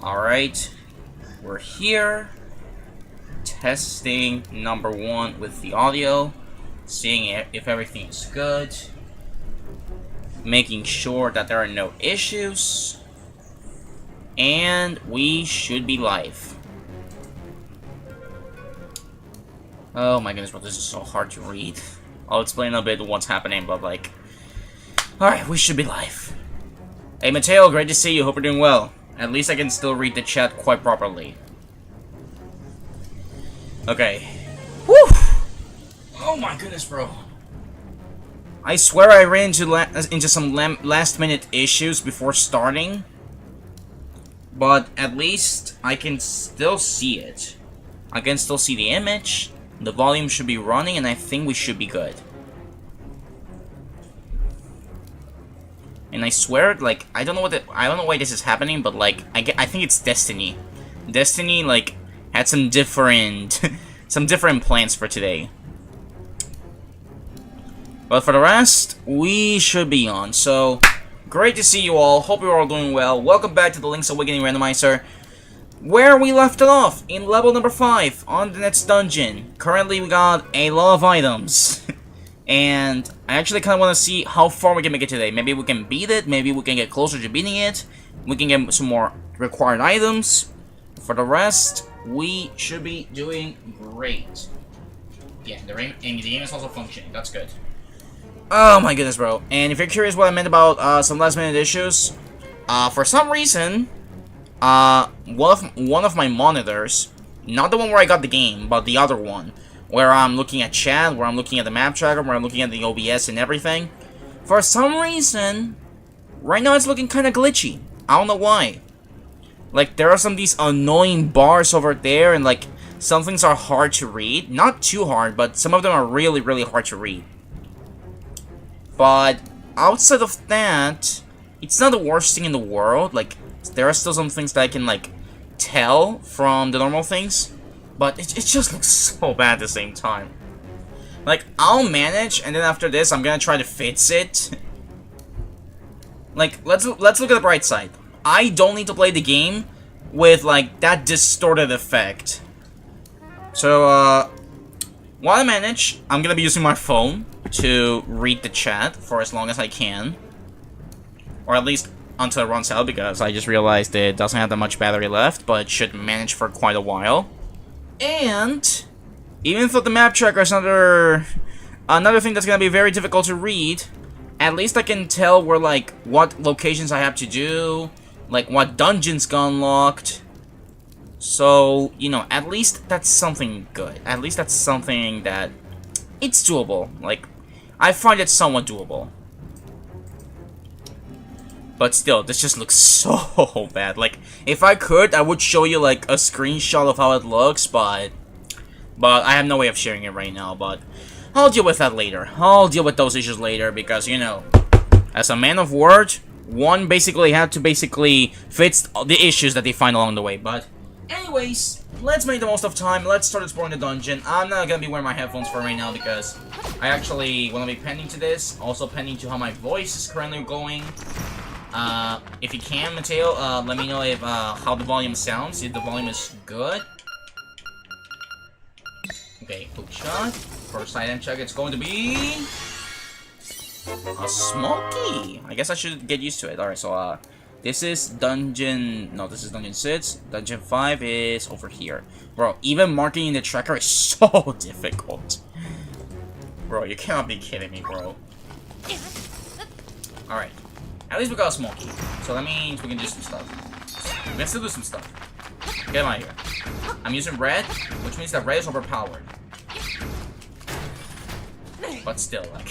Alright, we're here, testing number 1 with the audio, seeing if everything is good, making sure that there are no issues, and we should be live. Oh my goodness, bro, this is so hard to read. I'll explain a bit what's happening, but like... Alright, we should be live. Hey Mateo, great to see you, hope you're doing well. At least I can still read the chat quite properly. Okay. Whew! Oh my goodness, bro. I swear I ran into some last minute issues before starting. But at least I can still see it. I can still see the image. The volume should be running and I think we should be good. And I swear, like, I don't know why this is happening, but like, I think it's Destiny. Destiny, like, had some different plans for today. But for the rest, we should be on. So, great to see you all. Hope you're all doing well. Welcome back to the ZeldaLinksAwakening Randomizer, where we left it off in level number 5 on the next dungeon. Currently, we got a lot of items. And I actually kind of want to see how far we can make it today. Maybe we can beat it. Maybe we can get closer to beating it. We can get some more required items. For the rest, we should be doing great. Yeah, the game is also functioning. That's good. Oh my goodness, bro. And if you're curious what I meant about some last minute issues, for some reason, one of my monitors, not the one where I got the game, but the other one, where I'm looking at chat, where I'm looking at the map tracker, where I'm looking at the OBS and everything. For some reason, right now it's looking kind of glitchy. I don't know why. Like, there are some of these annoying bars over there, and like, some things are hard to read. Not too hard, but some of them are really, really hard to read. But, outside of that, it's not the worst thing in the world. Like, there are still some things that I can, like, tell from the normal things. But it just looks so bad at the same time. Like, I'll manage, and then after this, I'm gonna try to fix it. Like, let's look at the bright side. I don't need to play the game with, like, that distorted effect. So, while I manage, I'm gonna be using my phone to read the chat for as long as I can. Or at least until it runs out, because I just realized it doesn't have that much battery left, but it should manage for quite a while. And even though the map tracker is another thing that's gonna be very difficult to read, at least I can tell where, like, what locations I have to do, like what dungeons got unlocked. So, you know, at least that's something good. At least that's something that it's doable. Like, I find it somewhat doable. But still, this just looks so bad. Like, if I could, I would show you, like, a screenshot of how it looks, but I have no way of sharing it right now, but I'll deal with that later. I'll deal with those issues later, because, you know, as a man of word, one basically had to fix the issues that they find along the way. But anyways, let's make the most of time. Let's start exploring the dungeon. I'm not gonna be wearing my headphones for right now, because I actually want to be pending to this. Also pending to how my voice is currently going. If you can, Mateo, let me know if, how the volume sounds, if the volume is good. Okay, hook shot. First item check, it's going to be a smoky. I guess I should get used to it. Alright, so, this is dungeon 6. Dungeon 5 is over here. Bro, even marking in the tracker is so difficult. Bro, you cannot be kidding me, bro. Alright. At least we got a smoky, so that means we can do some stuff. We can still do some stuff. Get him out of here. I'm using red, which means that red is overpowered. But still, like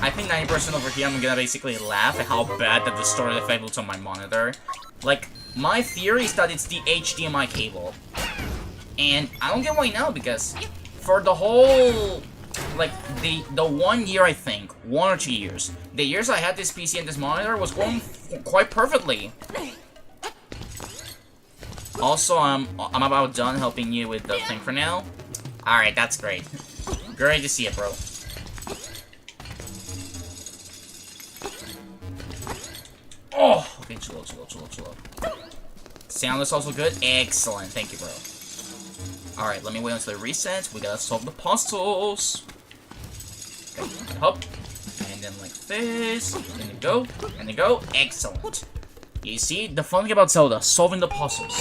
I think 90% over here, I'm gonna basically laugh at how bad that distorted effect looks on my monitor. Like, my theory is that it's the HDMI cable. And I don't get why now, because for the whole... like, the 1 year, I think, 1 or 2 years, the years I had this PC and this monitor was going quite perfectly. Also, I'm about done helping you with the thing for now. Alright, that's great. Great to see it, bro. Oh! Okay, chill out. Sound is also good. Excellent. Thank you, bro. Alright, let me wait until it resets. We gotta solve the puzzles. Okay, up. And then like this. And then go. And then go. Excellent. You see, the fun thing about Zelda, solving the puzzles.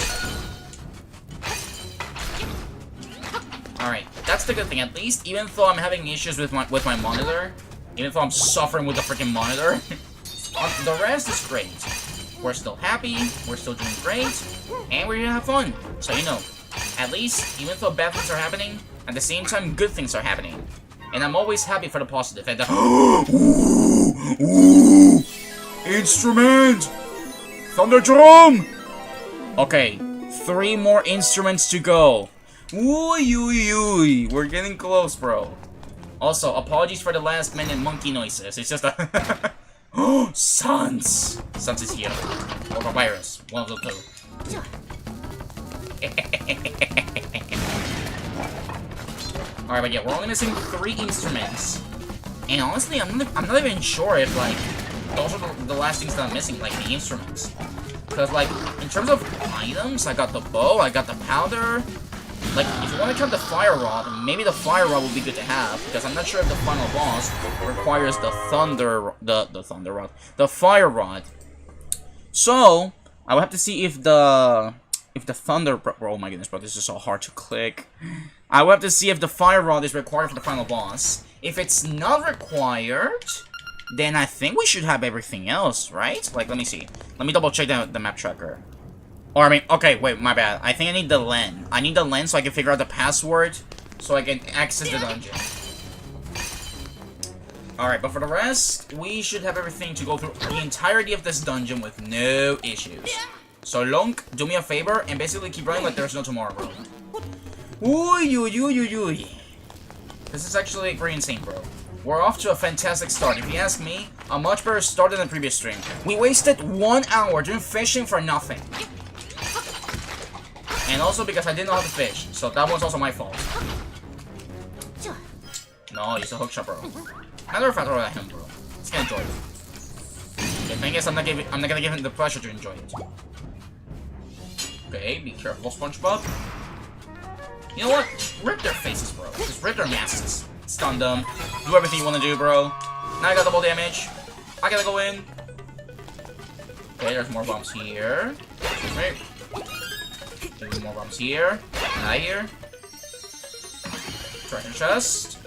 Alright, that's the good thing. At least, even though I'm having issues with my monitor, even though I'm suffering with the freaking monitor, the rest is great. We're still happy, we're still doing great, and we're gonna have fun. So, you know, at least, even though bad things are happening, at the same time, good things are happening. And I'm always happy for the positive. And ooh, instrument! Thunder drum! Okay, 3 more instruments to go. Ooh, we're getting close, bro. Also, apologies for the last minute monkey noises. It's just a... Oh, Sans! Sans is here. Or Virus. One of the two. Alright, but yeah, we're only missing 3 instruments. And honestly, I'm not even sure if, like, those are the last things that I'm missing, like, the instruments. Because, like, in terms of items, I got the bow, I got the powder. Like, if you want to count the fire rod, maybe the fire rod would be good to have, because I'm not sure if the final boss requires the the fire rod. So, I will have to see if the thunder, oh my goodness, bro, this is so hard to click. I will have to see if the fire rod is required for the final boss. If it's not required, then I think we should have everything else, right? Like, let me see. Let me double check the map tracker. Or, I mean, okay, wait, my bad. I think I need the lens. I need the lens so I can figure out the password so I can access the dungeon. Alright, but for the rest, we should have everything to go through the entirety of this dungeon with no issues. So, Lunk, do me a favor and basically keep running like there's no tomorrow, bro. Ooh. This is actually pretty insane, bro. We're off to a fantastic start. If you ask me, a much better start than the previous stream. We wasted 1 hour doing fishing for nothing. And also because I didn't know how to fish, so that one's also my fault. No, he's a hookshot, bro. Matter of fact, throw it at him, bro. He's gonna enjoy it. The thing is, I'm not gonna give him the pleasure to enjoy it. Okay, be careful, SpongeBob. You know what? Rip their faces, bro. Just rip their masks. Stun them. Do everything you want to do, bro. Now I got double damage. I gotta go in. Okay, there's more bombs here. Right. There's more bombs here. Not here. Treasure chest.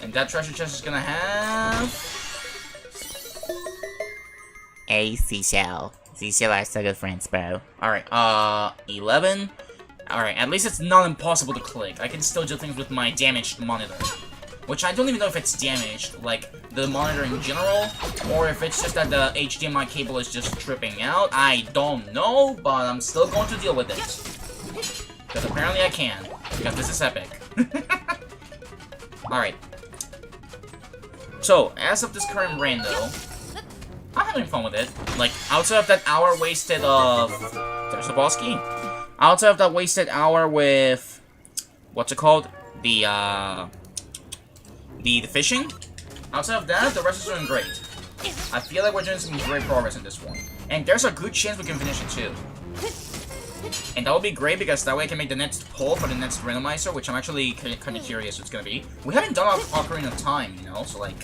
And that treasure chest is gonna have... a seashell. Seashell are so good friends, bro. Alright, 11. Alright, at least it's not impossible to click. I can still do things with my damaged monitor. Which I don't even know if it's damaged, like, the monitor in general, or if it's just that the HDMI cable is just tripping out. I don't know, but I'm still going to deal with it. Because apparently I can, because this is epic. Alright. So, as of this current rando, I'm having fun with it. Like, outside of that hour wasted of... There's the boss key. Outside of that wasted hour with... What's it called? The fishing. Outside of that, the rest is doing great. I feel like we're doing some great progress in this one. And there's a good chance we can finish it too. And that would be great because that way I can make the next poll for the next randomizer, which I'm actually kind of curious what it's going to be. We haven't done Ocarina of Time, you know, so like...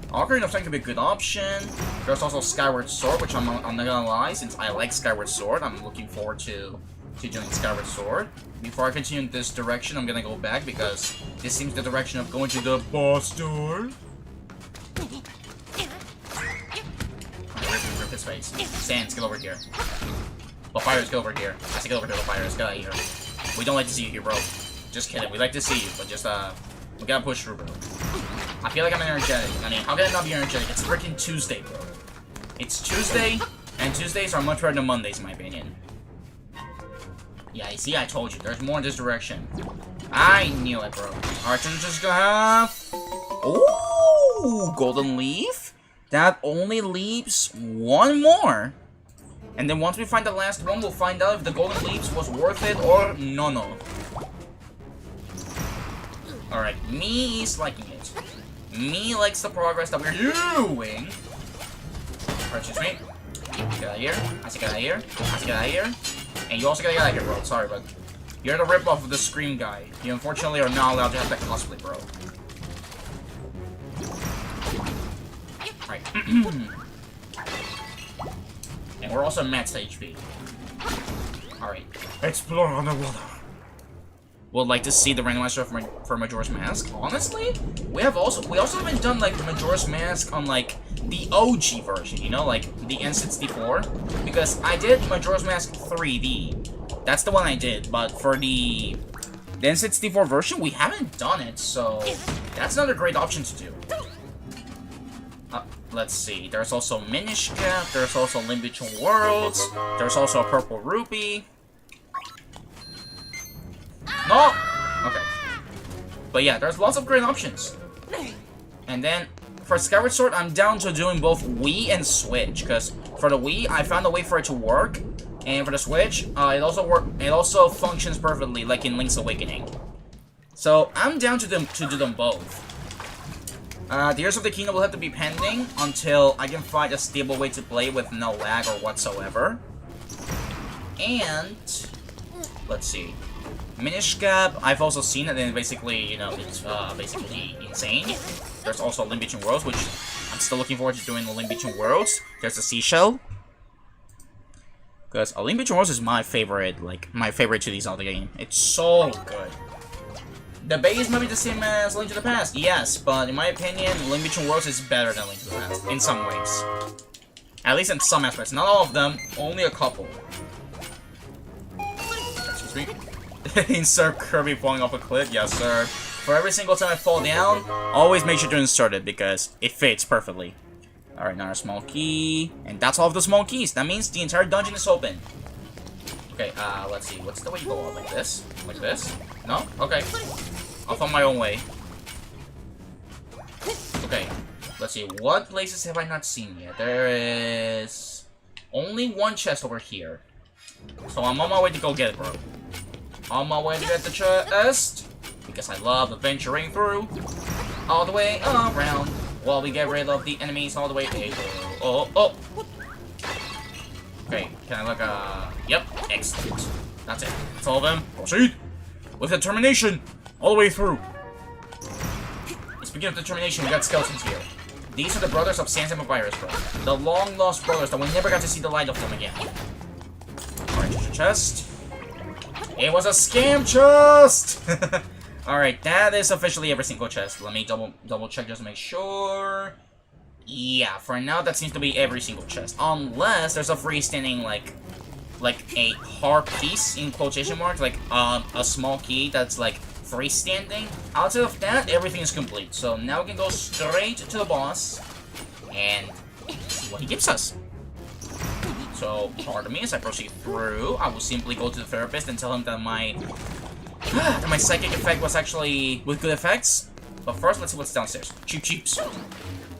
Ocarina of Time could be a good option. There's also Skyward Sword, which I'm not gonna lie, since I like Skyward Sword, I'm looking forward to doing Skyward Sword. Before I continue in this direction, I'm gonna go back because this seems the direction of going to the boss door. Rip his face. Sans, get over here. Lapyrus, get over here. I say get over here, Lapyrus, get out of here. We don't like to see you here, bro. Just kidding, we like to see you, but just, we gotta push through, bro. I feel like I'm energetic. I mean, how can I not be energetic? It's freaking Tuesday, bro. It's Tuesday, and Tuesdays are much better than Mondays, in my opinion. Yeah, you see, I told you. There's more in this direction. I knew it, bro. Alright, so we're just gonna have... Ooh, golden leaf? That only leaves 1 more. And then once we find the last one, we'll find out if the golden leaves was worth it or no. Alright, me is liking it. Me likes the progress that we're doing. Alright, excuse me. Get out of here. I say get out of here. I say get out of here. And you also gotta get out of here, bro. Sorry, but you're the ripoff of the Scream guy. You unfortunately are not allowed to have that cosplay, bro. Right. And we're also max HP. Alright. Explore underwater. Would like to see the randomizer for Majora's Mask. Honestly, we also haven't done like Majora's Mask on like the OG version, you know, like the N64. Because I did Majora's Mask 3D. That's the one I did, but for the N64 version, we haven't done it, so that's another great option to do. Let's see. There's also Minish Cap. There's also Link Between Worlds. There's also a Purple Rupee. No! Okay. But yeah, there's lots of great options. And then, for Skyward Sword, I'm down to doing both Wii and Switch. Because for the Wii, I found a way for it to work. And for the Switch, it also functions perfectly, like in Link's Awakening. So, I'm down to do them both. Tears of the Kingdom will have to be pending until I can find a stable way to play with no lag or whatsoever. And let's see, Minish Cap, I've also seen it, and basically, you know, it's basically insane. There's also Link Between Worlds, which I'm still looking forward to doing the Link Between Worlds. There's the Seashell, because Link Between Worlds is my favorite, like my favorite 2D Zelda game. It's so good. The base might be the same as Link to the Past, yes, but in my opinion, Link Between Worlds is better than Link to the Past, in some ways. At least in some aspects. Not all of them, only a couple. Excuse me. Insert Kirby falling off a cliff, yes sir. For every single time I fall down, always make sure to insert it, because it fits perfectly. Alright, now a small key, and that's all of the small keys. That means the entire dungeon is open. Okay, let's see, what's the way you go out? Like this? Like this? No? Okay. I'll find my own way. Okay, let's see, what places have I not seen yet? There is only one chest over here. So I'm on my way to go get it, bro. On my way to get the chest, because I love adventuring through, all the way around, while we get rid of the enemies all the way. Oh. Okay, can I look, yep, excellent. That's it. That's all of them. Proceed with determination all the way through. Speaking of determination, we got skeletons here. These are the brothers of Sans and Papyrus, bro. The long-lost brothers that we never got to see the light of them again. Alright, treasure chest. It was a scam chest! Alright, that is officially every single chest. Let me double check just to make sure. Yeah, for now that seems to be every single chest. Unless there's a freestanding, like a hard piece, in quotation marks, like a small key that's like freestanding. Outside of that, everything is complete. So now we can go straight to the boss and see what he gives us. So, pardon me, as I proceed through, I will simply go to the therapist and tell him that my psychic effect was actually with good effects. But first, let's see what's downstairs. Cheeps.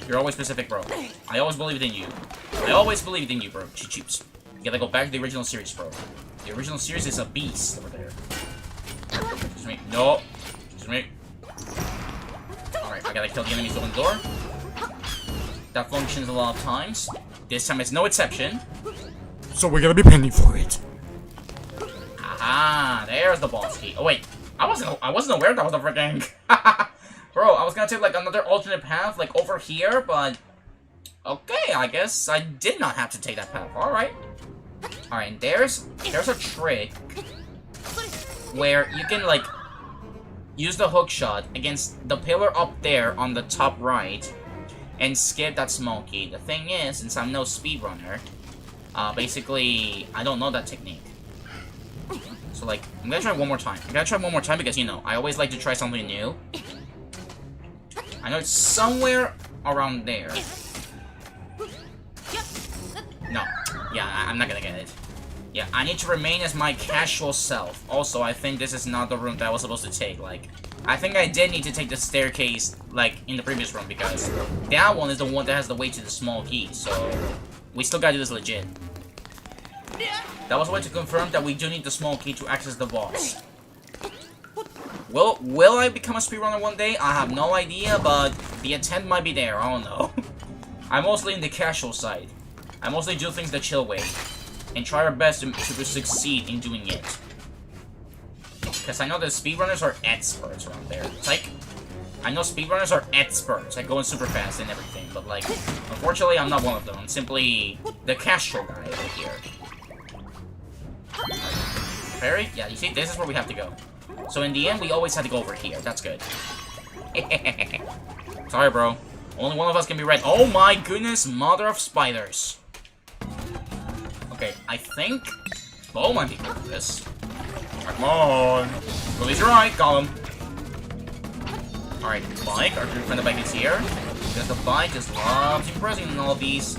You're always specific, bro. I always believed in you. Bro. Cheeps. You gotta go back to the original series, bro. The original series is a beast over there. Excuse me. No. Excuse me. Alright, I gotta kill the enemies over the door. That functions a lot of times. This time it's no exception. So we're gonna be pending for it. Aha, there's the boss key. Oh wait, I wasn't aware that was a freaking bro, I was gonna take like another alternate path like over here, but okay, I guess I did not have to take that path. Alright. Alright, and there's a trick where you can like use the hook shot against the pillar up there on the top right and skip that small key. The thing is, since I'm no speedrunner, basically, I don't know that technique. So, like, I'm gonna try one more time. Because, you know, I always like to try something new. I know it's somewhere around there. No. Yeah, I'm not gonna get it. Yeah, I need to remain as my casual self. Also, I think this is not the room that I was supposed to take. Like, I think I did need to take the staircase, like, in the previous room, because that one is the one that has the way to the small key, so we still gotta do this legit. That was a way to confirm that we do need the small key to access the boss. Will I become a speedrunner one day? I have no idea, but the intent might be there, I don't know. I'm mostly in the casual side. I mostly do things the chill way. and try our best to succeed in doing it. Because I know the speedrunners are experts around there. It's like, I know speedrunners are experts at going super fast and everything, but like, unfortunately I'm not one of them. I'm simply the casual guy over here. Fairy? Yeah, you see, this is where we have to go. So in the end, we always had to go over here. That's good. Sorry, bro. Only one of us can be red. Oh my goodness, mother of spiders. Okay, I think Bo might be good for this. Come on. Release your eye, Gollum. Alright, Bike, our good friend the Bike is here. Because the Bike just loves impressing in all of these.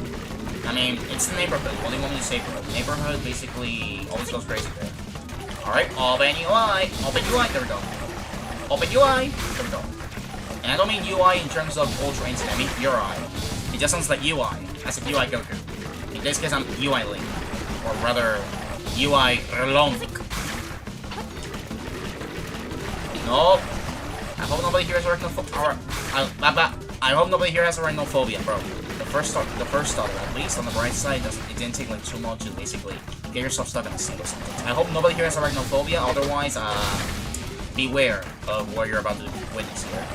I mean, it's the neighborhood. What do you want me to say, bro? The neighborhood basically always goes crazy there. Alright, open UI. Open UI, there we go. Open UI, there we go. And I don't mean UI in terms of Ultra Instinct, I mean your eye. It just sounds like UI, as if UI Goku. In this case, I'm UI Link. Or rather, UI Link. Nope. I hope nobody here has arachnophobia. I hope nobody here has arachnophobia, bro. The first starter, at least on the bright side, it didn't take like too long to basically get yourself stuck in a single sentence. I hope nobody here has arachnophobia, otherwise, beware of what you're about to witness here.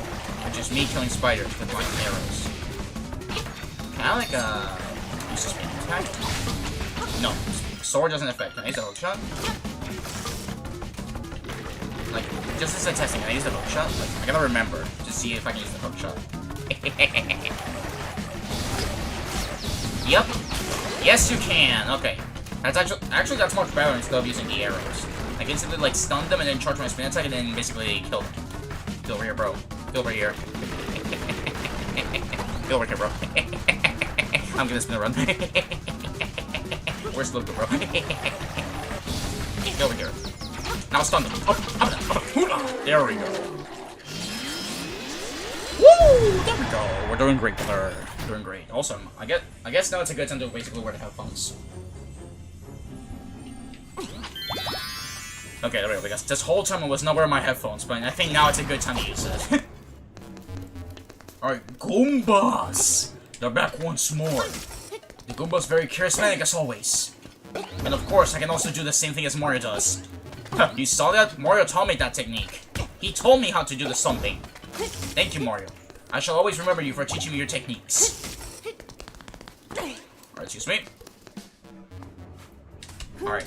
Which is me killing spiders with my arrows. Kinda like use a spin attack? No, sword doesn't affect. Can I use the hook shot? Like, just as a testing, can I use the hook shot? Like, I gotta remember to see if I can use the hook shot. Yep. Yes, you can. Okay. That's actually that's much better instead of using the arrows. I can simply like stun them and then charge my spin attack and then basically kill them. Get over here, bro. Get over here. Get over here, bro. I'm gonna spin a run. Where's Luca, bro? Get over here. Now stun them. There we go. Woo! There we go. We're doing great, brother. Doing great. Awesome. I guess now it's a good time to basically wear the headphones. Okay, there we go. Because this whole time I was not wearing my headphones, but I think now it's a good time to use it. Alright, Goombas! They're back once more. The Goomba's very charismatic as always. And of course, I can also do the same thing as Mario does. You saw that? Mario taught me that technique. He told me how to do the something. Thank you, Mario. I shall always remember you for teaching me your techniques. Alright, excuse me. Alright.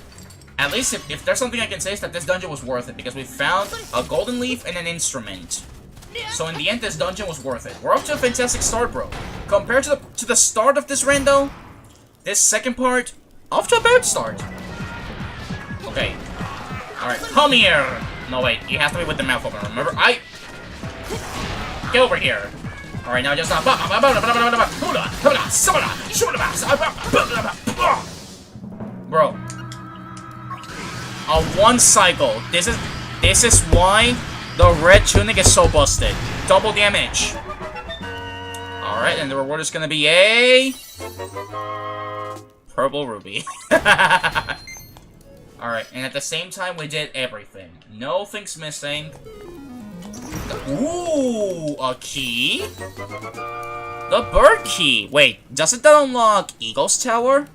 At least if there's something I can say is that this dungeon was worth it, because we found a golden leaf and an instrument. So in the end, this dungeon was worth it. We're up to a fantastic start, bro. Compared to the start of this rando, this second part, off to a bad start. Okay. Alright, come here! No, wait, you have to be with the mouth open, remember? Get over here! Alright, now just bro. One cycle. This is why the red tunic is so busted. Double damage. Alright, and the reward is gonna be a purple ruby. Alright, and at the same time we did everything. No things missing. Ooh, a key? The bird key. Wait, doesn't that unlock Eagle's Tower?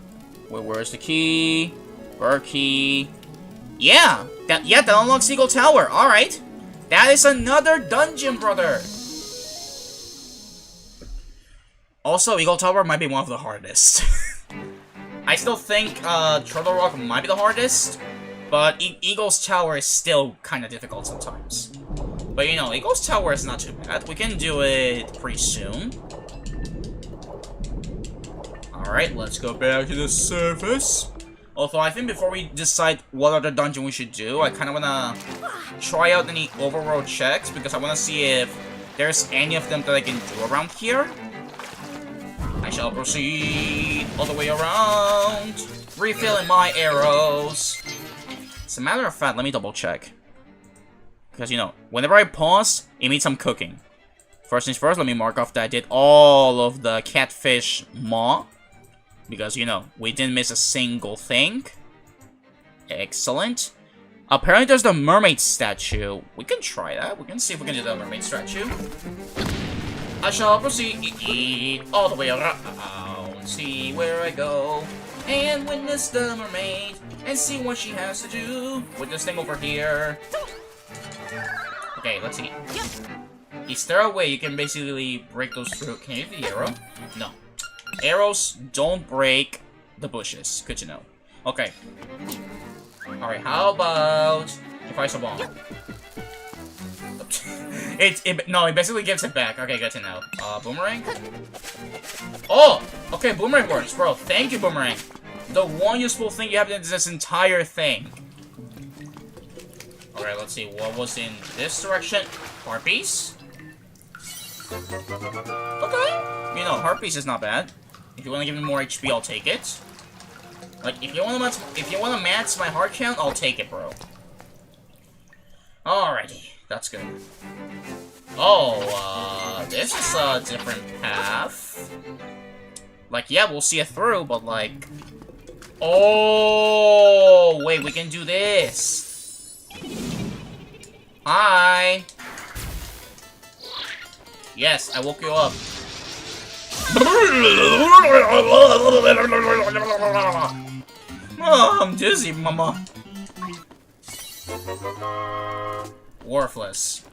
Wait, where's the key? Bird key. Yeah, that unlocks Eagle Tower. Alright. That is another dungeon, brother. Also, Eagle Tower might be one of the hardest. I still think Turtle Rock might be the hardest, but Eagle's Tower is still kind of difficult sometimes. But you know, Eagle's Tower is not too bad. We can do it pretty soon. Alright, let's go back to the surface. Although I think before we decide what other dungeon we should do, I kind of want to try out any overworld checks, because I want to see if there's any of them that I can do around here. I shall proceed all the way around, refilling my arrows. As a matter of fact, let me double check. Because, you know, whenever I pause, it means I'm cooking. First things first, let me mark off that I did all of the catfish maw. Because, you know, we didn't miss a single thing. Excellent. Apparently there's the mermaid statue. We can try that. We can see if we can do the mermaid statue. I shall proceed all the way around. See where I go. and witness the mermaid and see what she has to do with this thing over here. Okay, let's see. Is there a way you can basically break those through? Can you hit the arrow? No. Arrows don't break the bushes. Good to know. Okay. Alright, how about if I bomb? No, it basically gives it back. Okay, good to know. Boomerang? Oh! Okay, boomerang works, bro. Thank you, boomerang. The one useful thing you have in this entire thing. Alright, let's see. What was in this direction? Harpies? Okay. You know, Harpies is not bad. If you want to give me more HP, I'll take it. Like, if you want to match my heart count, I'll take it, bro. Alrighty. That's good. Oh, this is a different path. Like, yeah, we'll see it through, but like... Oh, wait, we can do this. Hi. Yes, I woke you up. Oh, I'm dizzy, mama. Worthless.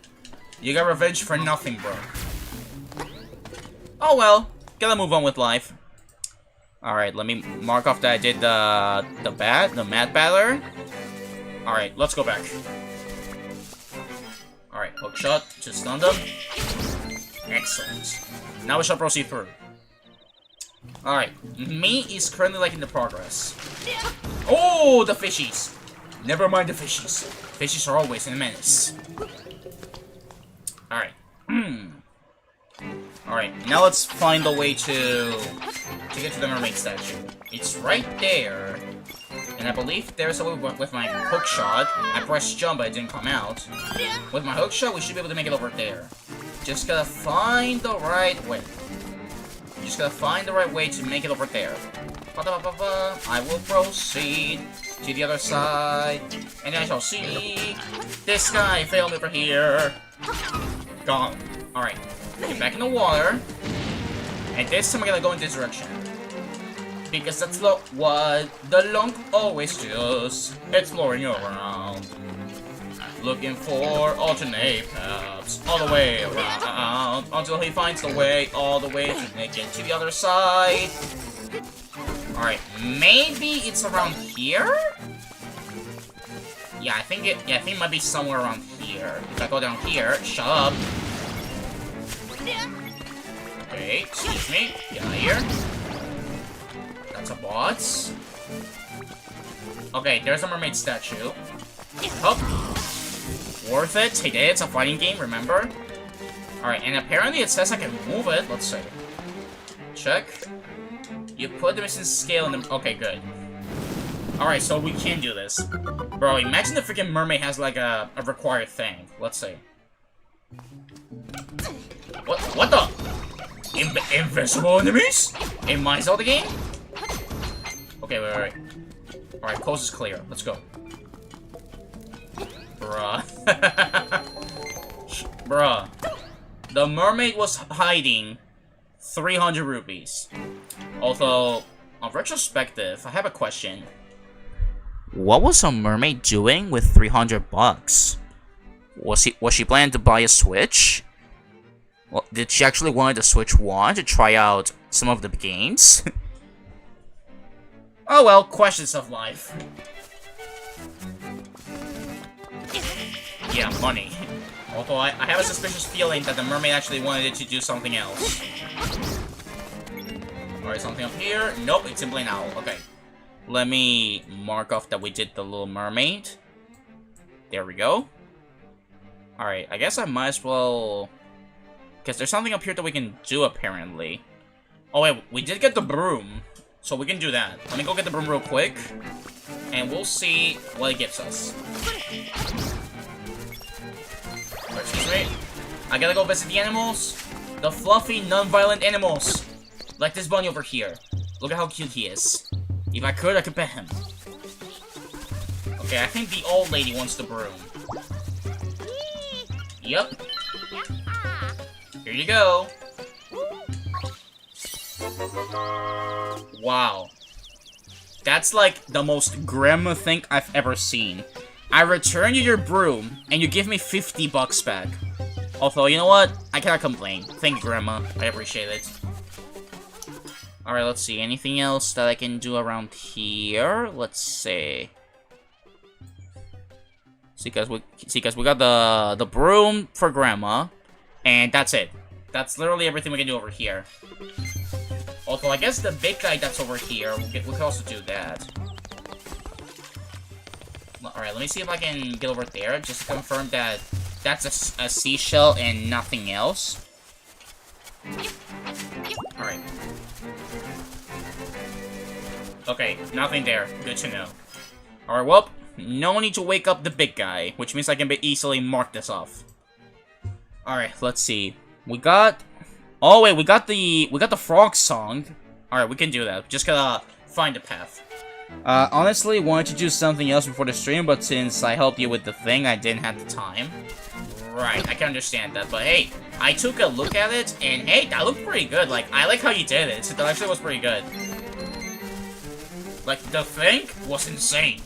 You got revenge for nothing, bro. Oh well, gotta move on with life. Alright, let me mark off that I did the mad battler. Alright, let's go back. Alright, hook shot to stun them. Excellent. Now we shall proceed through. Alright, me is currently liking the progress. Oh, the fishies! Never mind the fishies. Fishies are always a menace. Alright. Alright, now let's find a way to get to the mermaid statue. It's right there. And I believe there's a way with my hook shot. I pressed jump, but it didn't come out. With my hook shot, we should be able to make it over there. Just gotta find the right way. Just gotta find the right way to make it over there. I will proceed to the other side, and I shall see this guy failed over here. Gone. Alright, get back in the water, and this time I'm gonna go in this direction. Because that's what the lunk always does, exploring around. Looking for alternate paths all the way around until he finds the way all the way to make it to the other side. Alright, maybe it's around here? Yeah, I think it might be somewhere around here. If I go down here, shut up. Okay, excuse me. Get out of here. That's a bot. Okay, there's a mermaid statue. Oh. Worth it. Hey, it's a fighting game, remember? Alright, and apparently it says I can move it. Let's see. Check. You put the missing scale in the... Okay, good. Alright, so we can do this. Bro, imagine the freaking mermaid has like a required thing. Let's see. What the? Invisible enemies? In my Zelda game? Okay, wait. Alright, coast is clear. Let's go. Bruh. Bruh. The mermaid was hiding 300 rupees. Although, on retrospective, I have a question. What was a mermaid doing with 300 bucks? Was she planning to buy a Switch? Well, did she actually want the Switch 1 to try out some of the games? Oh well, questions of life. Yeah, money. Although I have a suspicious feeling that the mermaid actually wanted it to do something else. Alright, something up here. Nope, it's simply an owl. Okay. Let me mark off that we did the little mermaid. There we go. Alright, I guess I might as well... Because there's something up here that we can do, apparently. Oh wait, we did get the broom. So we can do that. Let me go get the broom real quick. And we'll see what it gives us. Excuse me. I gotta go visit the animals. The fluffy, non-violent animals. Like this bunny over here. Look at how cute he is. If I could pet him. Okay, I think the old lady wants the broom. Yep. Here you go. Wow. That's like the most grandma thing I've ever seen. I return you your broom, and you give me 50 bucks back. Although, you know what? I cannot complain. Thank you, Grandma. I appreciate it. Alright, let's see. Anything else that I can do around here? Let's see. See, guys, we got the broom for Grandma, and that's it. That's literally everything we can do over here. Although, I guess the big guy that's over here, we can also do that. Alright, let me see if I can get over there, just to confirm that that's a seashell and nothing else. Alright. Okay, nothing there. Good to know. Alright, well, no need to wake up the big guy, which means I can easily mark this off. Alright, let's see. We got... Oh, wait, we got the frog song. Alright, we can do that. Just gotta find the path. Honestly, wanted to do something else before the stream, but since I helped you with the thing, I didn't have the time. Right, I can understand that, but hey, I took a look at it, and hey, that looked pretty good. Like, I like how you did it. That actually was pretty good. Like, the thing was insane.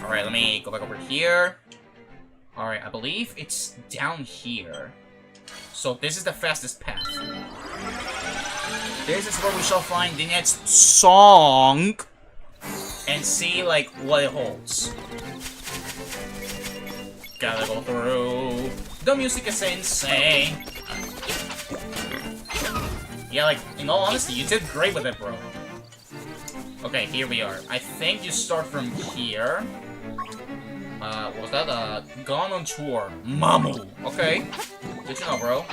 Alright, let me go back over here. Alright, I believe it's down here. So this is the fastest path. This is where we shall find the next song and see, like, what it holds. Gotta go through. The music is insane. Yeah, like, in all honesty, you did great with it, bro. Okay, here we are. I think you start from here. What was that? Gone on tour. Mamu. Okay. Good to know, bro.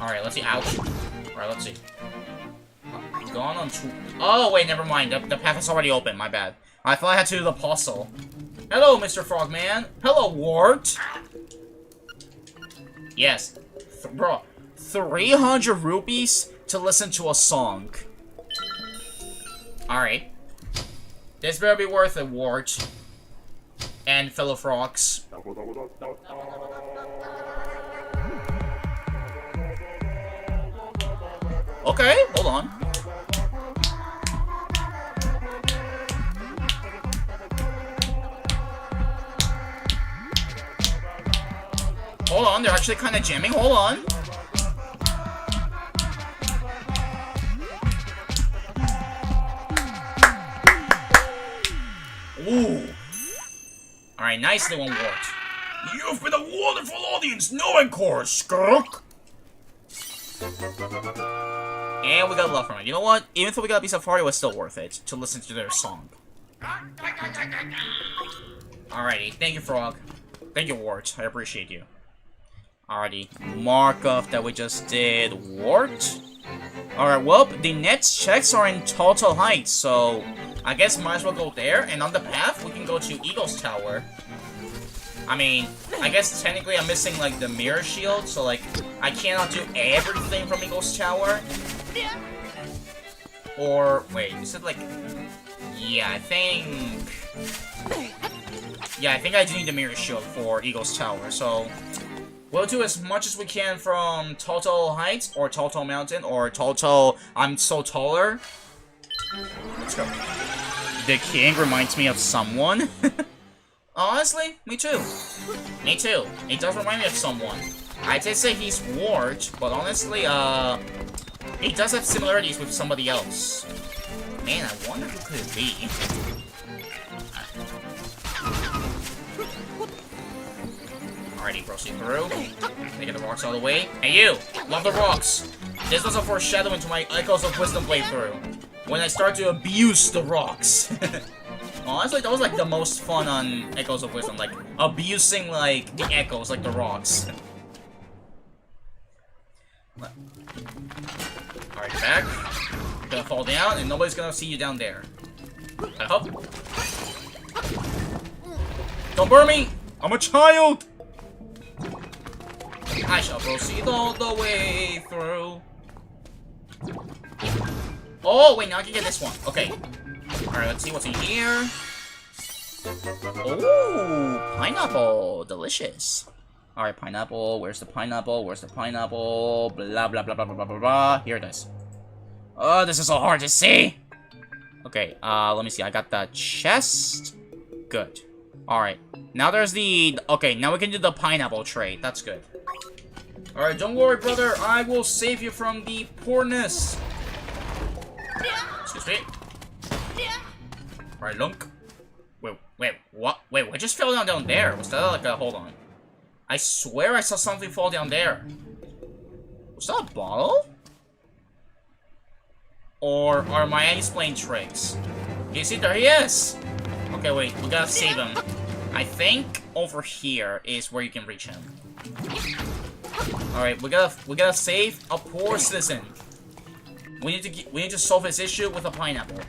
Alright, let's see. Ouch. Alright, let's see. Gone on tour. Oh, wait, never mind. The path is already open. My bad. I thought I had to do the puzzle. Hello, Mr. Frogman. Hello, Wart. Yes. Bro, 300 rupees to listen to a song. Alright. This better be worth it, Wart. And fellow frogs. Okay, hold on. Hold on, they're actually kind of jamming. Hold on. Ooh. Alright, nicely one worked. You've been a wonderful audience, no encore, skunk! And we got love from it. You know what? Even though we got a piece of heart, it was still worth it to listen to their song. Alrighty, thank you, Frog. Thank you, Wart. I appreciate you. Alrighty, mark off that we just did Wart. Alright, well, the next checks are in total height, so I guess might as well go there, and on the path, we can go to Eagle's Tower. I mean, I guess technically I'm missing, like, the mirror shield, so, like, I cannot do everything from Eagle's Tower. Or, wait, you said, like, yeah, I think I do need the mirror shield for Eagle's Tower, so we'll do as much as we can from Total Heights, or Total Mountain, or Total I'm So Taller. Let's go. The king reminds me of someone. Honestly, me too. Me too. It does remind me of someone. I did say he's Wart, but honestly, he does have similarities with somebody else. Man, I wonder who could it be. Alrighty, proceed through. Taking the rocks all the way. Hey, you! Love the rocks! This was a foreshadowing to my Echoes of Wisdom playthrough. When I start to abuse the rocks. Honestly, that was like the most fun on Echoes of Wisdom. Like, abusing, like, the echoes, like the rocks. Alright, back. You're gonna fall down, and nobody's gonna see you down there. I hope. Don't burn me! I'm a child! I shall proceed all the way through. Oh, wait, now I can get this one. Okay. Alright, let's see what's in here. Oh, pineapple. Delicious. Alright, pineapple. Where's the pineapple? Where's the pineapple? Blah, blah, blah, blah, blah, blah, blah. Here it is. Oh, this is so hard to see. Okay, let me see. I got the chest. Good. Alright. Now there's the... Okay, now we can do the pineapple trade. That's good. Alright, don't worry, brother. I will save you from the poorness. Excuse me. Alright, Lunk. Wait, what? Wait, what just fell down there? Was that like a... Hold on. I swear I saw something fall down there. Was that a bottle? Or are my eyes playing tricks? You see, there he is! Okay, wait, we gotta save him. I think over here is where you can reach him. Alright, we gotta save a poor citizen. We need to solve his issue with a pineapple.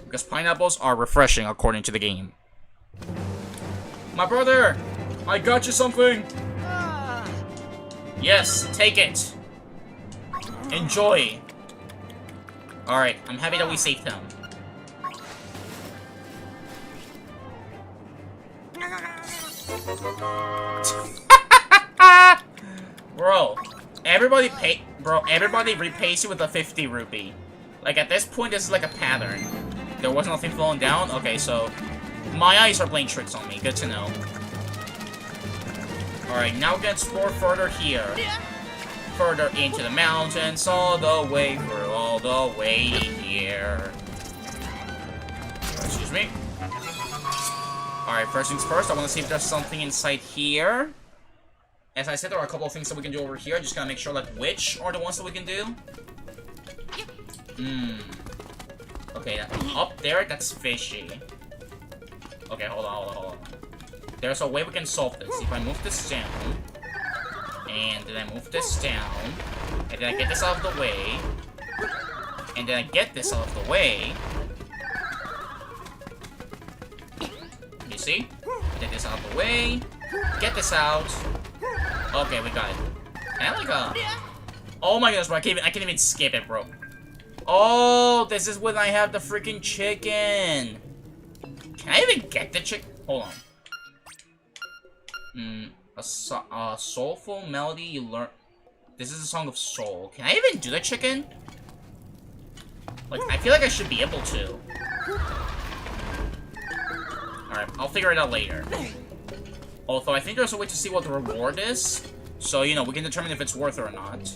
Because pineapples are refreshing according to the game. My brother! I got you something! Yes, take it! Enjoy! Alright, I'm happy that we saved him. Bro, everybody repays you with a 50 rupee. Like, at this point, this is like a pattern. There was nothing falling down? Okay, so... My eyes are playing tricks on me. Good to know. Alright, now we're gonna explore further here. Further into the mountains, all the way through, all the way here. Excuse me. Alright, first things first, I want to see if there's something inside here. As I said, there are a couple of things that we can do over here. Just gotta make sure, like, which are the ones that we can do. Okay, up there, that's fishy. Okay, hold on. There's a way we can solve this. If I move this down, and then I move this down, and then I get this out of the way, and then I get this out of the way. You see? Get this out of the way, get this out. Okay, we got it. Can I like Oh my goodness, bro, I can't even skip it, bro. Oh, this is when I have the freaking chicken. Can I even get the chicken? Hold on. A soulful melody you learn. This is a song of soul. Can I even do the chicken? Like, I feel like I should be able to. Alright, I'll figure it out later. Although, I think there's a way to see what the reward is. So, you know, we can determine if it's worth it or not.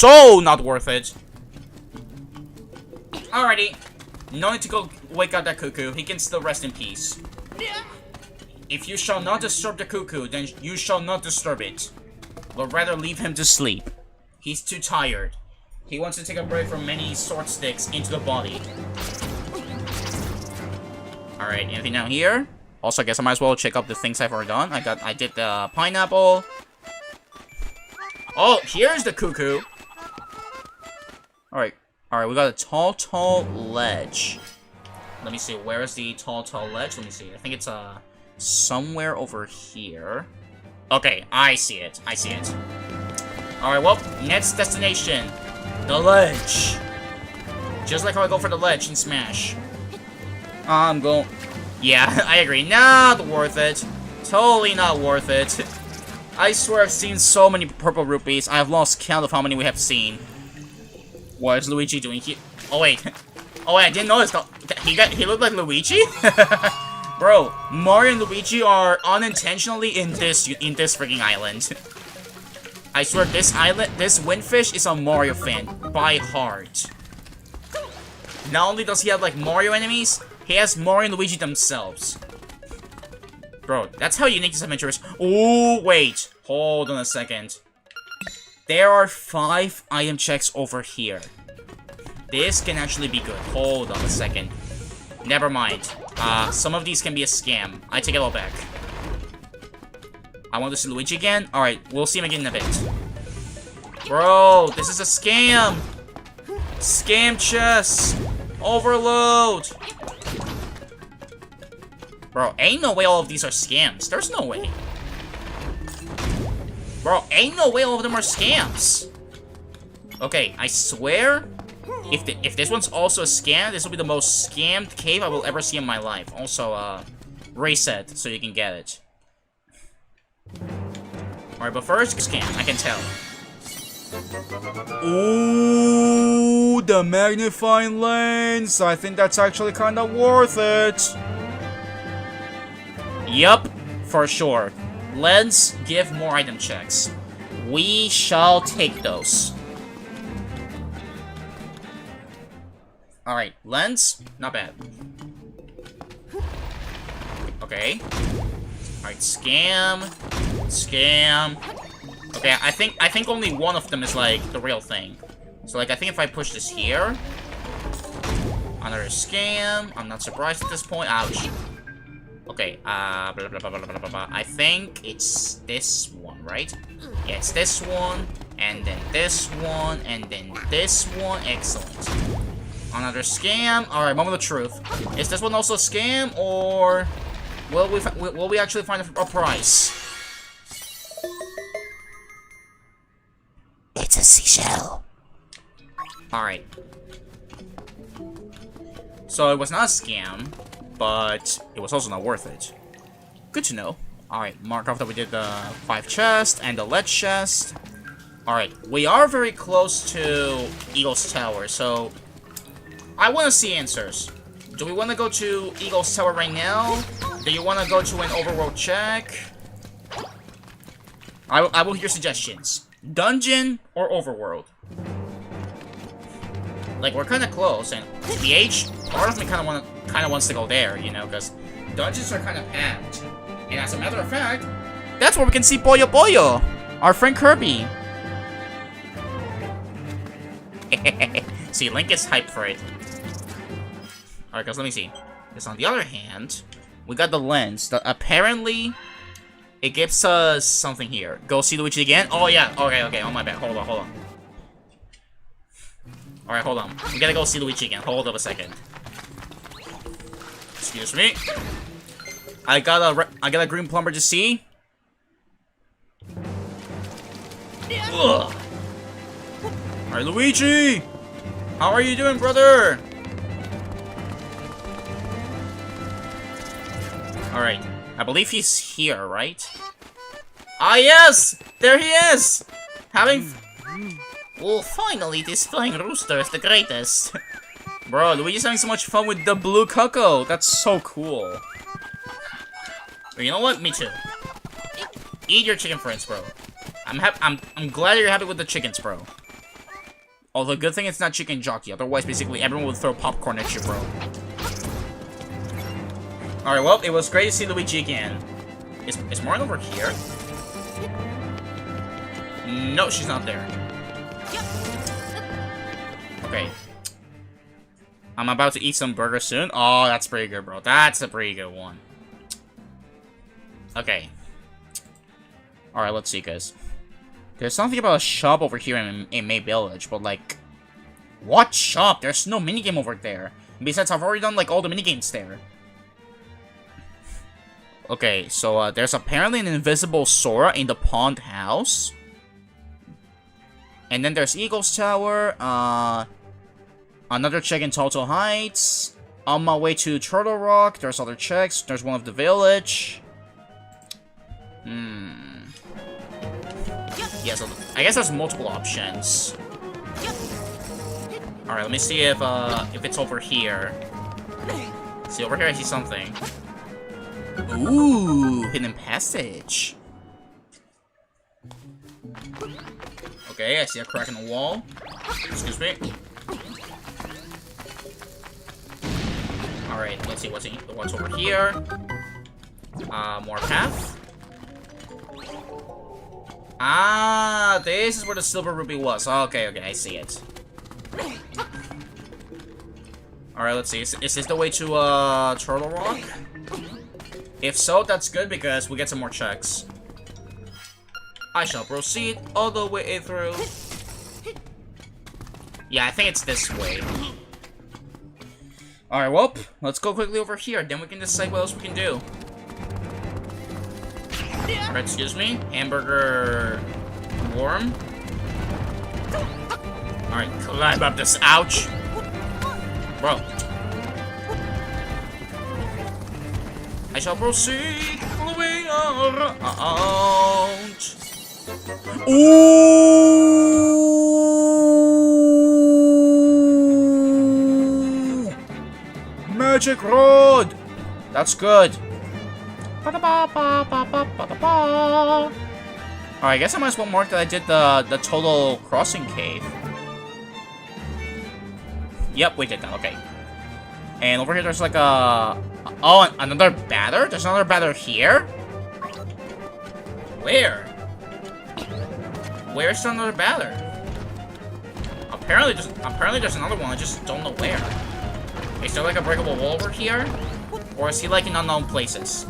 So not worth it. Alrighty. No need to go wake up that cuckoo. He can still rest in peace. If you shall not disturb the cuckoo, then you shall not disturb it. But rather leave him to sleep. He's too tired. He wants to take a break from many sword sticks into the body. Alright, anything down here? Also, I guess I might as well check out the things I've already done. I did the pineapple. Oh, here's the cuckoo. Alright, we got a tall ledge. Let me see, where is the tall ledge? Let me see. I think it's somewhere over here. Okay, I see it. Alright, well, next destination. The ledge. Just like how I go for the ledge in Smash. I'm going... Yeah, I agree. Not worth it. Totally not worth it. I swear I've seen so many purple rupees. I have lost count of how many we have seen. What is Luigi doing here? Oh, wait. Oh, wait, I didn't notice. He looked like Luigi? Bro, Mario and Luigi are unintentionally in this freaking island. I swear this windfish is a Mario fan by heart. Not only does he have like Mario enemies, he has Mario and Luigi themselves. Bro, that's how unique this adventure is. Oh, wait. Hold on a second. There are 5 item checks over here. This can actually be good. Hold on a second. Never mind. Some of these can be a scam. I take it all back. I want to see Luigi again. Alright, we'll see him again in a bit. Bro, this is a scam. Scam chest. Overload. Bro, ain't no way all of these are scams. There's no way. Bro, ain't no way all of them are scams. Okay, I swear, if this one's also a scam, this will be the most scammed cave I will ever see in my life. Also, reset so you can get it. Alright, but first, scam, I can tell. Ooh, the magnifying lens. I think that's actually kind of worth it. Yup, for sure. Lens give more item checks. We shall take those. Alright, lens, not bad. Okay. Alright, scam. Okay, I think only one of them is like the real thing. So like I think if I push this here, another scam. I'm not surprised at this point. Ouch. Okay, blah, blah, blah, blah, blah, blah, blah. I think it's this one, right? Yeah, it's this one, and then this one, and then this one. Excellent. Another scam. Alright, moment of truth. Is this one also a scam, or will we actually find a price? It's a seashell. Alright. So it was not a scam, but it was also not worth it. Good to know. Alright, mark off that we did the 5 chests and the lead chest. Alright, we are very close to Eagle's Tower, so I want to see answers. Do we want to go to Eagle's Tower right now? Do you want to go to an overworld check? I will hear suggestions. Dungeon or overworld? Like, we're kind of close, and TBH, part of me kind of wants to go there, you know, because dungeons are kind of packed. And as a matter of fact, that's where we can see Boyo Boyo, our friend Kirby. See, Link is hyped for it. Alright, guys, let me see. Because on the other hand, we got the lens that apparently it gives us something here. Go see Luigi again? Oh, yeah. Okay. Oh, my bad. Hold on. Alright, hold on. We gotta go see Luigi again. Hold up a second. Excuse me. I got a green plumber to see. Ugh. Alright, Luigi! How are you doing, brother? Alright. I believe he's here, right? Ah, yes! There he is! Well, finally, this flying rooster is the greatest. Bro, Luigi's having so much fun with the blue cocoa. That's so cool. But you know what? Me too. Eat your chicken friends, bro. I'm glad you're happy with the chickens, bro. Although, good thing it's not chicken jockey. Otherwise, basically, everyone would throw popcorn at you, bro. Alright, well, it was great to see Luigi again. Is Marin over here? No, she's not there. Okay. I'm about to eat some burger soon. Oh, that's pretty good, bro. That's a pretty good one. Okay. Alright, let's see, guys. There's something about a shop over here in May Village, but, like... What shop? There's no minigame over there. Besides, I've already done, like, all the minigames there. Okay, so, there's apparently an invisible Sora in the pond house. And then there's Eagle's Tower, another check in Toto Heights. On my way to Turtle Rock, there's other checks. There's one of the village. Yeah, so I guess there's multiple options. Alright, let me see if it's over here. See, over here I see something. Ooh, hidden passage. Okay, I see a crack in the wall. Excuse me. Alright, let's see what's over here. More path. Ah, this is where the silver ruby was. Okay, I see it. Alright, let's see. Is this the way to Turtle Rock? If so, that's good because we get some more checks. I shall proceed all the way through. Yeah, I think it's this way. Alright, well, let's go quickly over here. Then we can decide what else we can do. Alright, excuse me. Hamburger worm. Alright, climb up this. Ouch. Bro. I shall proceed all the way out. Ooh! Magic rod! That's good. Alright, I guess I might as well mark that I did the total crossing cave. Yep, we did that, okay. And over here there's like a... Oh, another batter? There's another batter here? Where? Where's another batter? Apparently there's another one, I just don't know where. Is there like a breakable wall over here? Or is he like in unknown places?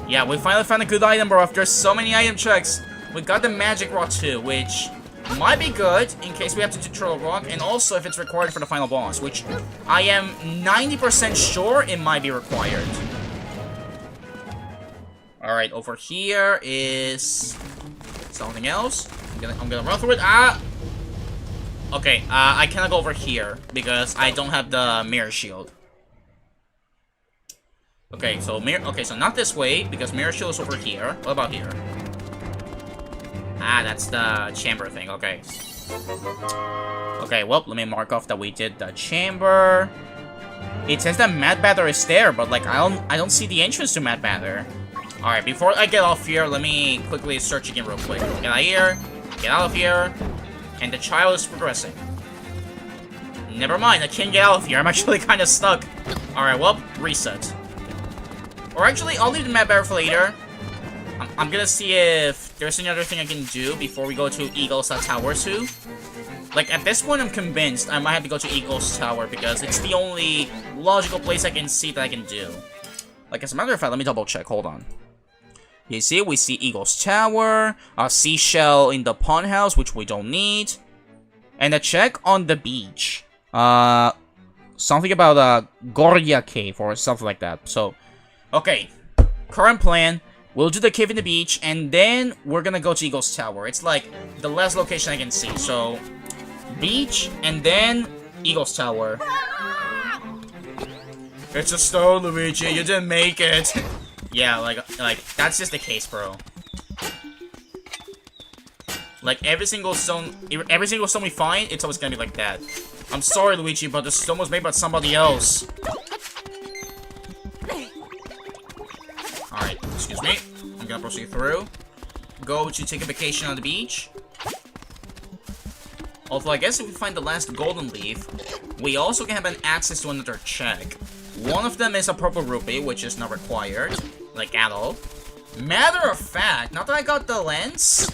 Yeah, we finally found a good item, bro. After so many item checks, we got the magic rod too, which might be good in case we have to do Turtle Rock, and also if it's required for the final boss, which I am 90% sure it might be required. Alright, over here is something else. I'm gonna run through it. Ah! Okay, I cannot go over here because I don't have the mirror shield. Okay, so not this way because mirror shield is over here. What about here? Ah, that's the chamber thing. Okay. Okay, well, let me mark off that we did the chamber. It says that Mad Batter is there, but like I don't see the entrance to Mad Batter. All right, before I get off here, let me quickly search again real quick. Get out of here. Get out of here. And the child is progressing. Never mind, I can't get out of here. I'm actually kind of stuck. All right, well, reset. Or actually, I'll leave the Mad Batter for later. I'm gonna see if there's any other thing I can do before we go to Eagle's Tower too. Like, at this point, I'm convinced I might have to go to Eagle's Tower because it's the only logical place I can see that I can do. Like, as a matter of fact, let me double check. Hold on. You see, we see Eagle's Tower, a seashell in the pond house, which we don't need, and a check on the beach. Something about a Gorya Cave or something like that. So, okay, current plan. We'll do the cave in the beach, and then we're gonna go to Eagle's Tower. It's like the last location I can see. So, beach, and then Eagle's Tower. It's a stone, Luigi. You didn't make it. Yeah, like that's just the case, bro. Like every single stone we find, it's always gonna be like that. I'm sorry, Luigi, but the stone was made by somebody else. Alright, excuse me. I'm gonna proceed through. Go to take a vacation on the beach. Although I guess if we find the last golden leaf, we also can have an access to another check. One of them is a purple rupee, which is not required, like at all. Matter of fact, now that I got the lens,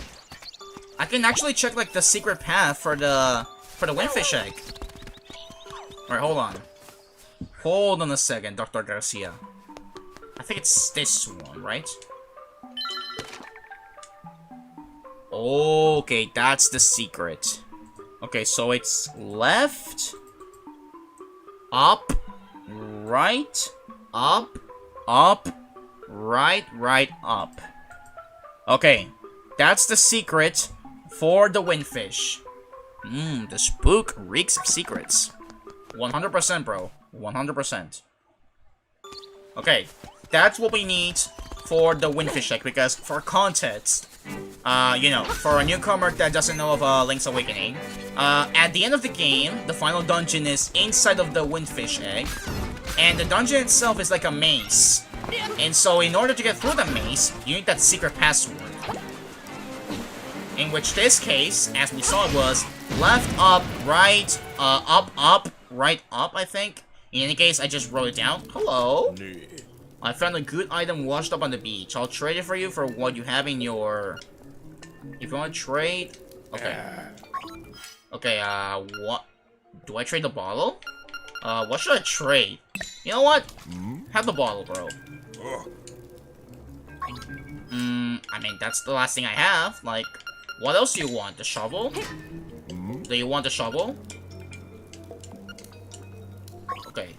I can actually check like the secret path for the windfish egg. Alright, hold on. Hold on a second, Dr. Garcia. I think it's this one, right? Okay, that's the secret. Okay, so it's left, up, right, up, right, up. Okay, that's the secret for the windfish. The spook reeks of secrets. 100%, bro. 100%. Okay, that's what we need for the windfish egg, because for context, you know, for a newcomer that doesn't know of Link's Awakening, at the end of the game, the final dungeon is inside of the windfish egg, and the dungeon itself is like a maze. And so in order to get through the maze, you need that secret password. In which this case, as we saw, it was left, up, right, up, right, up, I think. In any case, I just wrote it down. Hello. I found a good item washed up on the beach. I'll trade it for you for what you have in your... If you want to trade... Okay. Okay, what... Do I trade the bottle? What should I trade? You know what? Have the bottle, bro. I mean, that's the last thing I have. Like, what else do you want? The shovel? Do you want the shovel? Okay.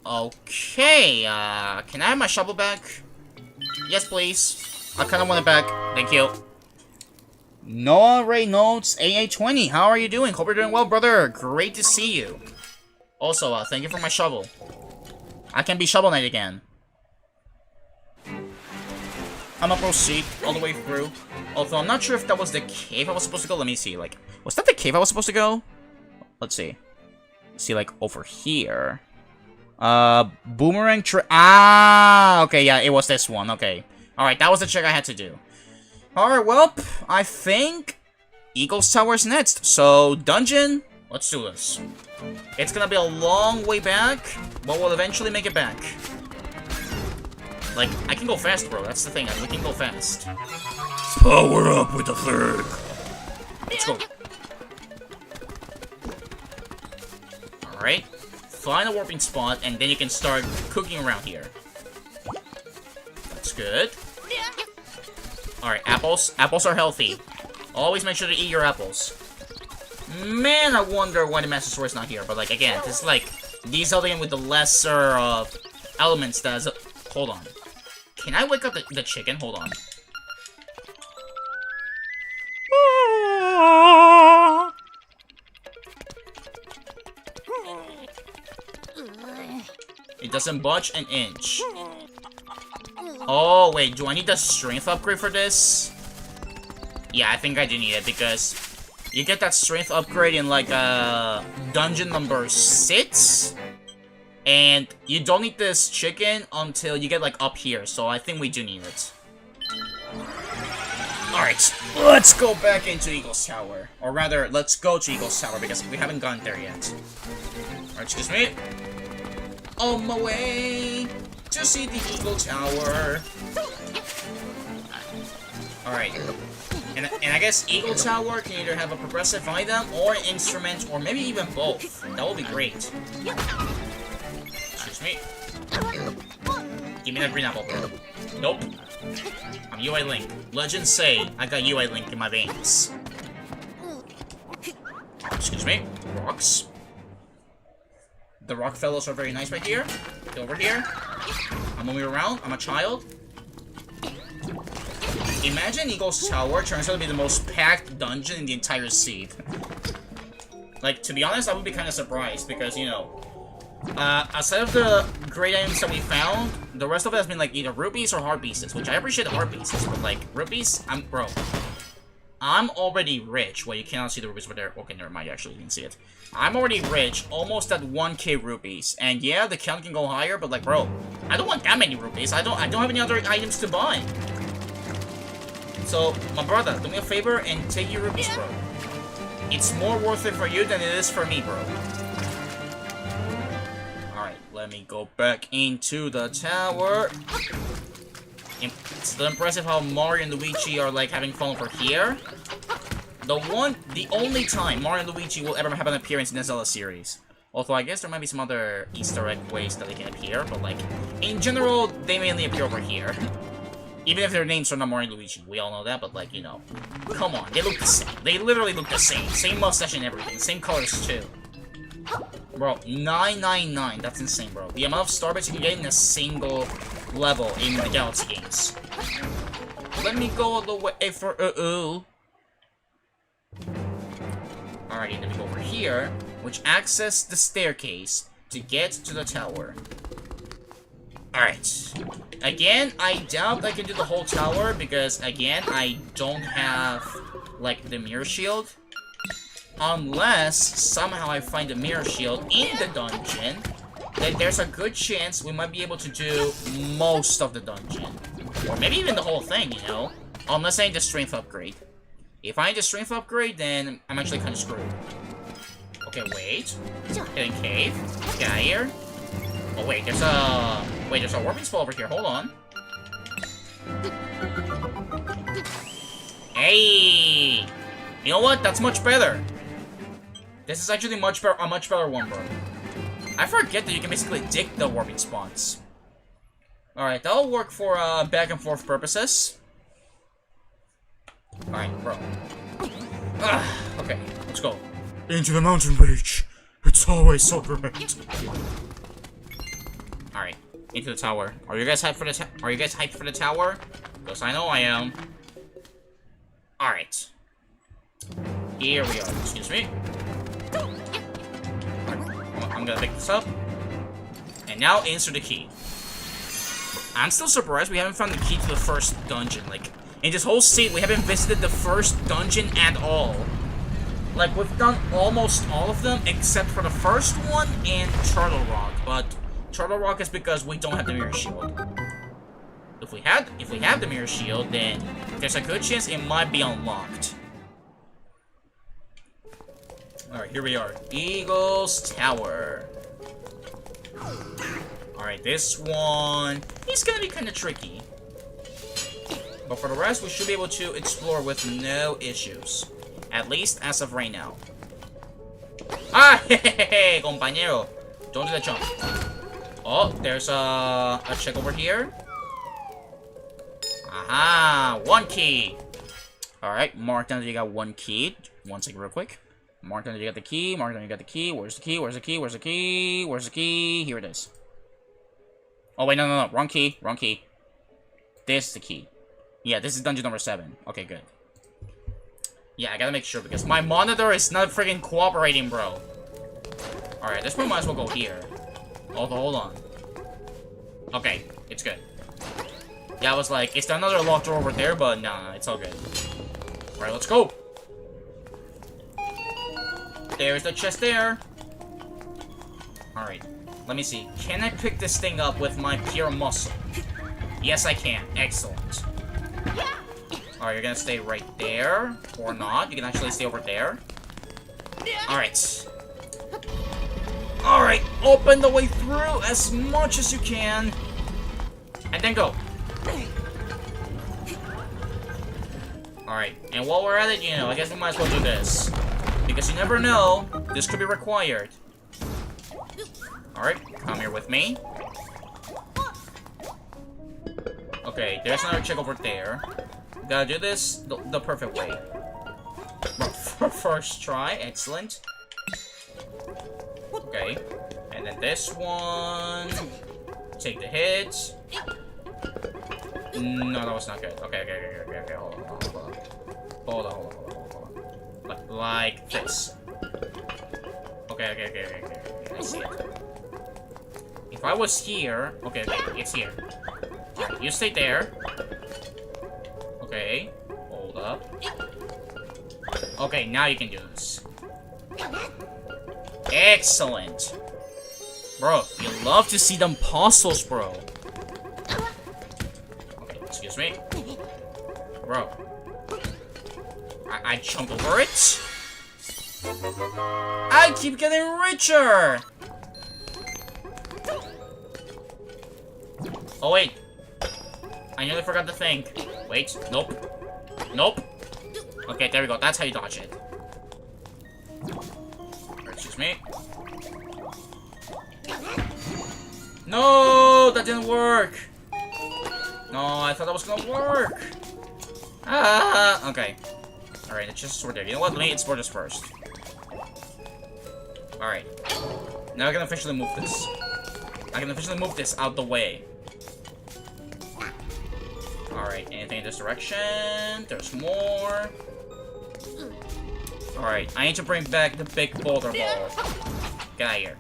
Okay, can I have my shovel back? Yes, please. I kind of want it back. Thank you. Noah Ray Notes AA20, how are you doing? Hope you're doing well, brother. Great to see you. Also, thank you for my shovel. I can be Shovel Knight again. I'm gonna proceed all the way through. Although I'm not sure if that was the cave I was supposed to go. Let me see. Like, was that the cave I was supposed to go? Let's see. See, like, over here. Boomerang tree. Ah, okay, yeah, it was this one. Okay. Alright, that was the check I had to do. Alright, well, I think Eagle's Tower is next. So, dungeon, let's do this. It's gonna be a long way back, but we'll eventually make it back. Like, I can go fast, bro. That's the thing. We can go fast. Power up with the third. Let's go. Alright. Find a warping spot, and then you can start cooking around here. That's good. Alright, apples. Apples are healthy. Always make sure to eat your apples. Man, I wonder why the Master Sword is not here. But, like, again, this is like the Zelda game with the lesser elements that is... Hold on. Can I wake up the chicken? Hold on. It doesn't budge an inch. Oh, wait. Do I need the strength upgrade for this? Yeah, I think I do need it because you get that strength upgrade in, like, dungeon number 6. And you don't need this chicken until you get, like, up here. So I think we do need it. Alright, let's go back into Eagle's Tower. Or rather, let's go to Eagle's Tower because we haven't gone there yet. Alright, excuse me. On my way to see the Eagle Tower. Alright. And I guess Eagle Tower can either have a progressive item or an instrument or maybe even both. That would be great. Excuse me. Give me that green apple, bro. Nope. I'm UI Link. Legends say I got UI Link in my veins. Excuse me. Rocks. The rock fellows are very nice right here. Get over here. I'm moving around. I'm a child. Imagine Eagle's Tower turns out to be the most packed dungeon in the entire seed. Like, to be honest, I would be kind of surprised because, you know, aside of the great items that we found, the rest of it has been, like, either rupees or heart pieces, which I appreciate the heart pieces, but, like, rupees, I'm already rich. Well, you cannot see the rupees over there. Okay, never mind, actually, you can see it. I'm already rich, almost at 1k rupees, and yeah, the count can go higher, but, like, bro, I don't want that many rupees. I don't have any other items to buy. So, my brother, do me a favor and take your rupees, bro. It's more worth it for you than it is for me, bro. Alright, let me go back into the tower. It's still impressive how Mario and Luigi are, like, having fun over here. The only time Mario and Luigi will ever have an appearance in the Zelda series. Although, I guess there might be some other Easter egg ways that they can appear, but, like, in general, they mainly appear over here. Even if their names are not Mario and Luigi, we all know that, but, like, you know, come on, they look the same. They literally look the same. Same mustache and everything. Same colors, too. Bro, 999. That's insane, bro. The amount of Starbits you can get in a single level in the Galaxy games. Let me go all the way for Alrighty, let me go over here, which access the staircase to get to the tower. Alright. Again, I doubt I can do the whole tower because, again, I don't have, like, the mirror shield. Unless somehow I find the mirror shield in the dungeon, then there's a good chance we might be able to do most of the dungeon. Or maybe even the whole thing, you know? Unless I need the strength upgrade. If I need the strength upgrade, then I'm actually kind of screwed. Okay, wait. Hidden cave. Get out of here. Oh, wait, there's a warping spell over here. Hold on. Hey! You know what? That's much better. This is actually a much better one, bro. I forget that you can basically dig the warping spots. Alright, that'll work for back and forth purposes. Alright, bro. Okay, let's go. Into the mountain range. It's always so great. Alright, into the tower. Are you guys hyped for the tower? Because I know I am. Alright. Here we are. Excuse me. I'm gonna pick this up. And now insert the key. I'm still surprised we haven't found the key to the first dungeon. Like, in this whole state, we haven't visited the first dungeon at all. Like, we've done almost all of them, except for the first one and Turtle Rock. But Turtle Rock is because we don't have the mirror shield. If we have the mirror shield, then there's a good chance it might be unlocked. Alright, here we are. Eagle's Tower. Alright, this one is gonna be kinda tricky. But for the rest, we should be able to explore with no issues. At least as of right now. Ah, hey, compañero. Don't do that jump. Oh, there's a check over here. Aha, 1 key. Alright, mark down that you got 1 key. 1 second real quick. Mark down that you got the key. Mark down you got the key. Where's the key? Where's the key? Where's the key? Where's the key? Here it is. Oh, wait, no. Wrong key. Wrong key. This is the key. Yeah, this is dungeon number 7. Okay, good. Yeah, I gotta make sure because my monitor is not freaking cooperating, bro. Alright, this one might as well go here. Hold on. Okay, it's good. Yeah, I was like, is there another locked door over there? But no, it's all good. Alright, let's go. There's the chest there. Alright, let me see. Can I pick this thing up with my pure muscle? Yes, I can. Excellent. Alright, you're gonna stay right there. Or not. You can actually stay over there. Alright. Alright, open the way through as much as you can. And then go. Alright, and while we're at it, you know, I guess we might as well do this. Because you never know, this could be required. Alright, come here with me. Okay, there's another check over there. Gotta do this the perfect way. First try, excellent. Okay, and then this one. Take the hit. No, that was not good. Okay, hold on. Like this. Okay. I see it. If I was here, okay, it's here. Alright, you stay there. Okay, hold up. Okay, now you can do this. Excellent. Bro, you love to see them puzzles, bro. Okay, excuse me. Bro. I jumped over it. I keep getting richer. Oh, wait. I nearly forgot the thing. Wait, nope. Nope. Okay, there we go. That's how you dodge it. Excuse me. No, that didn't work. No, I thought that was gonna work. Ah, okay. Alright, it's just sort there. You know what? Let me explore this first. Alright. Now I can officially move this. I can officially move this out the way. Alright, anything in this direction? There's more. Alright, I need to bring back the big boulder ball. Get out of here.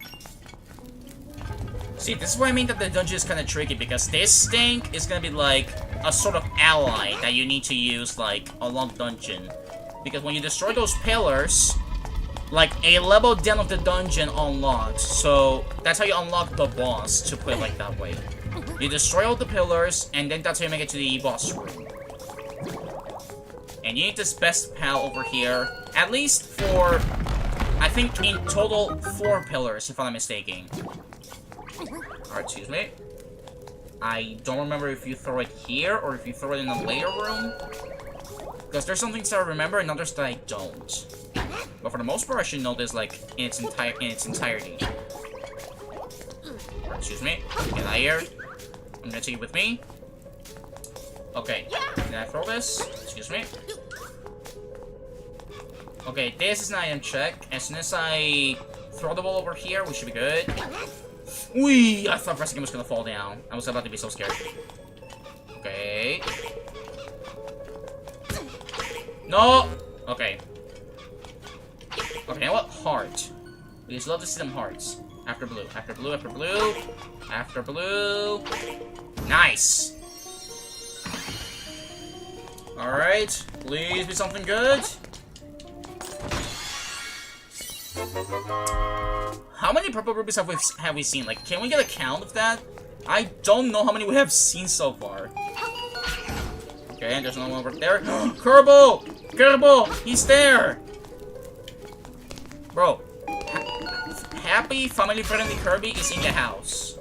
See, this is what I mean that the dungeon is kind of tricky, because this thing is going to be like a sort of ally that you need to use like along dungeon. Because when you destroy those pillars, like a level down of the dungeon unlocks. So that's how you unlock the boss, to put it like that way. You destroy all the pillars, and then that's how you make it to the boss room. And you need this best pal over here, at least for, I think in total 4 pillars, if I'm not mistaken. Alright, excuse me. I don't remember if you throw it here, or if you throw it in the later room. Because there's some things that I remember, and others that I don't. But for the most part, I should know this, like, in its entirety. Excuse me. Get out of here. I'm gonna take it with me. Okay. Did I throw this? Excuse me. Okay, this is an item check. As soon as I throw the ball over here, we should be good. Whee! I thought for a second it was gonna fall down. I was about to be so scared. Okay. No! Okay. Okay, you know what? Heart. We just love to see them hearts. After blue, after blue, after blue, after blue. Nice. Alright, please be something good. How many purple rubies have we seen? Like, can we get a count of that? I don't know how many we have seen so far. Okay, and there's another one over there. Kerbal! Kerbal! He's there! Bro. Happy, family-friendly Kirby is in the house.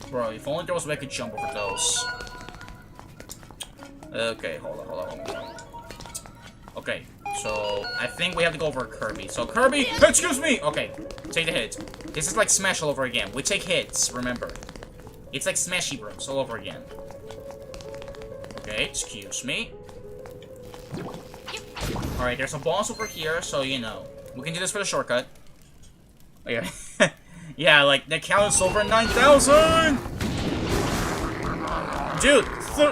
Bro, if only there was a way I could jump over those. Okay, hold on. Okay, so I think we have to go over Kirby. So Kirby, excuse me! Okay, take the hit. This is like Smash all over again. We take hits, remember. It's like Smashy Bros all over again. Okay, excuse me. Alright, there's a boss over here, so you know. We can do this for the shortcut. Okay. Yeah, like, the count is over 9,000! Dude, 3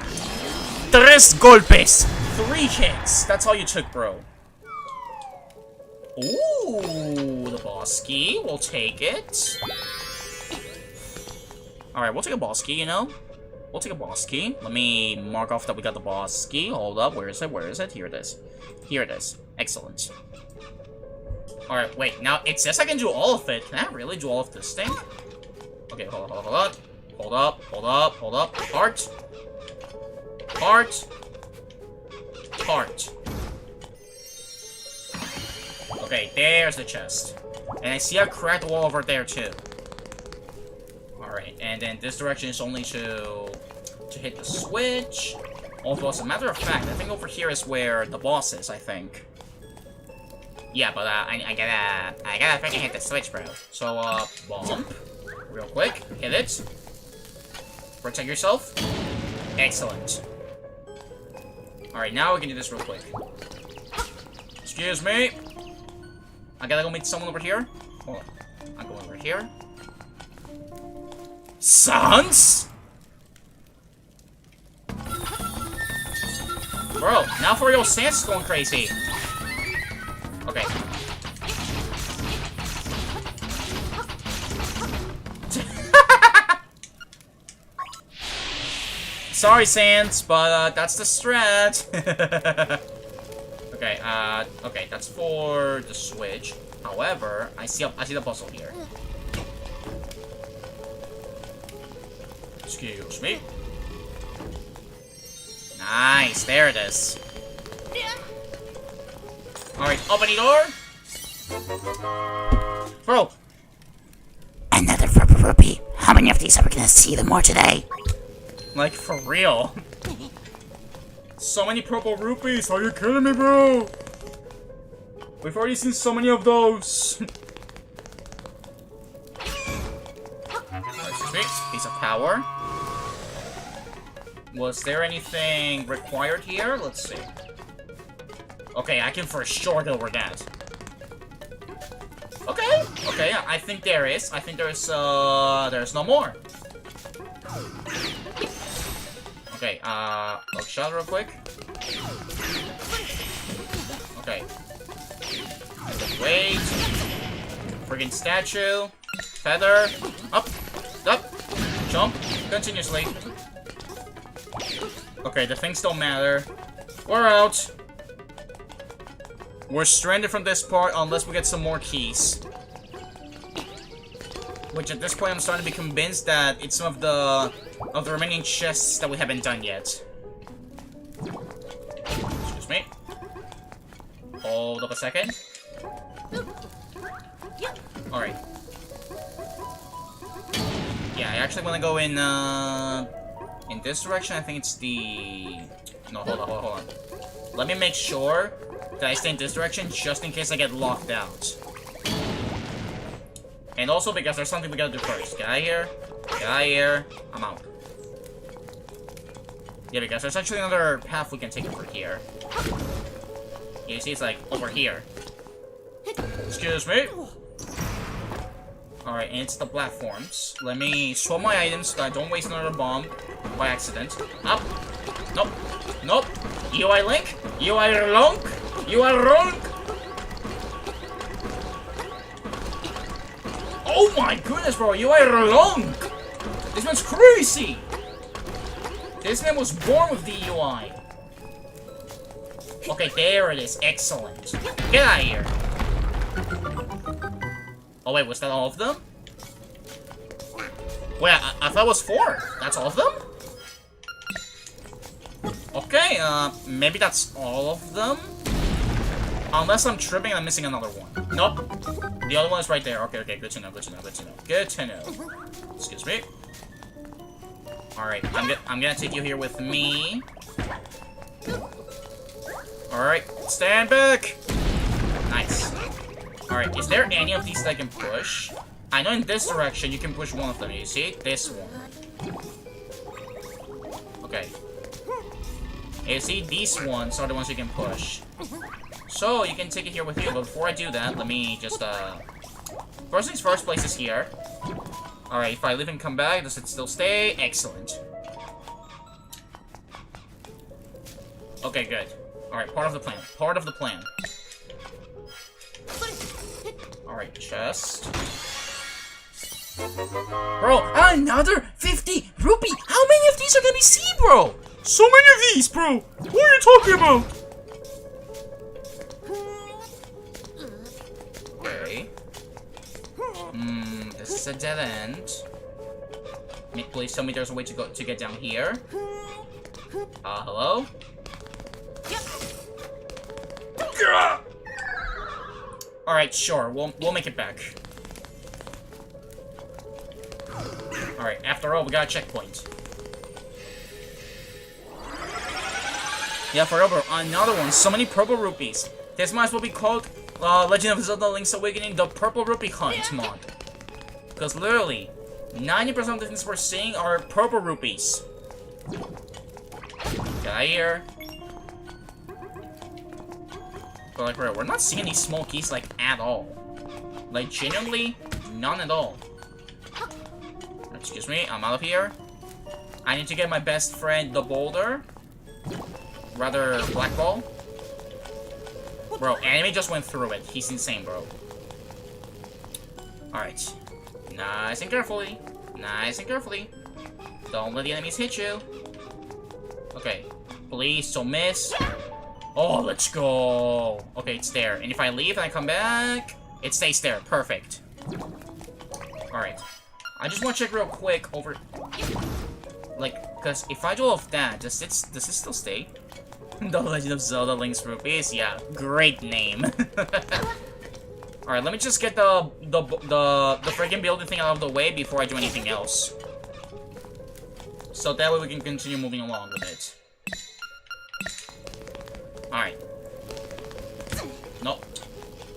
golpes! 3 hits! That's all you took, bro. Ooh, the boss key. We'll take it. Alright, we'll take a boss key, you know? We'll take a boss key. Let me mark off that we got the boss key. Hold up, where is it? Where is it? Here it is. Here it is. Excellent. Alright, wait, now it says I can do all of it. Can I really do all of this thing? Okay, hold on. Hold up. Heart. Okay, there's the chest. And I see a cracked wall over there, too. Alright, and then this direction is only to hit the switch. Although, as a matter of fact, I think over here is where the boss is, I think. Yeah, but I gotta freaking hit the switch, bro. So, bump. Real quick. Hit it. Protect yourself. Excellent. Alright, now we can do this real quick. Excuse me. I gotta go meet someone over here. Hold on. I'm going over here. Sons? Bro, now for real, Sans is going crazy. Okay. Sorry, Sans, but that's the strat. Okay, okay, that's for the switch. However, I see the puzzle here. Excuse me. Nice, there it is. Alright, open the door. Bro. Another purple rupee. How many of these are we gonna see them more today? Like, for real. So many purple rupees, are you kidding me, bro? We've already seen so many of those. Excuse me, piece of power. Was there anything required here? Let's see. Okay, I can for sure get over that. Okay, okay, I think there is. I think there's no more. Okay, look shot real quick. Okay. Wait. Friggin' statue. Feather. Up. Jump. Continuously. Okay, the things don't matter. We're out. We're stranded from this part unless we get some more keys. Which at this point I'm starting to be convinced that it's some of the remaining chests that we haven't done yet. Excuse me. Hold up a second. Alright. Yeah, I actually want to go in this direction. I think it's the... No, hold on. Let me make sure that I stay in this direction just in case I get locked out. And also because there's something we gotta do first. Get out of here. Get out of here. I'm out. Yeah, because there's actually another path we can take over here. You see, it's like over here. Excuse me. Alright, and it's the platforms. Let me swap my items so that I don't waste another bomb by accident. Up. Nope. Nope. UI Link. UI Lonk. You are wrong. Oh my goodness, bro, you are wrong! This man's crazy! This man was born with the UI. Okay, there it is. Excellent. Get out of here. Oh wait, was that all of them? Wait, I thought it was 4. That's all of them? Okay, maybe that's all of them? Unless I'm tripping and I'm missing another one. Nope. The other one is right there. Okay, okay, good to know, good to know, good to know. Good to know. Excuse me. Alright, I'm gonna take you here with me. Alright, stand back! Nice. Alright, is there any of these that I can push? I know in this direction you can push one of them, you see? This one. Okay. You see, these ones are the ones you can push. So, you can take it here with you, but before I do that, let me just, First things first, place is here. Alright, if I leave and come back, does it still stay? Excellent. Okay, good. Alright, part of the plan. Part of the plan. Alright, chest. Bro, another 50 rupee! How many of these are gonna be C, bro? So many of these, bro! What are you talking about? Okay. This is a dead end. Please tell me there's a way to get down here. Hello? Alright, sure. We'll make it back. Alright, after all, we got a checkpoint. Yeah, for over another one. So many purple rupees. This might as well be called Legend of Zelda Link's Awakening, the Purple Rupee Hunt mod. Because literally, 90% of the things we're seeing are purple rupees. Get out of here. But like, we're not seeing these small keys, like, at all. Like, genuinely, none at all. Excuse me, I'm out of here. I need to get my best friend, the boulder. Rather, Black Ball. Bro, enemy just went through it. He's insane, bro. Alright. Nice and carefully. Nice and carefully. Don't let the enemies hit you. Okay. Please, don't miss. Oh, let's go. Okay, it's there. And if I leave and I come back, it stays there. Perfect. Alright. I just want to check real quick over... Like, because if I do all of that, does it still stay? The Legend of Zelda Link's Rupees? Yeah, great name. Alright, let me just get the freaking building thing out of the way before I do anything else. So that way we can continue moving along with it. Alright. Nope.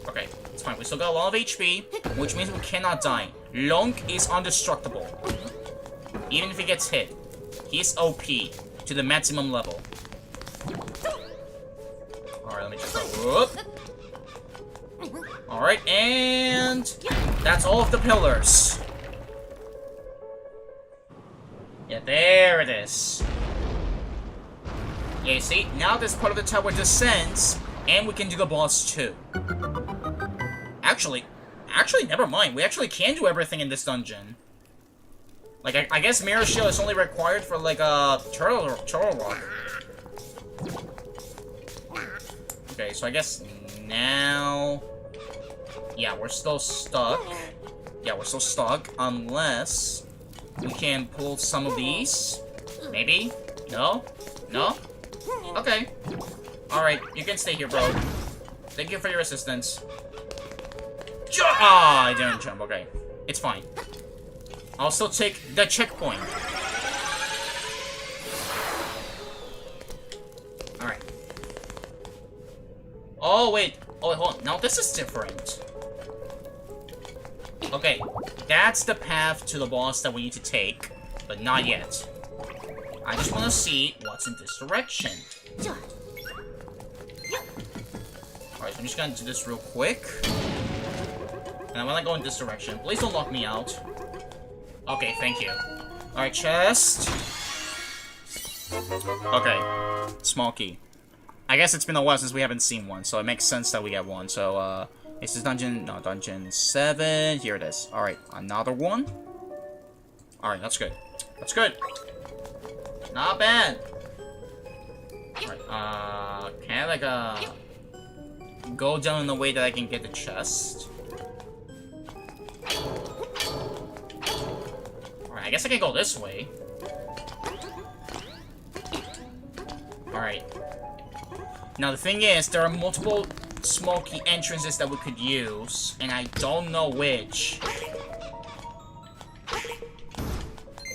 Okay, it's fine. We still got a lot of HP, which means we cannot die. Lunk is indestructible. Even if he gets hit, he's OP to the maximum level. Alright, let me just go. Alright, and that's all of the pillars. Yeah, there it is. Yeah, you see, now this part of the tower descends, and we can do the boss too. Actually, never mind. We actually can do everything in this dungeon. Like, I guess Mirror Shield is only required for, like, Turtle Rock. Okay, so I guess now... Yeah, we're still stuck. Yeah, we're still stuck, unless we can pull some of these. Maybe? No? No? Okay. Alright, you can stay here, bro. Thank you for your assistance. I didn't jump. Okay. It's fine. I'll still take the checkpoint. Alright. Oh, wait. Oh, wait, hold on. Now this is different. Okay. That's the path to the boss that we need to take, but not yet. I just want to see what's in this direction. Alright, so I'm just gonna do this real quick. And I'm gonna go in this direction. Please don't lock me out. Okay, thank you. Alright, chest. Okay. Small key. I guess it's been a while since we haven't seen one, so it makes sense that we get one. So, Is this dungeon? No, dungeon 7. Here it is. Alright, another one. Alright, that's good. That's good. Not bad. Alright, can I, like, go down in a way that I can get the chest? Alright, I guess I can go this way. Alright. Now, the thing is, there are multiple smoky entrances that we could use, and I don't know which.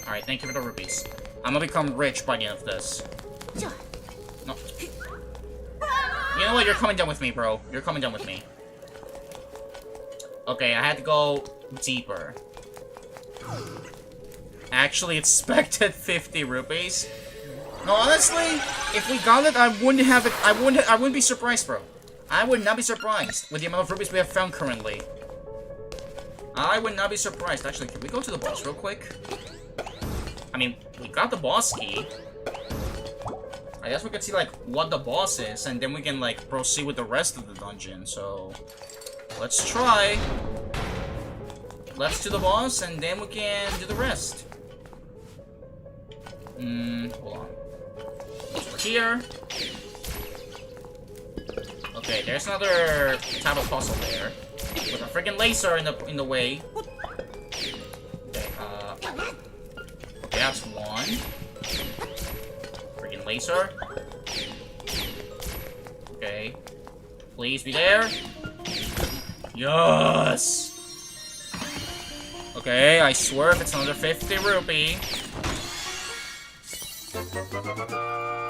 Alright, thank you for the rupees. I'm gonna become rich by the end of this. No. You know what? You're coming down with me, bro. You're coming down with me. Okay, I had to go deeper. Actually, expected 50 rupees. No, honestly, if we got it, I wouldn't have it. I wouldn't be surprised, bro. I would not be surprised with the amount of rupees we have found currently. I would not be surprised. Actually, can we go to the boss real quick? I mean, we got the boss key. I guess we could see, like, what the boss is, and then we can, like, proceed with the rest of the dungeon. So, let's try. Let's do the boss, and then we can do the rest. Hold on. Over here. Okay, there's another type of puzzle there. With a freaking laser in the way. Okay, that's one. Freaking laser. Okay. Please be there. Yes! Okay, I swear if it's another 50 rupee.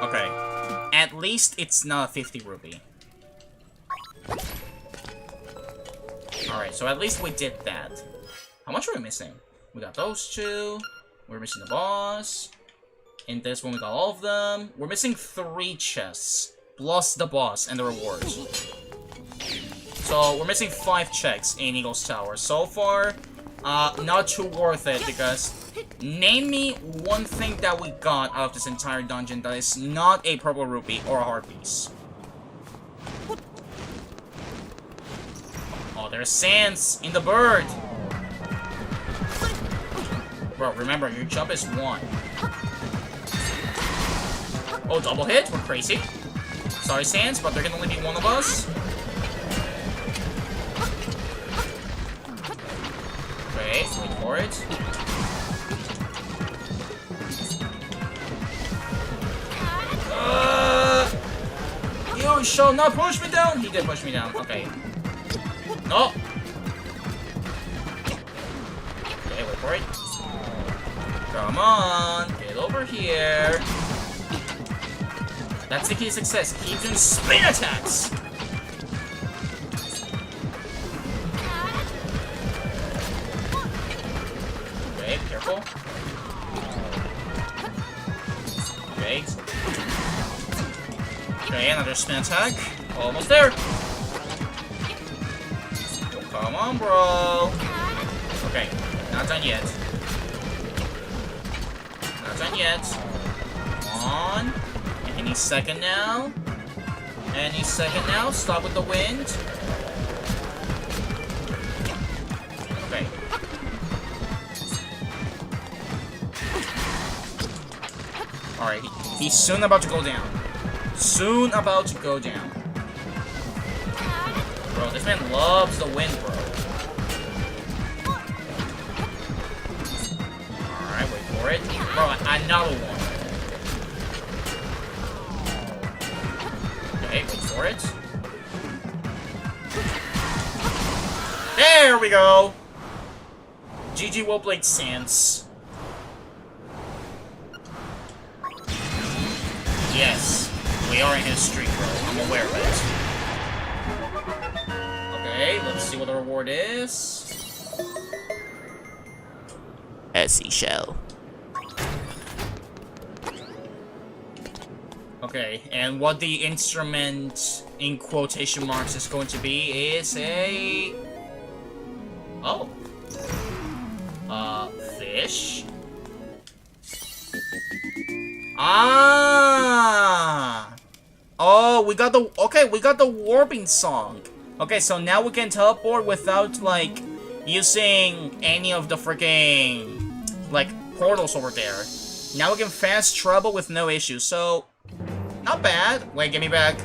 Okay. At least it's not a 50 rupee. Alright, so at least we did that. How much are we missing? We got those two. We're missing the boss. In this one, we got all of them. We're missing 3 chests. Plus the boss and the rewards. So, we're missing 5 checks in Eagle's Tower. So far, not too worth it because... Name me one thing that we got out of this entire dungeon that is not a purple rupee or a heart piece. Oh, there's sands in the bird. Bro, remember, your jump is 1. Oh, double hit? We're crazy. Sorry, Sans, but there can only be one of us. Okay, wait for it. You shall not push me down! He did push me down. Okay. No! Okay, wait for it. Come on! Get over here! That's the key to success. Keep doing spin attacks! Okay, careful. Okay. Okay, another spin attack. Almost there. Come on, bro. Okay, not done yet. Not done yet. Come on. Any second now. Any second now. Stop with the wind. Okay. Alright, he's soon about to go down. Soon about to go down. Bro, this man loves the wind, bro. Alright, wait for it. Bro, another one. Okay, wait for it. There we go! GG well played, Sans. Yes. We are in his streak, bro. I'm aware of it. Okay, let's see what the reward is. A seashell. Okay, and what the instrument, in quotation marks, is going to be is a... Oh. Fish? Ah! Oh, we got the... Okay, we got the warping song. Okay, so now we can teleport without, like, using any of the freaking, like, portals over there. Now we can fast travel with no issues, so... Not bad. Wait, give me back.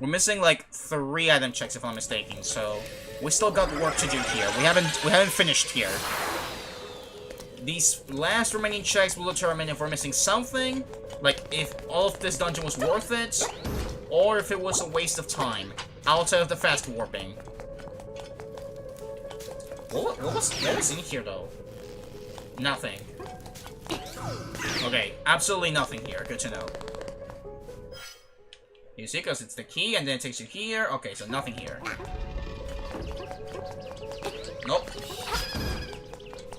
We're missing, like, 3 item checks, if I'm not mistaken, so... We still got work to do here. We haven't finished here. These last remaining checks will determine if we're missing something, like if all of this dungeon was worth it, or if it was a waste of time, outside of the fast warping. What was in here, though? Nothing. Okay, absolutely nothing here. Good to know. You see, because it's the key, and then it takes you here. Okay, so nothing here. Nope.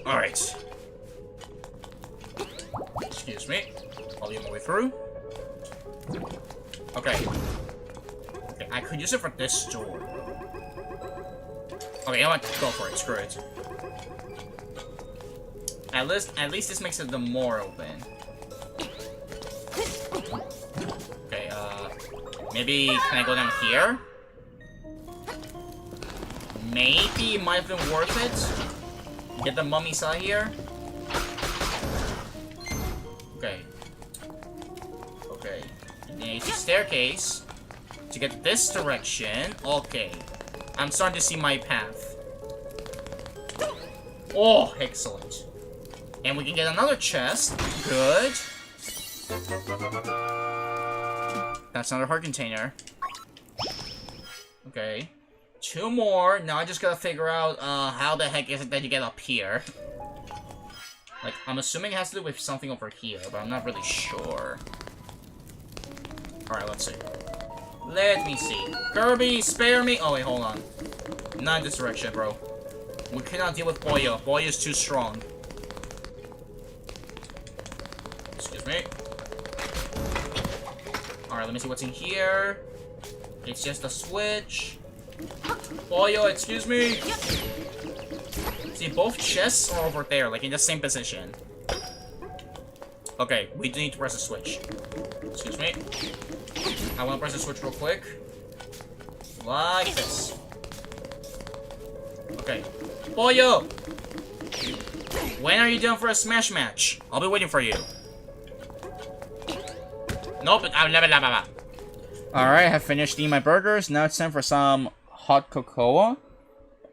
Alright. Excuse me. I'll leave my way through. Okay. Okay, I could use it for this door. Okay, I might go for it. Screw it. At least this makes it the more open. Okay, maybe can I go down here? Maybe it might have been worth it. Get the mummies out here. Okay. Okay. And then it's a staircase to get this direction. Okay. I'm starting to see my path. Oh, excellent. And we can get another chest. Good. That's another heart container. Okay. 2 more. Now I just gotta figure out how the heck is it that you get up here. Like, I'm assuming it has to do with something over here, but I'm not really sure. Alright, let's see. Let me see. Kirby, spare me! Oh, wait, hold on. Not in this direction, bro. We cannot deal with Boyo. Boyo is too strong. Excuse me. Alright, let me see what's in here. It's just a switch. Boyo, excuse me! See, both chests are over there, like in the same position. Okay, we do need to press a switch. Excuse me. I want to press the switch real quick. Like this. Okay. Boyo! When are you done for a smash match? I'll be waiting for you. Nope. Alright, I have finished eating my burgers. Now it's time for some hot cocoa.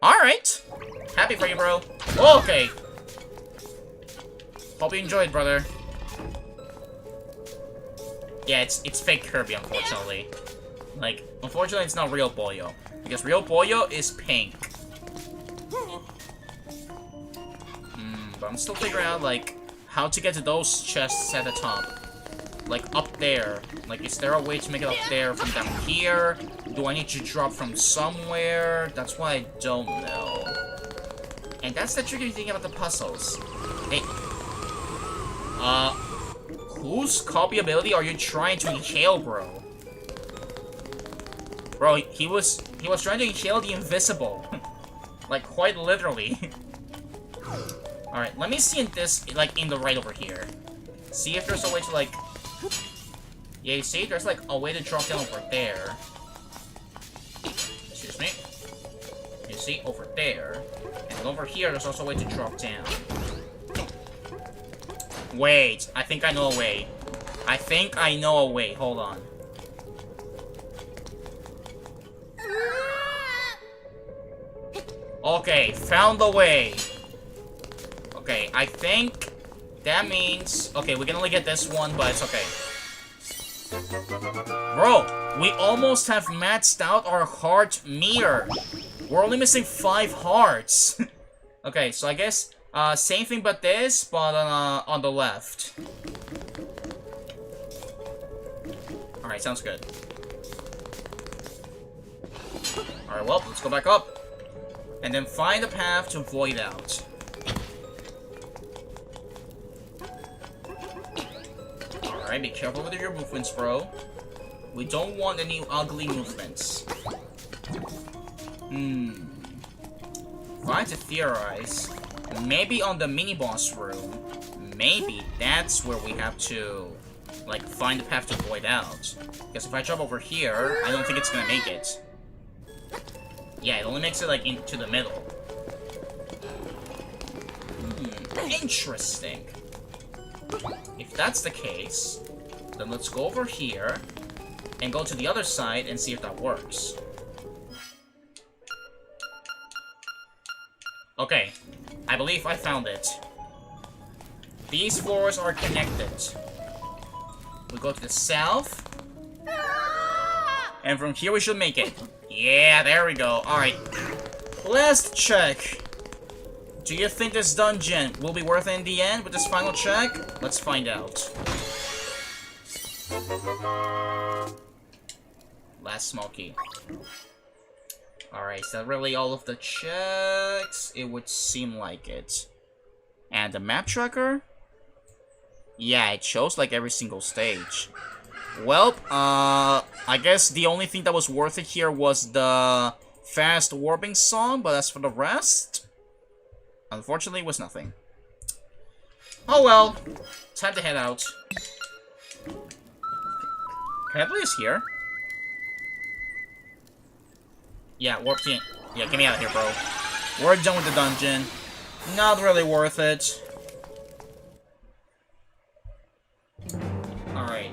Alright. Happy for you, bro. Okay. Hope you enjoyed, brother. Yeah, it's fake Kirby, unfortunately. Like, unfortunately, it's not real Boyo. Because real Boyo is pink. But I'm still figuring out, like, how to get to those chests at the top. Like, up there. Like, is there a way to make it up there from down here? Do I need to drop from somewhere? That's what I don't know. And that's the tricky thing about the puzzles. Hey. Whose copy ability are you trying to inhale, bro? Bro, he was trying to inhale the invisible. Like, quite literally. Alright, let me see in this, like, in the right over here. See if there's a way to, like... Yeah, you see? There's, like, a way to drop down over there. Excuse me. You see? Over there. And over here, there's also a way to drop down. Wait, I think I know a way. I think I know a way. Hold on. Okay, found the way. Okay, I think that means... Okay, we can only get this one, but it's okay. Bro, we almost have maxed out our heart meter. We're only missing 5 hearts. Okay, so I guess... same thing but this, but on the left. Alright, sounds good. Alright, well, let's go back up. And then find a path to void out. Alright, be careful with your movements, bro. We don't want any ugly movements. If I had to theorize... Maybe on the mini-boss room, maybe that's where we have to, like, find the path to void out. Because if I jump over here, I don't think it's gonna make it. Yeah, it only makes it, like, into the middle. Interesting. If that's the case, then let's go over here and go to the other side and see if that works. Okay, I believe I found it. These floors are connected. We go to the south. And from here we should make it. Yeah, there we go. Alright. Last check. Do you think this dungeon will be worth it in the end with this final check? Let's find out. Last smoky. Alright, is that really all of the checks? It would seem like it. And the map tracker? Yeah, it shows like every single stage. Well, I guess the only thing that was worth it here was the fast warping song, but as for the rest, unfortunately, it was nothing. Oh well, time to head out. Hadley is here. Yeah, warp team. Yeah, get me out of here, bro. We're done with the dungeon. Not really worth it. Alright,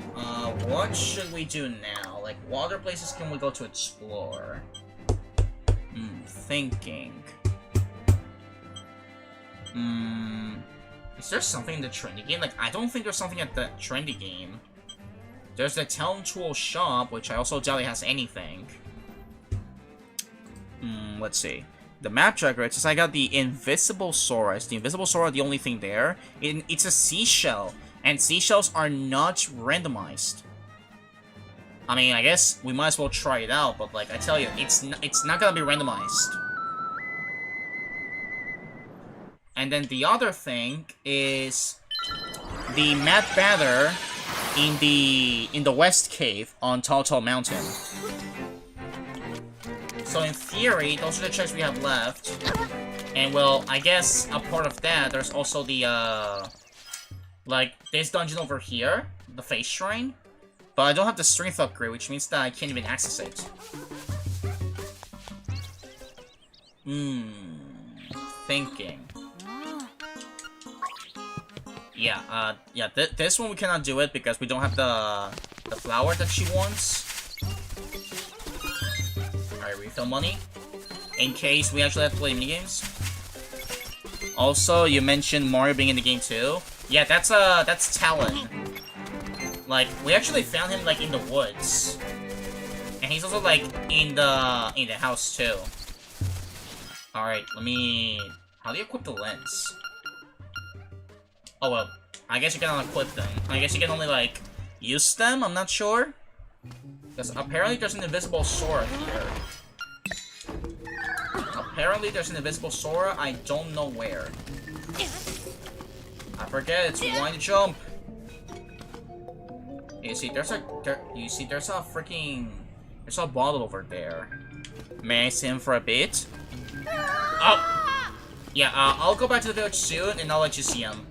what should we do now? Like, what other places can we go to explore? Thinking. Is there something in the trendy game? Like, I don't think there's something at the trendy game. There's the Town Tool Shop, which I also doubt it has anything. Let's see. The map tracker, it says I got the Invisible Sora. Is the Invisible Sora the only thing there? It's a seashell. And seashells are not randomized. I mean, I guess we might as well try it out, but like I tell you, it's not gonna be randomized. And then the other thing is the map banner in the West Cave on Tall Mountain. So in theory, those are the checks we have left. And well, I guess a part of that, there's also the like, this dungeon over here, the Face Shrine. But I don't have the strength upgrade, which means that I can't even access it. Thinking. Yeah, this one we cannot do it because we don't have the flower that she wants. Alright, refill money. In case we actually have to play minigames. Also, you mentioned Mario being in the game too. Yeah, that's Talon. Like, we actually found him, like, in the woods. And he's also, like, in the house, too. Alright, let me... How do you equip the lens? Oh, well, I guess you cannot equip them. I guess you can only, like, use them? I'm not sure. Because apparently there's an invisible Sora here. Apparently there's an invisible Sora, I don't know where. I forget, it's rewind to jump. You see, there's a freaking... There's a bottle over there. May I see him for a bit? Oh! Yeah, I'll go back to the village soon, and I'll let you see him.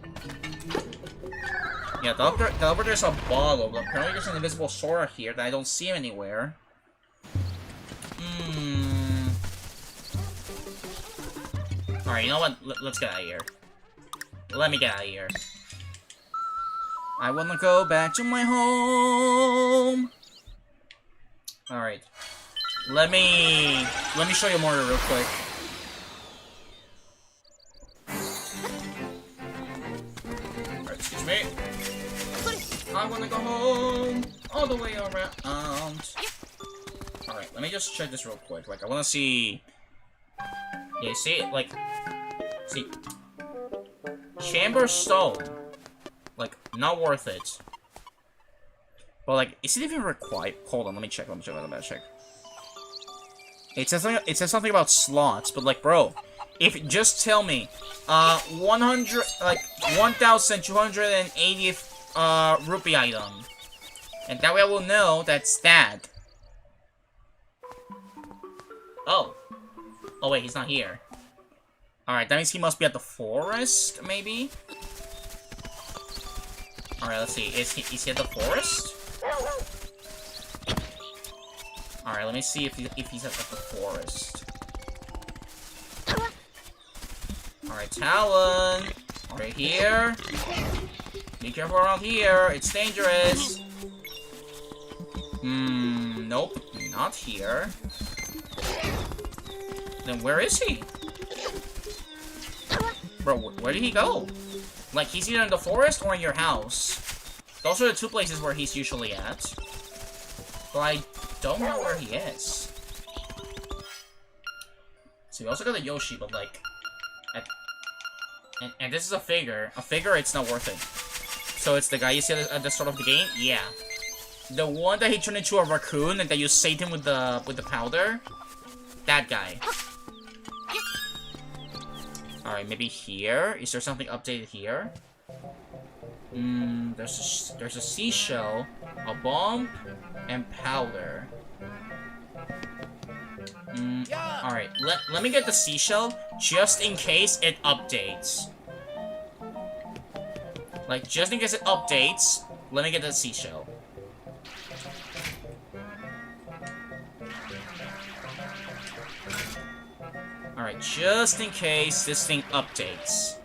Yeah, over there's a bottle, but apparently there's an invisible Sora here that I don't see him anywhere. Alright, you know what? Let's get out of here. Let me get out of here. I wanna go back to my home. Alright. Let me show you more real quick. Alright, excuse me. I wanna go home all the way around. Alright, let me just check this real quick. Like, I wanna see. Yeah, see, like, see, Chamber Stone. Like, not worth it. But like, is it even required? Hold on, let me check. It says something about slots, but like, bro, if just tell me, 100, like 1,280 rupee item, and that way I will know that's that. Oh wait, he's not here. All right, that means he must be at the forest, maybe. Alright, let's see. Is he at the forest? Alright, let me see if he's at the forest. Alright, Talon. Right here. Be careful around here. It's dangerous. Nope. Not here. Then where is he? Bro, where did he go? Like, he's either in the forest or in your house. Those are the two places where he's usually at. But I don't know where he is. So we also got a Yoshi, but like... And this is a figure. A figure, it's not worth it. So it's the guy you see at the start of the game? Yeah. The one that he turned into a raccoon and that you saved him with the powder? That guy. Alright, maybe here? Is there something updated here? There's a seashell, a bomb, and powder. Alright, let me get the seashell, just in case it updates. Like, just in case it updates, let me get the seashell. Alright, just in case this thing updates.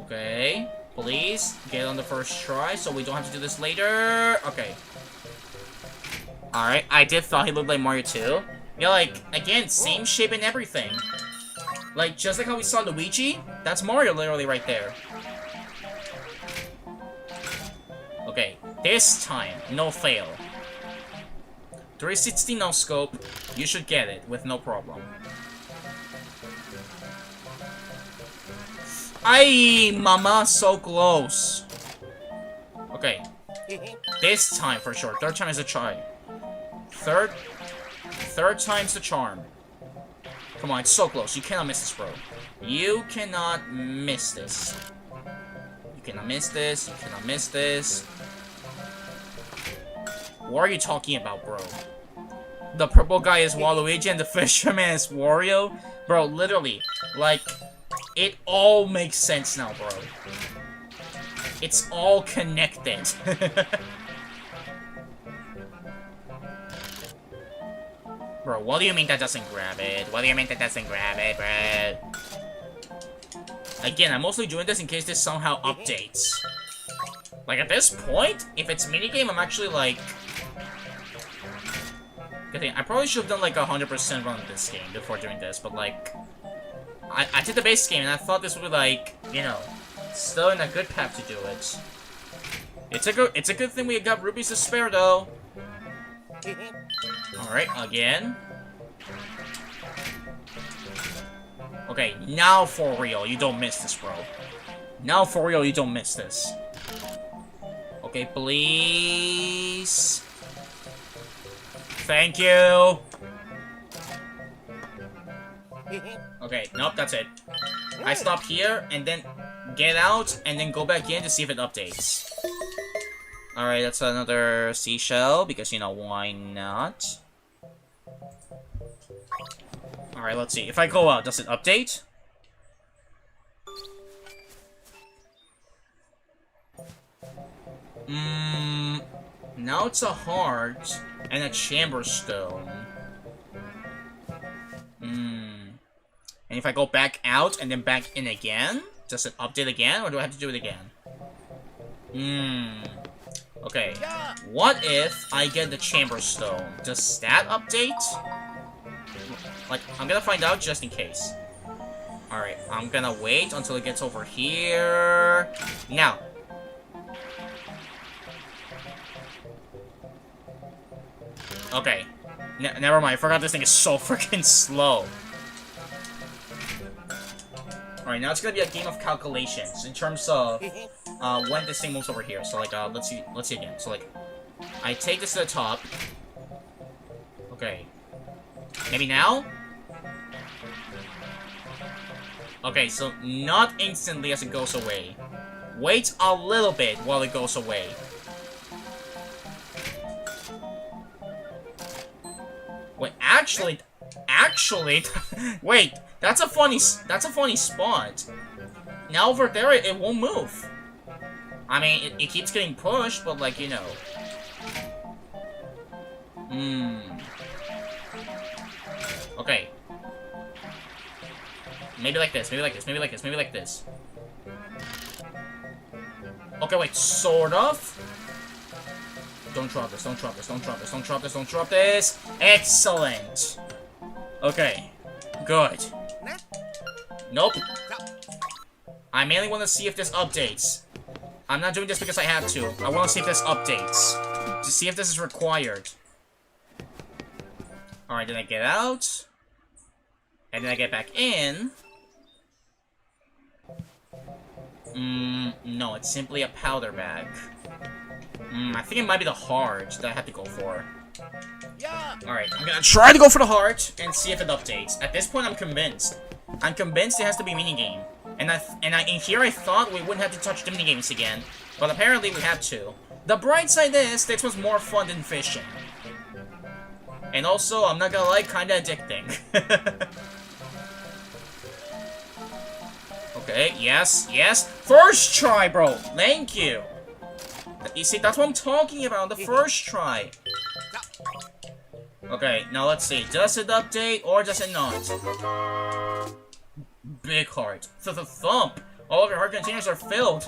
Okay, please, get on the first try so we don't have to do this later. Okay. Alright, I did thought he looked like Mario 2. Yeah, like, again, same shape and everything. Like, just like how we saw Luigi, that's Mario literally right there. Okay, this time, no fail. 360 no scope, you should get it with no problem. Aye, mama, so close. Okay, this time for sure. Third time is a charm. Third time's the charm. Come on, it's so close. You cannot miss this, bro. You cannot miss this. You cannot miss this. You cannot miss this. What are you talking about, bro? The purple guy is Waluigi and the fisherman is Wario? Bro, literally, like, it all makes sense now, bro. It's all connected. Bro, what do you mean that doesn't grab it? What do you mean that doesn't grab it, bro? Again, I'm mostly doing this in case this somehow updates. Like, at this point, if it's minigame, I'm actually like... I probably should have done like 100% run of this game before doing this, but like... I did the base game and I thought this would be like, you know, still in a good path to do it. It's a good thing we got rubies to spare though. Alright, again. Okay, now for real, you don't miss this, bro. Now for real, you don't miss this. Okay, please. Thank you. Okay, nope, that's it. I stop here, and then get out, and then go back in to see if it updates. Alright, that's another seashell, because, you know, why not? Alright, let's see. If I go out, does it update? Now it's a heart and a chamber stone. And if I go back out and then back in again, does it update again, or do I have to do it again? Okay. What if I get the chamber stone? Does that update? Like, I'm gonna find out just in case. Alright, I'm gonna wait until it gets over here. Now. Okay. Never mind, I forgot this thing is so freaking slow. Alright, now it's gonna be a game of calculations in terms of when this thing moves over here. So like let's see again. So like I take this to the top. Okay. Maybe now? Okay, so not instantly as it goes away. Wait a little bit while it goes away. Wait, actually, wait, that's a funny spot. Now over there, it won't move. I mean, it keeps getting pushed, but like, you know. Okay. Maybe like this, maybe like this, maybe like this, maybe like this. Okay, wait, sort of. Don't drop this, don't drop this, don't drop this, don't drop this, don't drop this. Excellent. Okay, good. Nope. I mainly want to see if this updates. I'm not doing this because I have to. I want to see if this updates. To see if this is required. Alright, then I get out. And then I get back in. No, it's simply a powder bag. I think it might be the heart that I have to go for. Alright, I'm gonna try to go for the heart and see if it updates. At this point, I'm convinced. I'm convinced it has to be a minigame. And in here I thought we wouldn't have to touch the minigames again. But apparently we have to. The bright side is, this was more fun than fishing. And also, I'm not gonna lie, kinda addicting. Okay, yes, yes. First try, bro. Thank you. You see, that's what I'm talking about. The first try. Okay, now let's see. Does it update or does it not? Big heart. The thump. All of your heart containers are filled.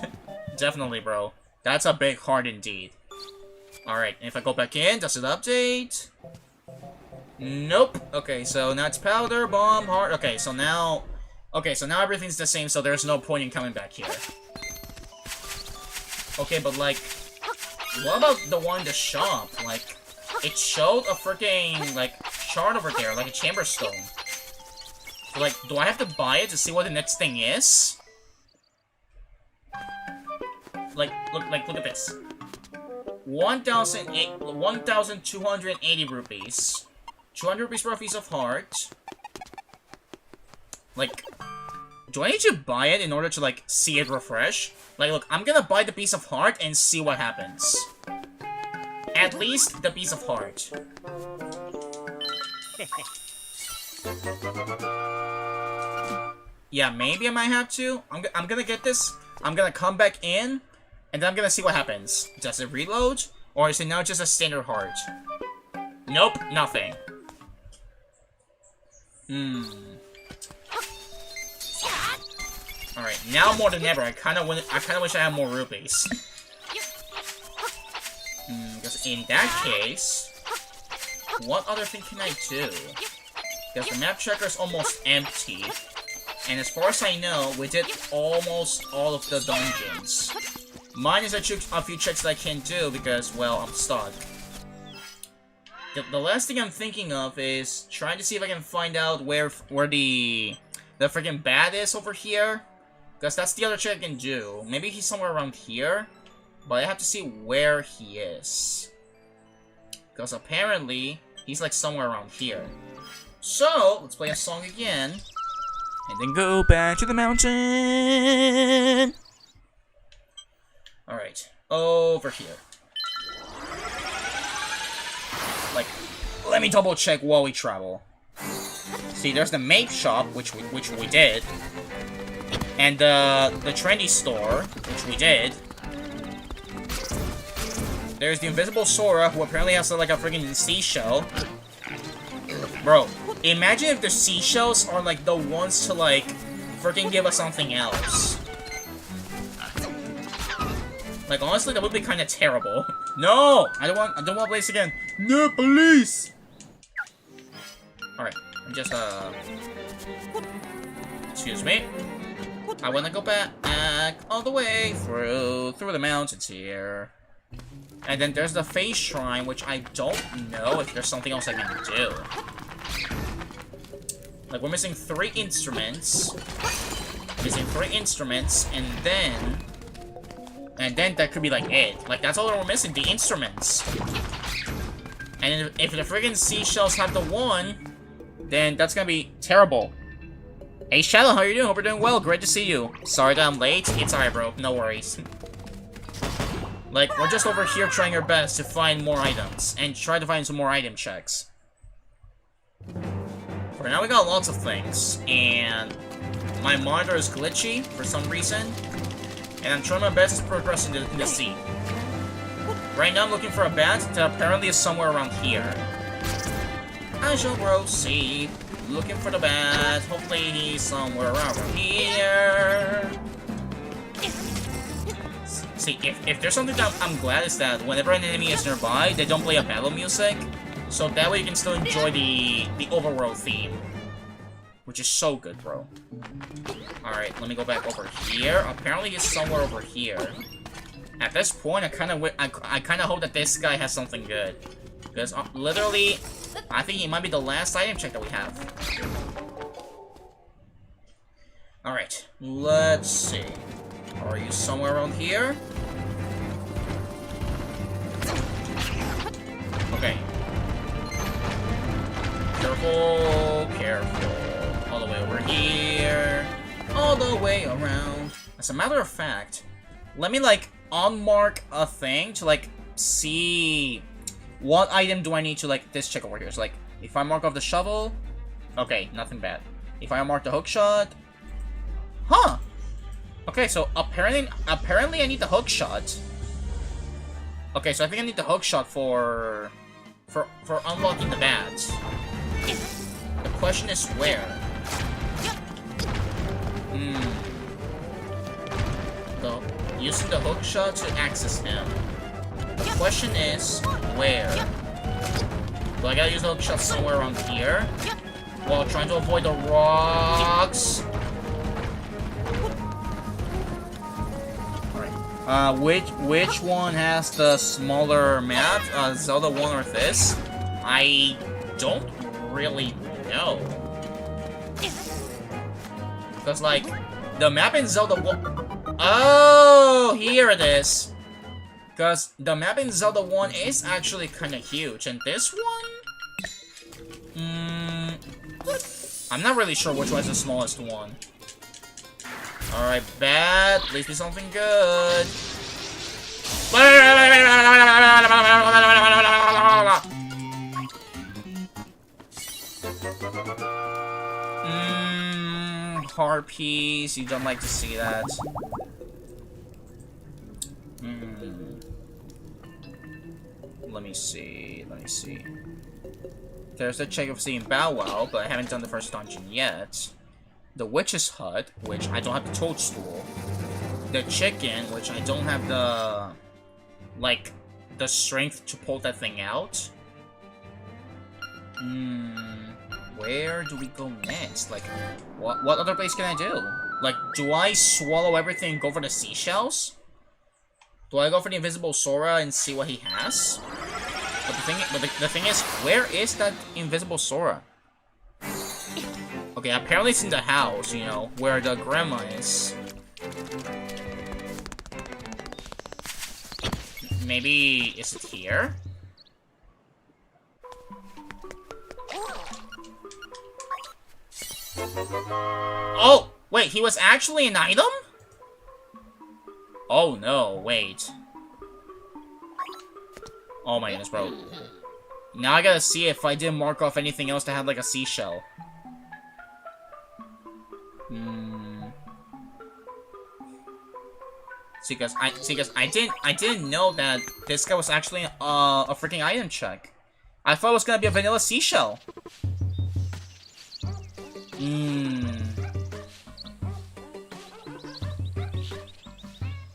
Definitely, bro. That's a big heart indeed. Alright, if I go back in, does it update? Nope. Okay, so now it's powder, bomb, heart. Okay, so now everything's the same, so there's no point in coming back here. Okay, but like, what about the one in the shop? Like, it showed a freaking, like, shard over there, like a chamber stone. So, like, do I have to buy it to see what the next thing is? Like, look at this. 1,280 rupees. 200 rupees for a piece of heart. Like, do I need to buy it in order to, like, see it refresh? Like, look, I'm gonna buy the piece of heart and see what happens. At least the piece of heart. Yeah, maybe I might have to. I'm gonna get this. I'm gonna come back in, and then I'm gonna see what happens. Does it reload? Or is it now just a standard heart? Nope, nothing. Alright, now more than ever, I kinda wish I had more rupees. Because in that case, what other thing can I do? Because the map checker is almost empty. And as far as I know, we did almost all of the dungeons. Minus a few checks that I can't do because, well, I'm stuck. The last thing I'm thinking of is trying to see if I can find out where the freaking bat is over here. Because that's the other check I can do. Maybe he's somewhere around here. But I have to see where he is. Because apparently, he's like somewhere around here. So, let's play a song again. And then go back to the mountain. Alright, over here. Like, let me double check while we travel. See, there's the Mape shop, which we did. And the trendy store, which we did. There's the invisible Sora, who apparently has like a freaking seashell. Bro, imagine if the seashells are like the ones to like freaking give us something else. Like honestly, that would be kind of terrible. No, I don't want to play this again. No, police. All right, I'm just excuse me. I want to go back all the way through the mountains here. And then there's the face shrine, which I don't know if there's something else I can do. Like, we're missing 3 instruments. Missing 3 instruments, and then that could be, like, it. Like, that's all we're missing, the instruments. And if the friggin' seashells have the one, then that's gonna be terrible. Hey, Shadow, how you doing? Hope you're doing well. Great to see you. Sorry that I'm late. It's alright, bro. No worries. Like, we're just over here trying our best to find more items, and try to find some more item checks. For now, we got lots of things, and my monitor is glitchy for some reason, and I'm trying my best to progress in the sea. Right now, I'm looking for a bat that apparently is somewhere around here. I shall proceed. Looking for the bat. Hopefully he's somewhere around here. See, if there's something that I'm glad is that whenever an enemy is nearby, they don't play a battle music. So that way you can still enjoy the overworld theme. Which is so good, bro. Alright, let me go back over here. Apparently he's somewhere over here. At this point, I kind of hope that this guy has something good. Because literally, I think he might be the last item check that we have. Alright, let's see. Are you somewhere around here? Okay. Careful, careful. All the way over here. All the way around. As a matter of fact, let me, like, unmark a thing to, like, see what item do I need to, like, this check over here. So, like, if I mark off the shovel, okay, nothing bad. If I mark the hook shot, huh? Okay, so apparently I need the hook shot. Okay, so I think I need the hook shot for unlocking the bats. The question is where? Using the hook shot to access him. The question is where? Do I gotta use the hook shot somewhere around here? While trying to avoid the rocks. Which one has the smaller map? Zelda 1 or this? I don't really know. Because, like, the map in Zelda 1... Oh, here it is. Because the map in Zelda 1 is actually kind of huge. And this one? I'm not really sure which one is the smallest one. Alright, bad. Please be something good. Heart piece. You don't like to see that. Let me see. Let me see. There's the check of seeing Bow Wow, but I haven't done the first dungeon yet. The witch's hut, which I don't have the toadstool. The chicken, which I don't have the, like, the strength to pull that thing out. Where do we go next? Like, what other place can I do? Like, do I swallow everything and go for the seashells? Do I go for the invisible Sora and see what he has? But the thing is, where is that invisible Sora? Okay, apparently it's in the house, you know, where the grandma is. Maybe, is it here? Oh! Wait, he was actually an item? Oh no, wait. Oh my goodness, bro. Now I gotta see if I didn't mark off anything else that had like a seashell. See, cause I didn't know that this guy was actually a freaking item check. I thought it was gonna be a vanilla seashell.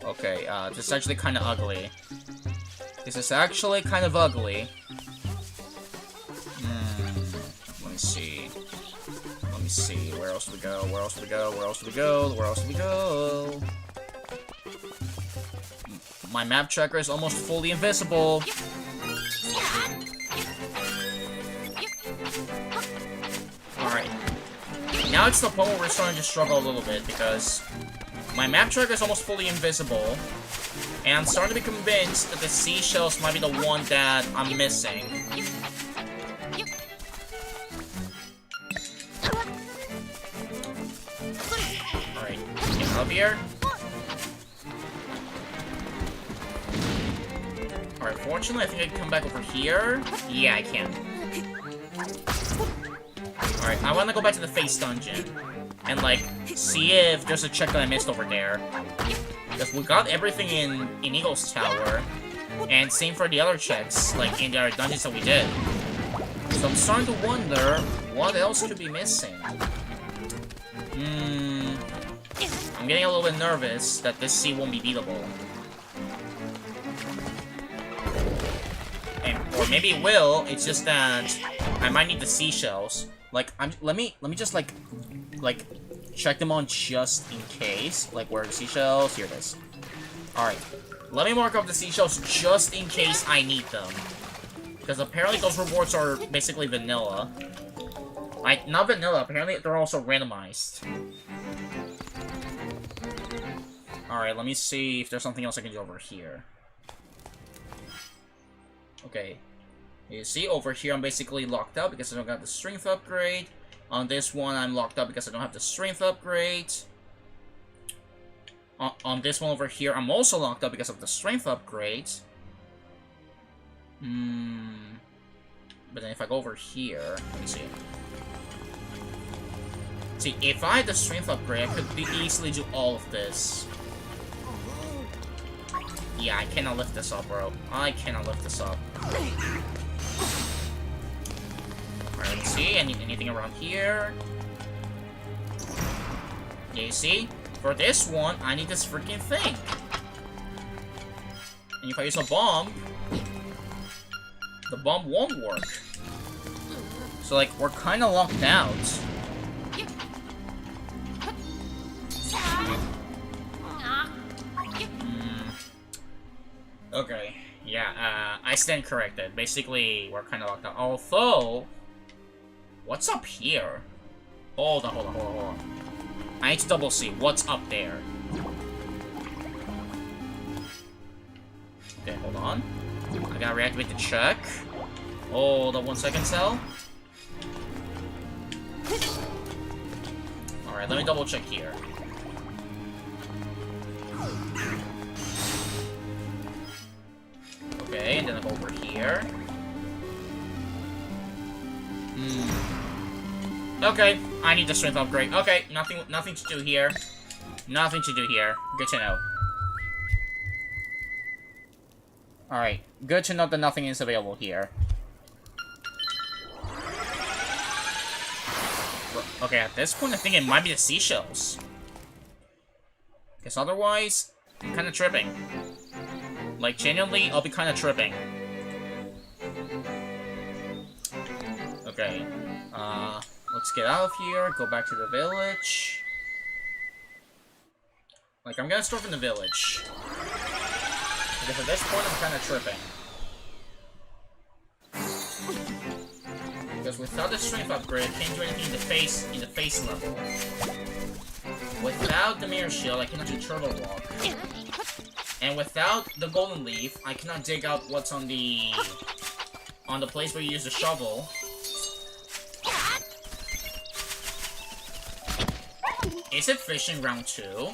Okay, this is actually kind of ugly. This is actually kind of ugly. Let me see. Let me see. Where else do we go? Where else do we go? Where else do we go? Where else do we go? My map tracker is almost fully invisible. Alright. Now it's the point where we're starting to struggle a little bit because my map tracker is almost fully invisible. And I'm starting to be convinced that the seashells might be the one that I'm missing. Alright, get up here. Alright, fortunately I think I can come back over here. Yeah, I can. Alright, I want to go back to the face dungeon. And, like, see if there's a check that I missed over there. Because we got everything in Eagle's Tower. And same for the other checks, like, in the other dungeons that we did. So I'm starting to wonder what else could be missing. I'm getting a little bit nervous that this sea won't be beatable. Or maybe it will, it's just that I might need the seashells. Like, let me just like check them on just in case. Like, where are the seashells? Here it is. Alright. Let me mark up the seashells just in case I need them. Because apparently those rewards are basically vanilla. Like, not vanilla, apparently they're also randomized. Alright, let me see if there's something else I can do over here. Okay. You see, over here I'm basically locked out because I don't got the strength upgrade. On this one, I'm locked out because I don't have the strength upgrade. On this one over here, I'm also locked up because of the strength upgrade. But then if I go over here, let me see. See, if I had the strength upgrade, I could easily do all of this. Yeah, I cannot lift this up, bro. I cannot lift this up. Alright, let's see. Anything around here? Yeah, you see? For this one, I need this freaking thing. And if I use a bomb, the bomb won't work. So, like, we're kind of locked out. Okay, yeah, I stand corrected. Basically, we're kind of locked out. Although, what's up here? Hold on. I need to double see what's up there. Okay, hold on. I gotta reactivate the check. Hold on 1 second, Cell. Alright, let me double check here. Okay, and then I go over here. Okay, I need the strength upgrade. Okay, nothing to do here. Nothing to do here. Good to know. Alright, good to know that nothing is available here. Okay, at this point, I think it might be the seashells. Because otherwise, I'm kind of tripping. Like, genuinely, I'll be kind of tripping. Okay, let's get out of here, go back to the village. Like, I'm gonna start from the village. Because at this point, I'm kind of tripping. Because without the strength upgrade, I can't do anything in the face level. Without the mirror shield, I cannot do turtle walk. And without the golden leaf, I cannot dig out what's on the place where you use the shovel. Is it fishing round 2?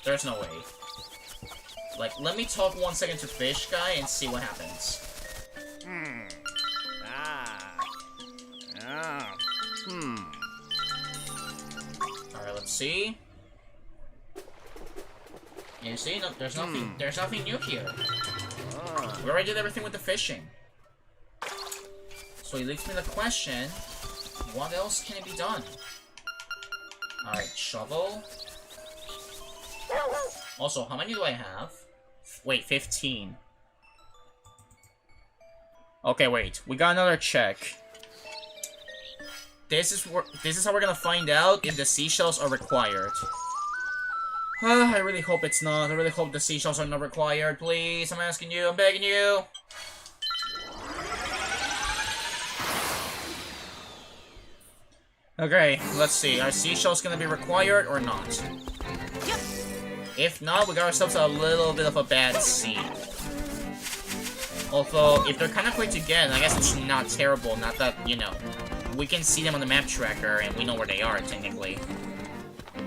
There's no way. Like, let me talk 1 second to Fish Guy and see what happens. Alright, let's see. You see, no, there's nothing new here. We already did everything with the fishing. So it leaves me the question, what else can it be done? Alright, shovel. Also, how many do I have? Wait, 15. Okay, wait. We got another check. This is how we're gonna find out if the seashells are required. I really hope it's not. I really hope the seashells are not required. Please, I'm asking you. I'm begging you. Okay, let's see. Are seashells gonna be required or not? If not, we got ourselves a little bit of a bad scene. Although, if they're kind of quick to get, I guess it's not terrible. Not that, you know, we can see them on the map tracker and we know where they are, technically.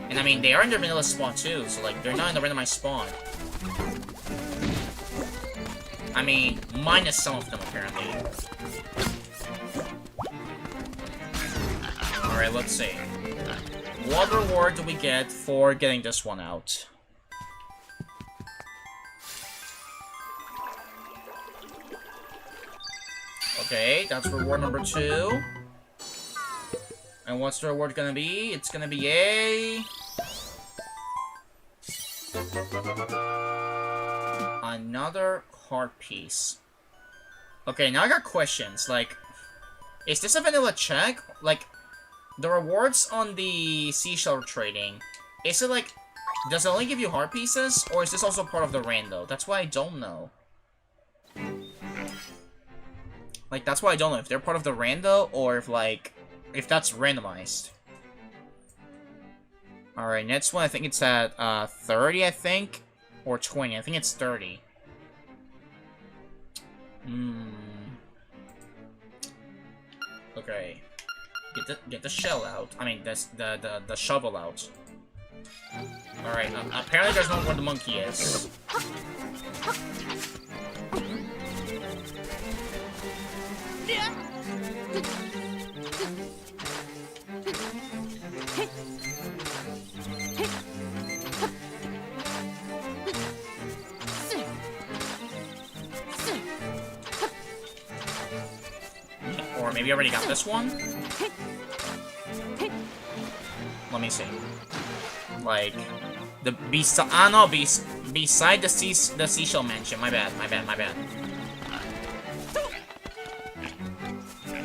And I mean, they are in their vanilla spawn too, so like, they're not in the randomized spawn. I mean, minus some of them, apparently. Alright, let's see. What reward do we get for getting this one out? Okay, that's reward number 2. And what's the reward gonna be? It's gonna be a... another heart piece. Okay, now I got questions. Like, is this a vanilla check? Like, the rewards on the seashell trading, is it like, does it only give you heart pieces? Or is this also part of the rando? That's why I don't know. Like, that's why I don't know if they're part of the rando or if, like, if that's randomized. Alright, next one, I think it's at 30, I think. Or 20. I think it's 30. Okay. Get the shell out. I mean, the shovel out. Alright, apparently there's one where the monkey is. Or maybe I already got this one? Let me see. Like, beside the seashell mansion. My bad.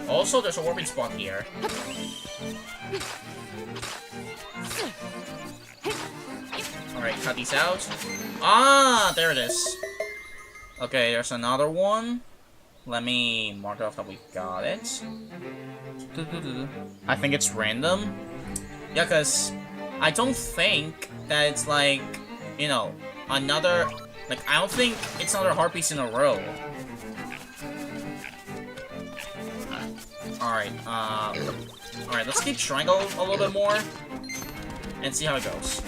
Also, there's a warping spot here. Alright, cut these out. Ah, there it is. Okay, there's another one. Let me mark off that we got it. I think it's random. Yeah, because I don't think that it's like, you know, another... Like, I don't think it's another heart piece in a row. Alright, alright, let's keep trying a little bit more. And see how it goes.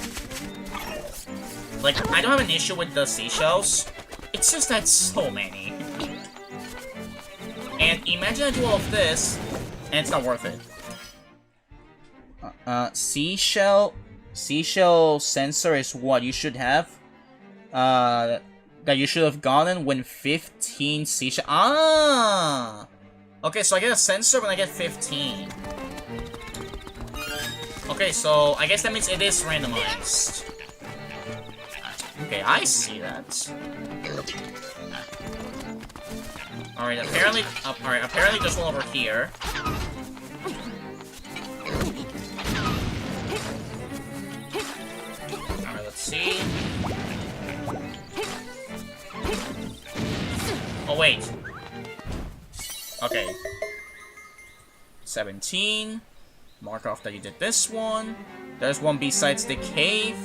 Like, I don't have an issue with the seashells. It's just that so many. And imagine I do all of this, and it's not worth it. Seashell sensor is what you should have. That you should have gotten when 15 seashell. Ah! Okay, so I get a sensor when I get 15. Okay, so I guess that means it is randomized. Okay, I see that. Alright, apparently there's one over here. Alright, let's see. Oh, wait. Okay. 17. Mark off that you did this one. There's one besides the cave.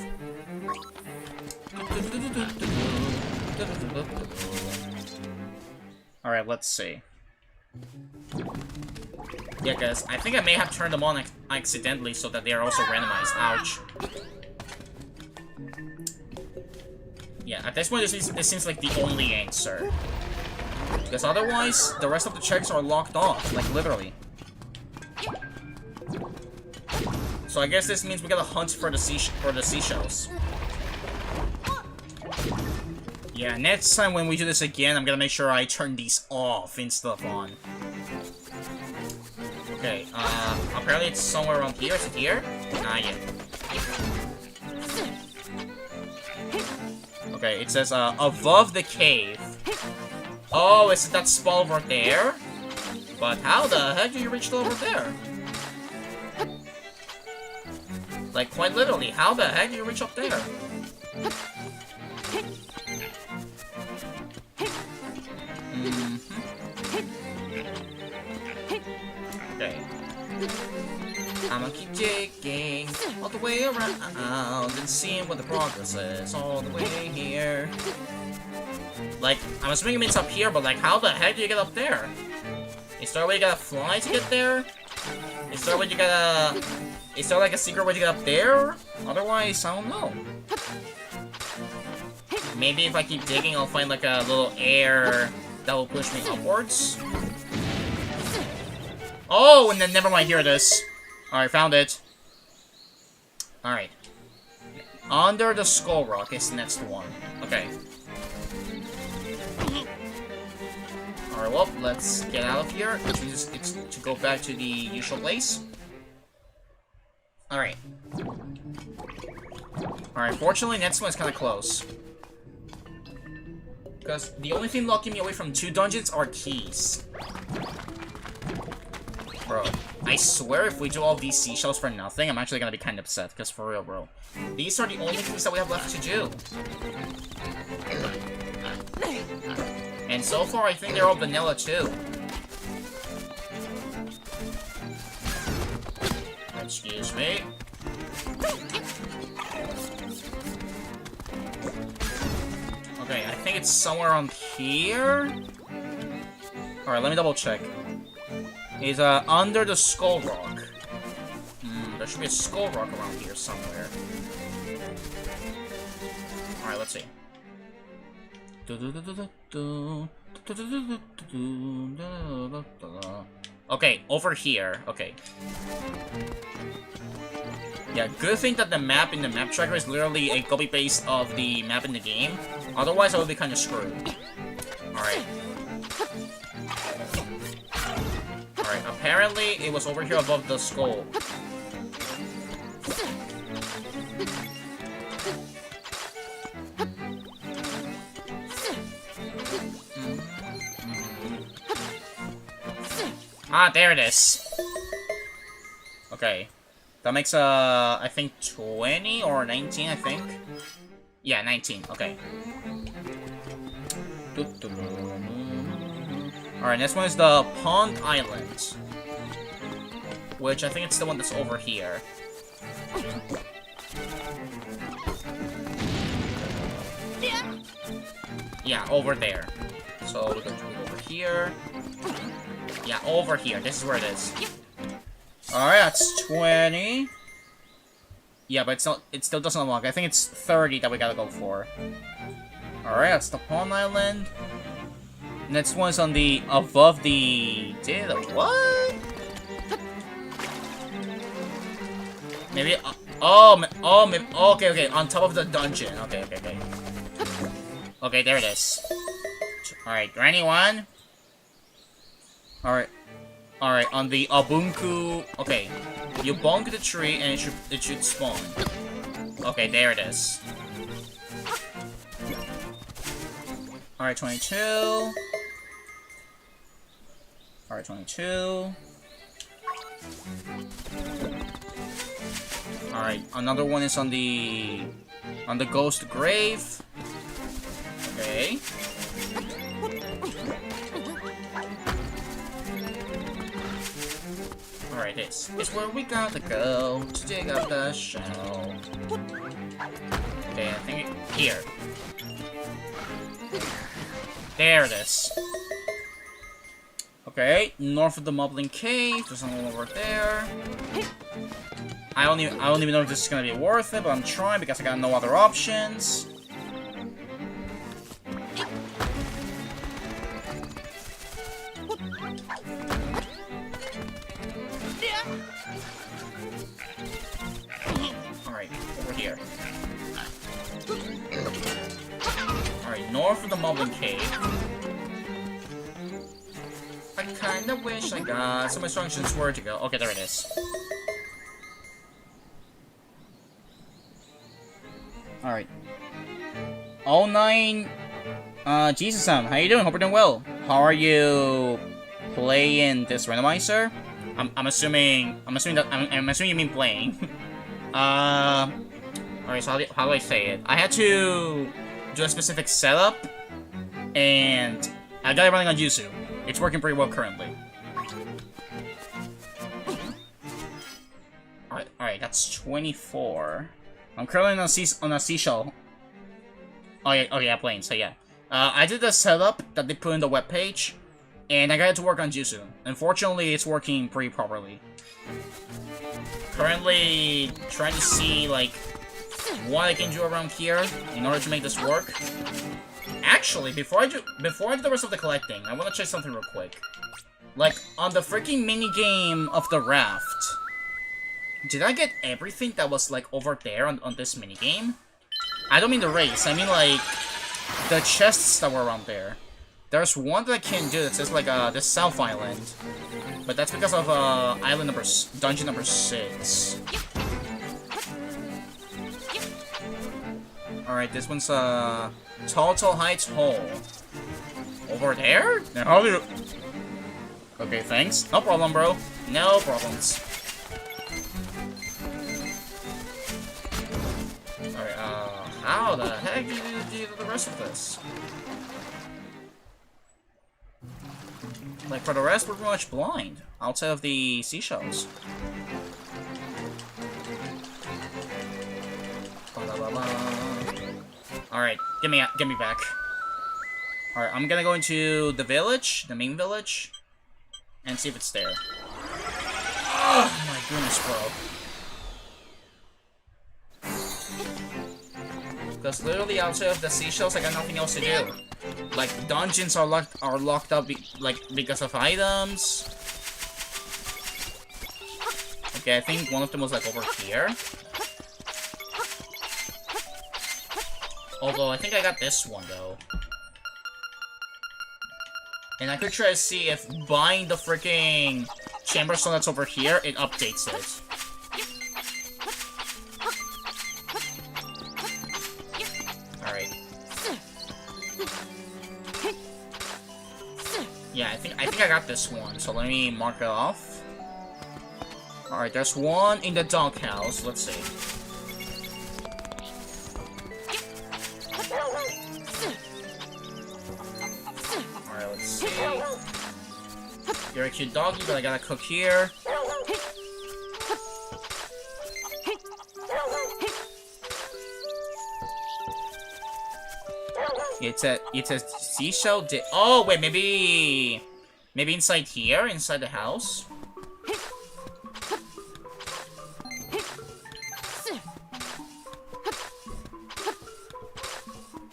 Alright, let's see. Yeah, guys, I think I may have turned them on accidentally so that they are also randomized. Ouch. Yeah, at this point, this seems like the only answer. Because otherwise, the rest of the checks are locked off, like literally. So I guess this means we gotta hunt for the seashells. Yeah, next time when we do this again, I'm gonna make sure I turn these off instead of on. Okay, apparently it's somewhere around here. Is it here? Nah, yeah. Okay, it says, above the cave. Oh, is it that spot over there? But how the heck do you reach over there? Like, quite literally, how the heck do you reach up there? Okay. I'ma keep digging all the way around and seeing what the progress is all the way here. Like, I'm assuming it's up here, but like, how the heck do you get up there? Is there a way you gotta fly to get there? Is there a way you gotta... Is there like a secret way to get up there? Otherwise, I don't know. Maybe if I keep digging, I'll find like a little air that will push me upwards. Oh, and then never mind, here it is. Alright, found it. Alright. Under the skull rock is the next one. Okay. Alright, well, let's get out of here. It's to go back to the usual place. Alright. Alright, fortunately, next one is kind of close. Because the only thing locking me away from 2 dungeons are keys. Bro, I swear if we do all these seashells for nothing, I'm actually gonna be kind of upset. Because for real, bro. These are the only things that we have left to do. And so far, I think they're all vanilla, too. Excuse me. Okay, I think it's somewhere on here. Alright, let me double check. It's under the skull rock. There should be a skull rock around here somewhere. Alright, let's see. Okay, over here. Okay. Yeah, good thing that the map in the map tracker is literally a copy-paste of the map in the game. Otherwise, I would be kind of screwed. Alright. Alright, apparently it was over here above the skull. Ah, there it is. Okay. That makes, I think 20 or 19, I think. Yeah, 19. Okay. Alright, next one is the Pond Island. Which I think it's the one that's over here. Yeah, over there. So we're going to go over here. Yeah, over here. This is where it is. Alright, that's 20. Yeah, but it still doesn't unlock. I think it's 30 that we gotta go for. Alright, that's the Pond Island. Next one's on the above the what? Maybe okay, on top of the dungeon. Okay. Okay, there it is. Alright, Granny 1. Alright, on the Abunku. Okay, you bonk the tree and it should spawn. Okay, there it is. Alright, 22. Alright, 22. Alright, another one is on the ghost grave. Okay. Alright, this is where we gotta go to dig up the shell. Okay, I think here. There it is. Okay, north of the Moblin Cave. There's another one over there. I don't even know if this is gonna be worth it, but I'm trying because I got no other options. Alright, over here. Alright, north of the Moblin Cave. I kinda wish I got some instructions where to go. Okay, there it is. Alright. All 9. Jesus, how you doing? Hope you're doing well. How are you playing this randomizer? I'm assuming you mean playing. Alright, so how do I say it? I had to do a specific setup, and I got it running on Yuzu. It's working pretty well currently. Alright, that's 24. I'm currently on a seashell. Oh yeah, playing, so yeah. I did the setup that they put in the webpage, and I got it to work on Jutsu. Unfortunately, it's working pretty properly. Currently trying to see, like, what I can do around here in order to make this work. Actually, before I do the rest of the collecting, I want to check something real quick. Like, on the freaking minigame of the raft, did I get everything that was, like, over there on this minigame? I don't mean the race, I mean, like, the chests that were around there. There's one that I can do that says like the South Island, but that's because of dungeon number 6. All right, this one's Total Heights Hole. Over there? Now how do you... Okay, thanks. No problem, bro. No problems. Alright, how the heck do you do the rest of this? Like, for the rest, we're pretty much blind. Outside of the seashells. Alright, give me back. Alright, I'm gonna go into the village, the main village, and see if it's there. Oh my goodness, bro. Because literally outside of the seashells, I got nothing else to do. Like, dungeons are locked up because of items. Okay, I think one of them was like over here. Although I think I got this one though. And I could try to see if buying the freaking chamber stone that's over here, it updates it. Alright. Yeah, I think I got this one, so let me mark it off. Alright, there's one in the doghouse. Let's see. Alright, let's see. You're a cute doggy, but I gotta cook here. It says seashell. Oh wait, maybe inside here, inside the house.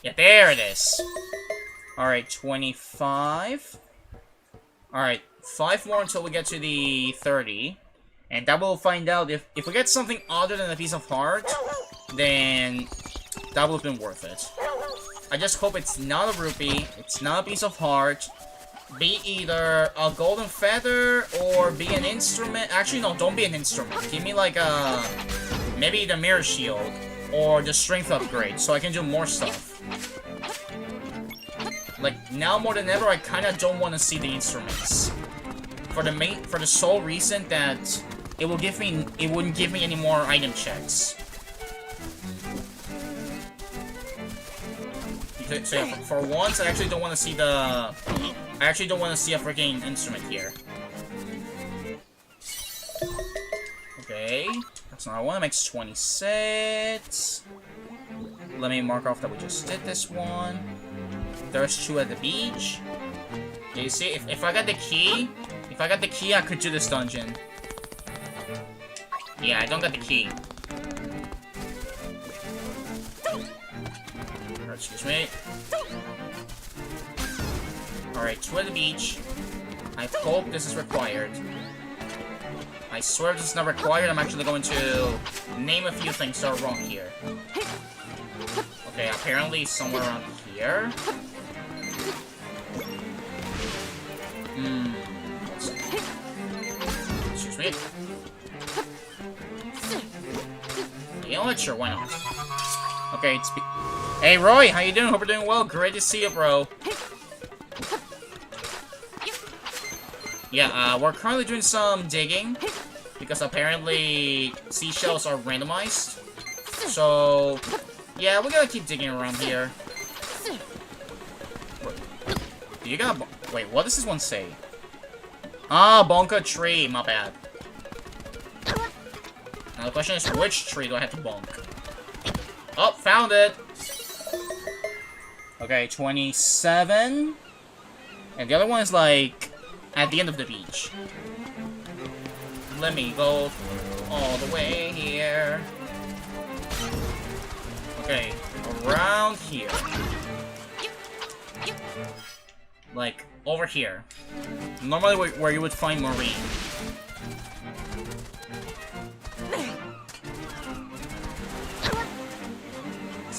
Yeah, there it is. Alright, 25. Alright, 5 more until we get to the 30. And that will find out if we get something other than a piece of heart, then that would have been worth it. I just hope it's not a rupee, it's not a piece of heart, be either a golden feather or be an instrument. Actually, no, don't be an instrument. Give me like a... maybe the mirror shield or the strength upgrade so I can do more stuff. Like, now more than ever, I kind of don't want to see the instruments. For the sole reason that it wouldn't give me any more item checks. So yeah, for once, I actually don't want to see a freaking instrument here. Okay, that's not one. That makes 26. Let me mark off that we just did this one. There's 2 at the beach. Yeah, you see, if I got the key, I could do this dungeon. Yeah, I don't got the key. Excuse me. Alright, 2 at the beach. I hope this is required. I swear if this is not required, I'm actually going to name a few things that are wrong here. Okay, apparently somewhere around here. Let's see. Excuse me. You know what? Sure, why not? Okay, hey Roy, how you doing? Hope you're doing well. Great to see you, bro. Yeah, we're currently doing some digging because apparently seashells are randomized. So, yeah, we're gonna keep digging around here. You got wait, what does this one say? Ah, bonk a tree. My bad. Now the question is, which tree do I have to bonk? Oh, found it. Okay, 27. And the other one is like at the end of the beach. Let me go all the way here. Okay, around here. Like, over here. Normally where you would find Marine.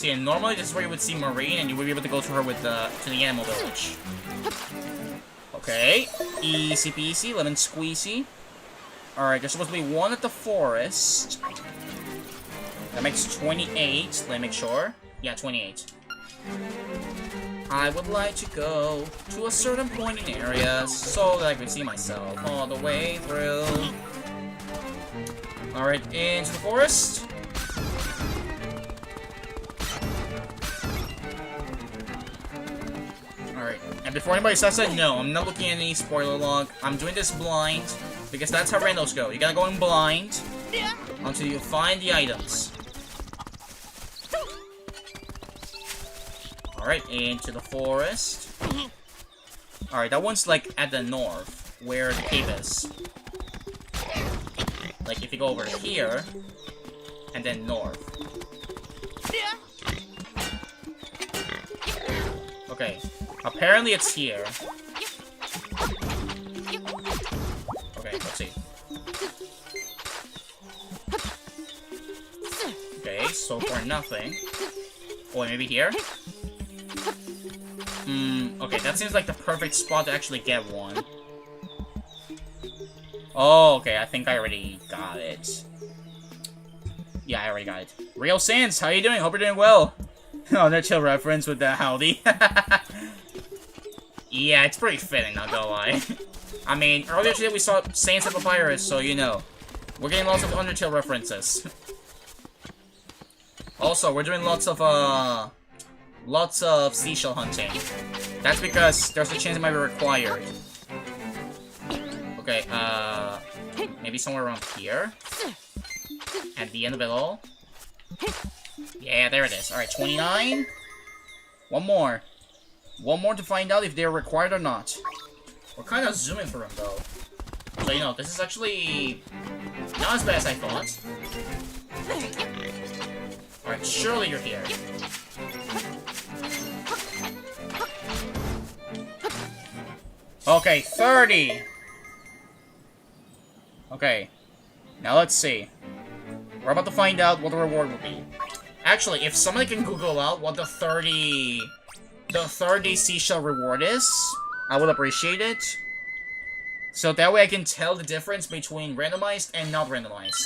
See, and normally this is where you would see Marine, and you would be able to go to her with to the animal village. Okay, easy peasy, lemon squeezy. Alright, there's supposed to be one at the forest. That makes 28. Let me make sure. Yeah, 28. I would like to go to a certain point in area so that I can see myself all the way through. Alright, into the forest. Alright, and before anybody says that, no, I'm not looking at any spoiler log. I'm doing this blind, because that's how randos go. You gotta go in blind until you find the items. Alright, into the forest. Alright, that one's like at the north, where the cave is. Like if you go over here, and then north. Okay, apparently it's here. Okay, let's see. Okay, so far nothing. Oh, maybe here? Okay, that seems like the perfect spot to actually get one. Oh, okay, I think I already got it. Yeah, I already got it. Real Sans, how you doing? Hope you're doing well. Oh, no chill reference with the howdy. Yeah, it's pretty fitting, not gonna lie. I mean, earlier today we saw Saints of Papyrus, so you know. We're getting lots of Undertale references. Also, we're doing lots of seashell hunting. That's because there's a chance it might be required. Okay, maybe somewhere around here? At the end of it all? Yeah, there it is. Alright, 29. One more. One more to find out if they're required or not. We're kind of zooming for them, though. So, you know, this is actually not as bad as I thought. Alright, surely you're here. Okay, 30! Okay, now let's see. We're about to find out what the reward will be. Actually, if somebody can Google out what the 30 seashell reward is, I would appreciate it. So that way I can tell the difference between randomized and not randomized.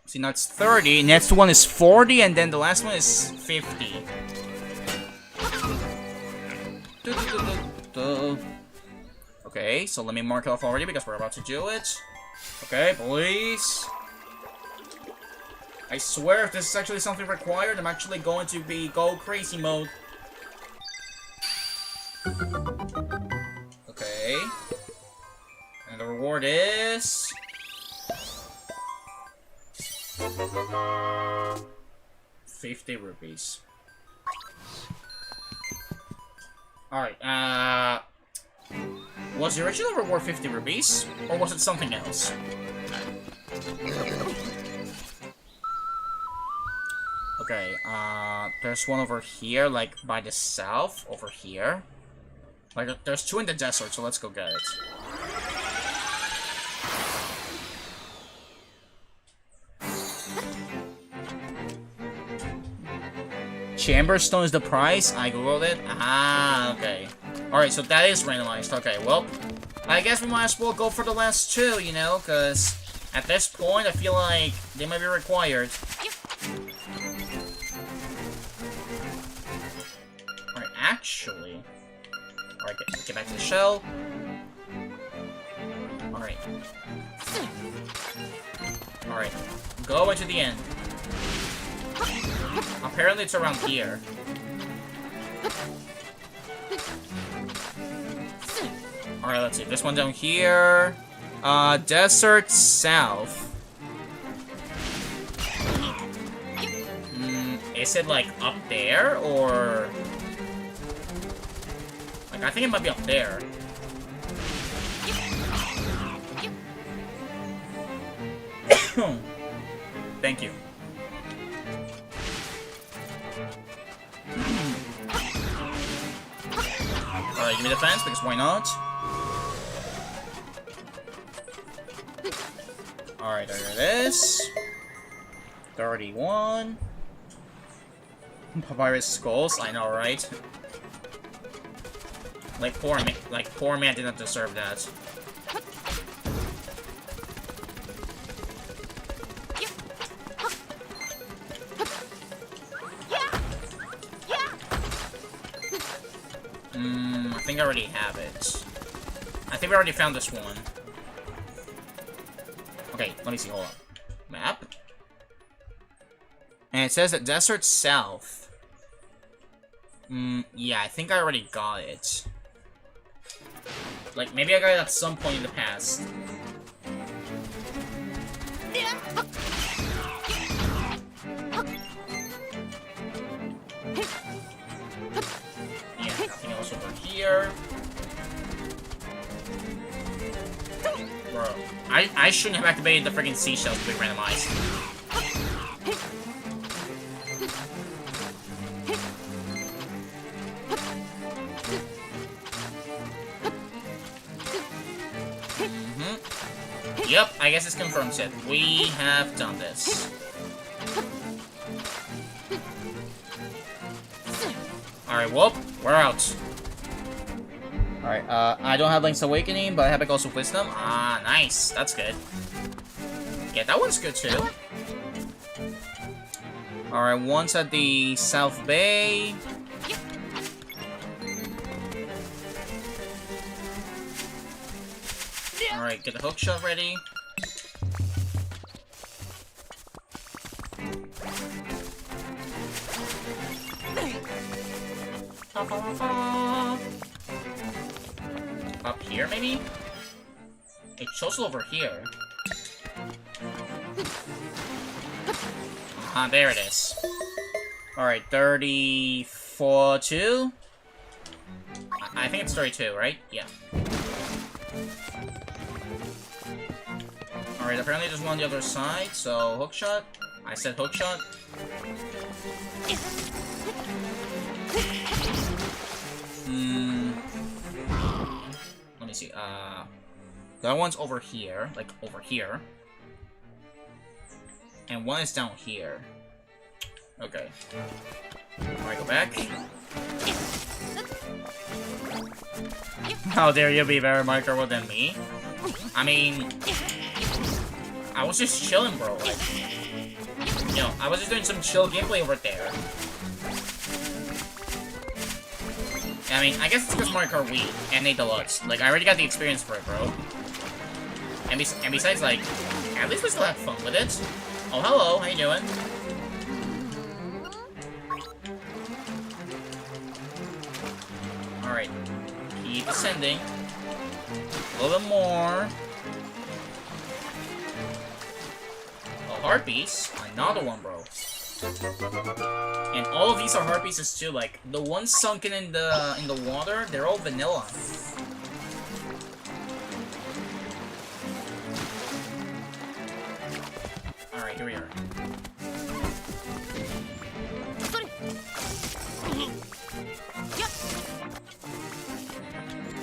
See, now it's 30, next one is 40, and then the last one is 50. Okay, so let me mark it off already because we're about to do it. Okay, please. I swear if this is actually something required, I'm actually going to be go crazy mode. Okay. And the reward is... ₹50. Alright, was the original reward ₹50, or was it something else? Okay, there's one over here, like, by the south, over here. Like, there's two in the desert, so let's go get it. Chamberstone is the price? I googled it. Ah, okay. Alright, so that is randomized. Okay, well, I guess we might as well go for the last two, you know, because at this point, I feel like they might be required. Alright, actually... Alright, get back to the shell. Alright. Alright, go into the end. Apparently it's around here. Alright, let's see. This one down here. Desert south. Is it like up there or... Like, I think it might be up there. Thank you. Alright, give me the fence, because why not? Alright, there it is. 31. Papyrus skulls, I know, right? Like poor man did not deserve that. I think I already have it. I think we already found this one. Okay, let me see, hold on. Map? And it says that Desert South. Yeah, I think I already got it. Like, maybe I got it at some point in the past. Yeah, nothing else over here. Bro, I shouldn't have activated the freaking seashells to be randomized. Yep, I guess it's confirmed it. We have done this. Alright, whoop, we're out. Alright, I don't have Link's Awakening, but I have Echoes of Wisdom. Ah, nice. That's good. Yeah, that one's good too. Alright, one's at the South Bay. Alright, get the hook shot ready. Up here, maybe? It's also over here. There it is. Alright, 34-2? I think it's 32, right? Yeah. Alright, apparently there's one on the other side, so hook shot. I said hook shot. Let me see, that one's over here, like over here. And one is down here. Okay. Alright, go back. How dare you be better micro than me? I mean, I was just chilling, bro. Like, you know, I was just doing some chill gameplay over there. I mean, I guess it's because Mario Kart Wii and Nate Deluxe. Like, I already got the experience for it, bro. And besides, like, at least we still have fun with it. Oh, hello, how you doing? Alright. Keep ascending. A little bit more. Oh, heart piece. Another one, bro. And all of these are heart pieces too. Like the ones sunken in the water, they're all vanilla. All right, here we are.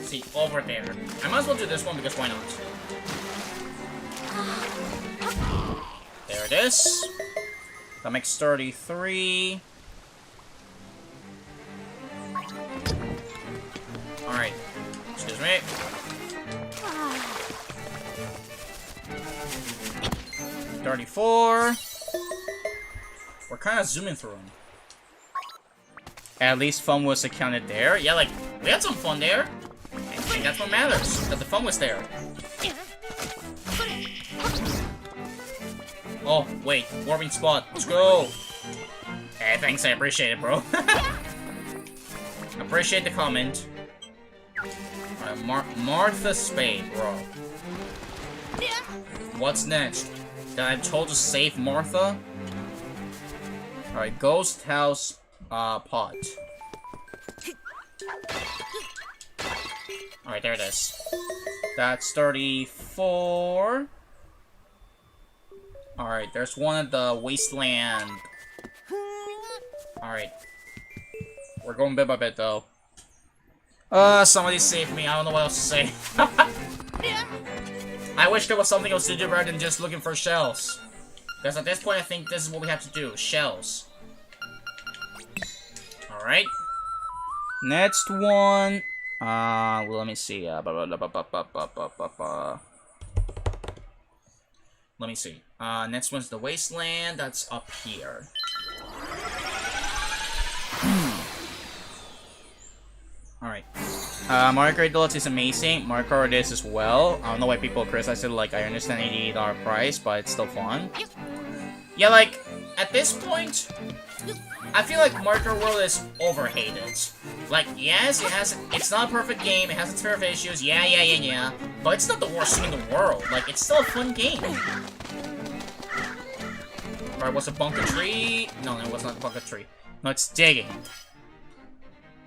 See, over there. I might as well do this one because why not? There it is. That makes 33. Alright. Excuse me. $34. We're kind of zooming through them. At least fun was accounted there. Yeah, like, we had some fun there. And that's what matters, that the fun was there. Oh, wait, warping spot. Let's go. Hey, thanks, I appreciate it, bro. Appreciate the comment. Alright, Martha Spade, bro. What's next? Did I told to save Martha? Alright, Ghost House, pot. Alright, there it is. That's 34. Alright, there's one at the wasteland. Alright. We're going bit by bit, though. Somebody save me. I don't know what else to say. I wish there was something else to do rather than just looking for shells. Because at this point, I think this is what we have to do. Shells. Alright. Next one. Let me see. Let me see. Next one's the Wasteland. That's up here. Alright. Mario Kart Deluxe is amazing. Mario Kart is as well. I don't know why people criticize it. Like, I understand $88 price, but it's still fun. Yeah, like, at this point, I feel like Mario Kart World is overhated. Like, yes, it's not a perfect game. It has its fair of issues. Yeah. But it's not the worst thing in the world. Like, it's still a fun game. Alright, what's a bunker tree? No, it was not a bunker tree. No, it's digging.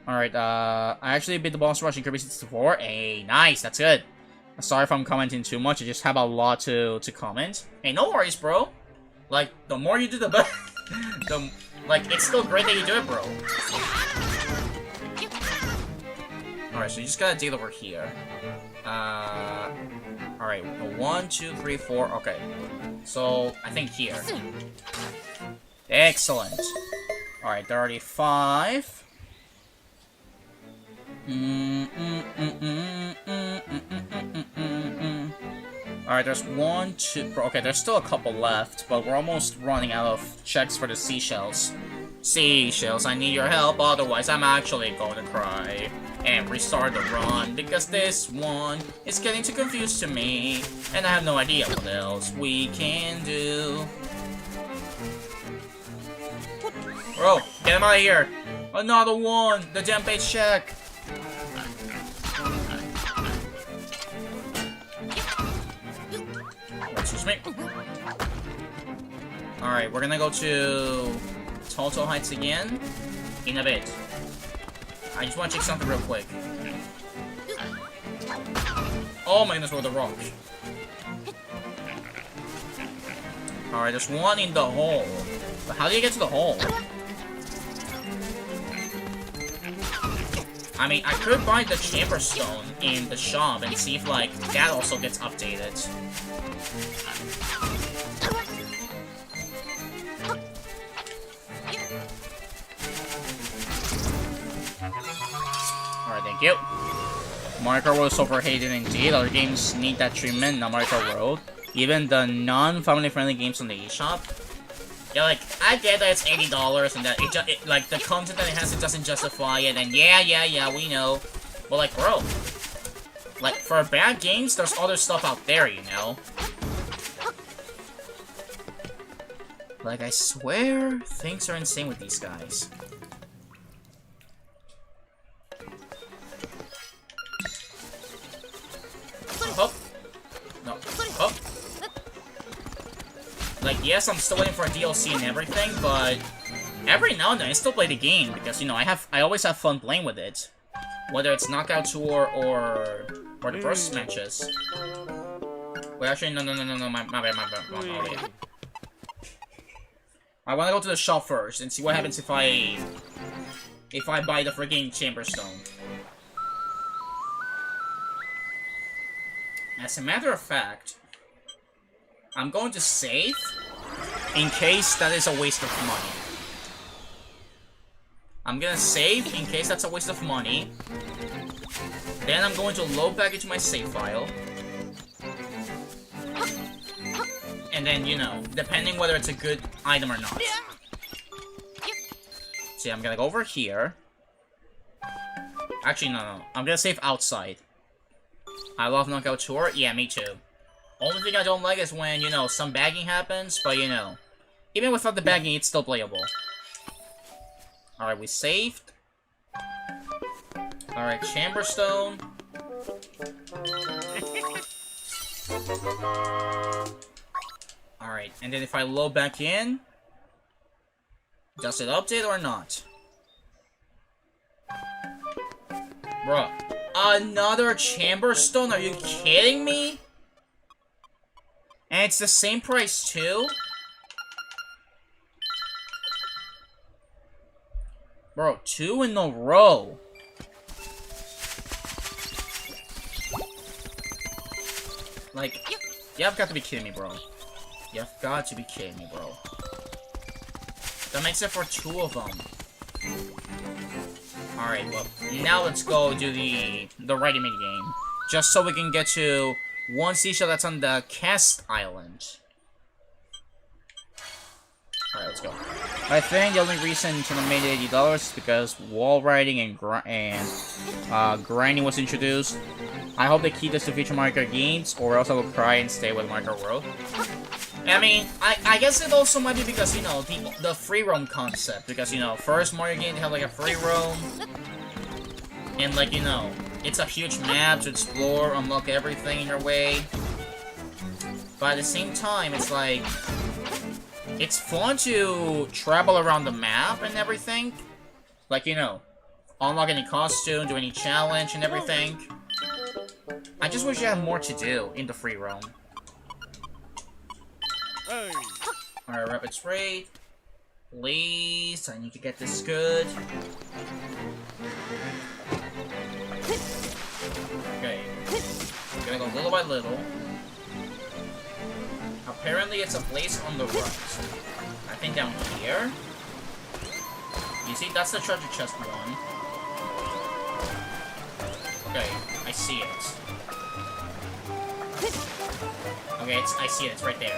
Alright, I actually beat the boss rush in Kirby 64. Hey, nice, that's good. Sorry if I'm commenting too much, I just have a lot to comment. Hey, no worries, bro. Like, the more you do, the better. Like, it's still great that you do it, bro. Alright, so you just gotta deal over here. Alright, 1, 2, 3, 4, okay. So, I think here. Excellent. Alright, 35. Alright, there's 1, 2... Okay, there's still a couple left, but we're almost running out of checks for the seashells. Seashells, I need your help, otherwise I'm actually going to cry. And restart the run, because this one is getting too confused to me. And I have no idea what else we can do. Bro, get him out of here! Another one! The damn base check! Excuse me. Alright, we're gonna go to Toto Heights again in a bit. I just want to check something real quick. Oh my goodness, what the rock. Alright, there's one in the hole. But how do you get to the hole? I mean, I could buy the Chamber Stone in the shop and see if, like, that also gets updated. Alright, thank you. Mario Kart World is overhated indeed. Other games need that treatment, not Mario Kart World. Even the non-family friendly games on the eShop. Yeah, like, I get that it's $80 and that like, the content that it has, it doesn't justify it, and yeah, we know. But, like, bro, like, for bad games, there's other stuff out there, you know? Like, I swear, things are insane with these guys. Oh. No. Oh. Like, yes, I'm still waiting for a DLC and everything, but every now and then I still play the game because, you know, I always have fun playing with it. Whether it's Knockout Tour or the versus matches. Wait, actually, no, my bad. I want to go to the shop first and see what happens if I buy the freaking Chamber Stone. As a matter of fact, I'm going to save in case that is a waste of money. I'm gonna save in case that's a waste of money. Then I'm going to load back into my save file. And then, you know, depending whether it's a good item or not. See, I'm gonna go over here. Actually, no. I'm gonna save outside. I love Knockout Tour. Yeah, me too. Only thing I don't like is when, you know, some bagging happens, but, you know, even without the bagging, it's still playable. Alright, we saved. Alright, Chamber Stone. Alright, and then if I load back in, does it update or not? Bruh, another Chamber Stone? Are you kidding me? And it's the same price too? Bro, 2 in a row. Like, you have got to be kidding me, bro. You've got to be kidding me, bro. That makes it for 2 of them. Alright, well, now let's go do the writing mini game. Just so we can get to 1 seashell that's on the Cast Island. Alright, let's go. I think the only reason Nintendo made it $80 is because wall riding and grinding was introduced. I hope they keep this to future Mario Kart games, or else I will cry and stay with Mario Kart World. I mean, I guess it also might be because, you know, the free roam concept. Because, you know, first Mario game, they have like a free roam. And like, you know, it's a huge map to explore, unlock everything in your way. But at the same time, it's like, it's fun to travel around the map and everything. Like, you know, unlock any costume, do any challenge and everything. I just wish you had more to do in the free roam. Alright, rapid spray. Please, I need to get this good. Okay. I'm gonna go little by little. Apparently it's a place on the right. I think down here. You see, that's the treasure chest one. Okay, I see it. Okay, I see it. It's right there.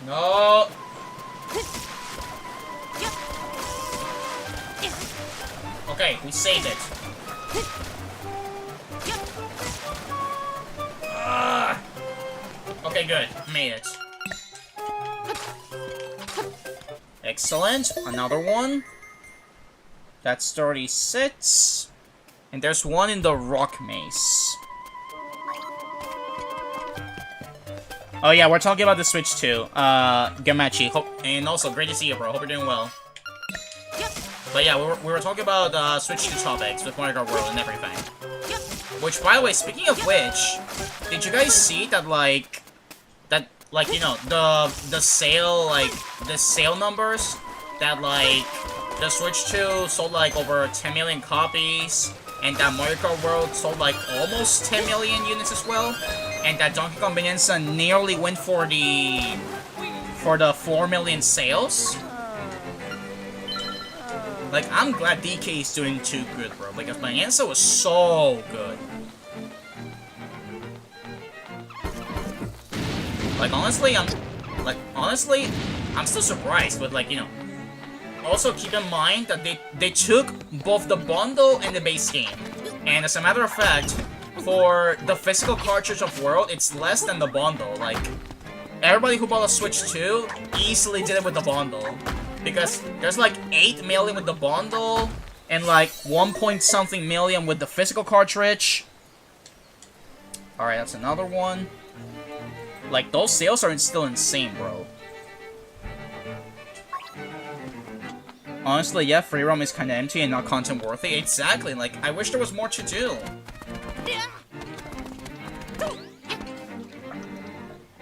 No. Okay, we saved it. Okay, good. Made it. Excellent. Another one. That's 36. And there's one in the rock maze. Oh yeah, we're talking about the Switch too. Gamachi. And also, great to see you, bro. Hope you're doing well. But yeah, we were talking about Switch 2 topics with Mario Kart World and everything. Which, by the way, speaking of which, did you guys see that, like, you know, the sale numbers that, like, the Switch 2 sold, like, over 10 million copies, and that Mario Kart World sold, like, almost 10 million units as well, and that Donkey Kong Bonanza nearly went for the 4 million sales? Like, I'm glad DK is doing too good, bro, because Bonanza was so good. Like, honestly, I'm still surprised, but, like, you know, also keep in mind that they took both the bundle and the base game. And as a matter of fact, for the physical cartridge of World, it's less than the bundle. Like, everybody who bought a Switch 2 easily did it with the bundle. Because there's like 8 million with the bundle, and like 1-point-something million with the physical cartridge. Alright, that's another one. Like, those sales are still insane, bro. Honestly, yeah, free roam is kinda empty and not content worthy. Exactly, like, I wish there was more to do.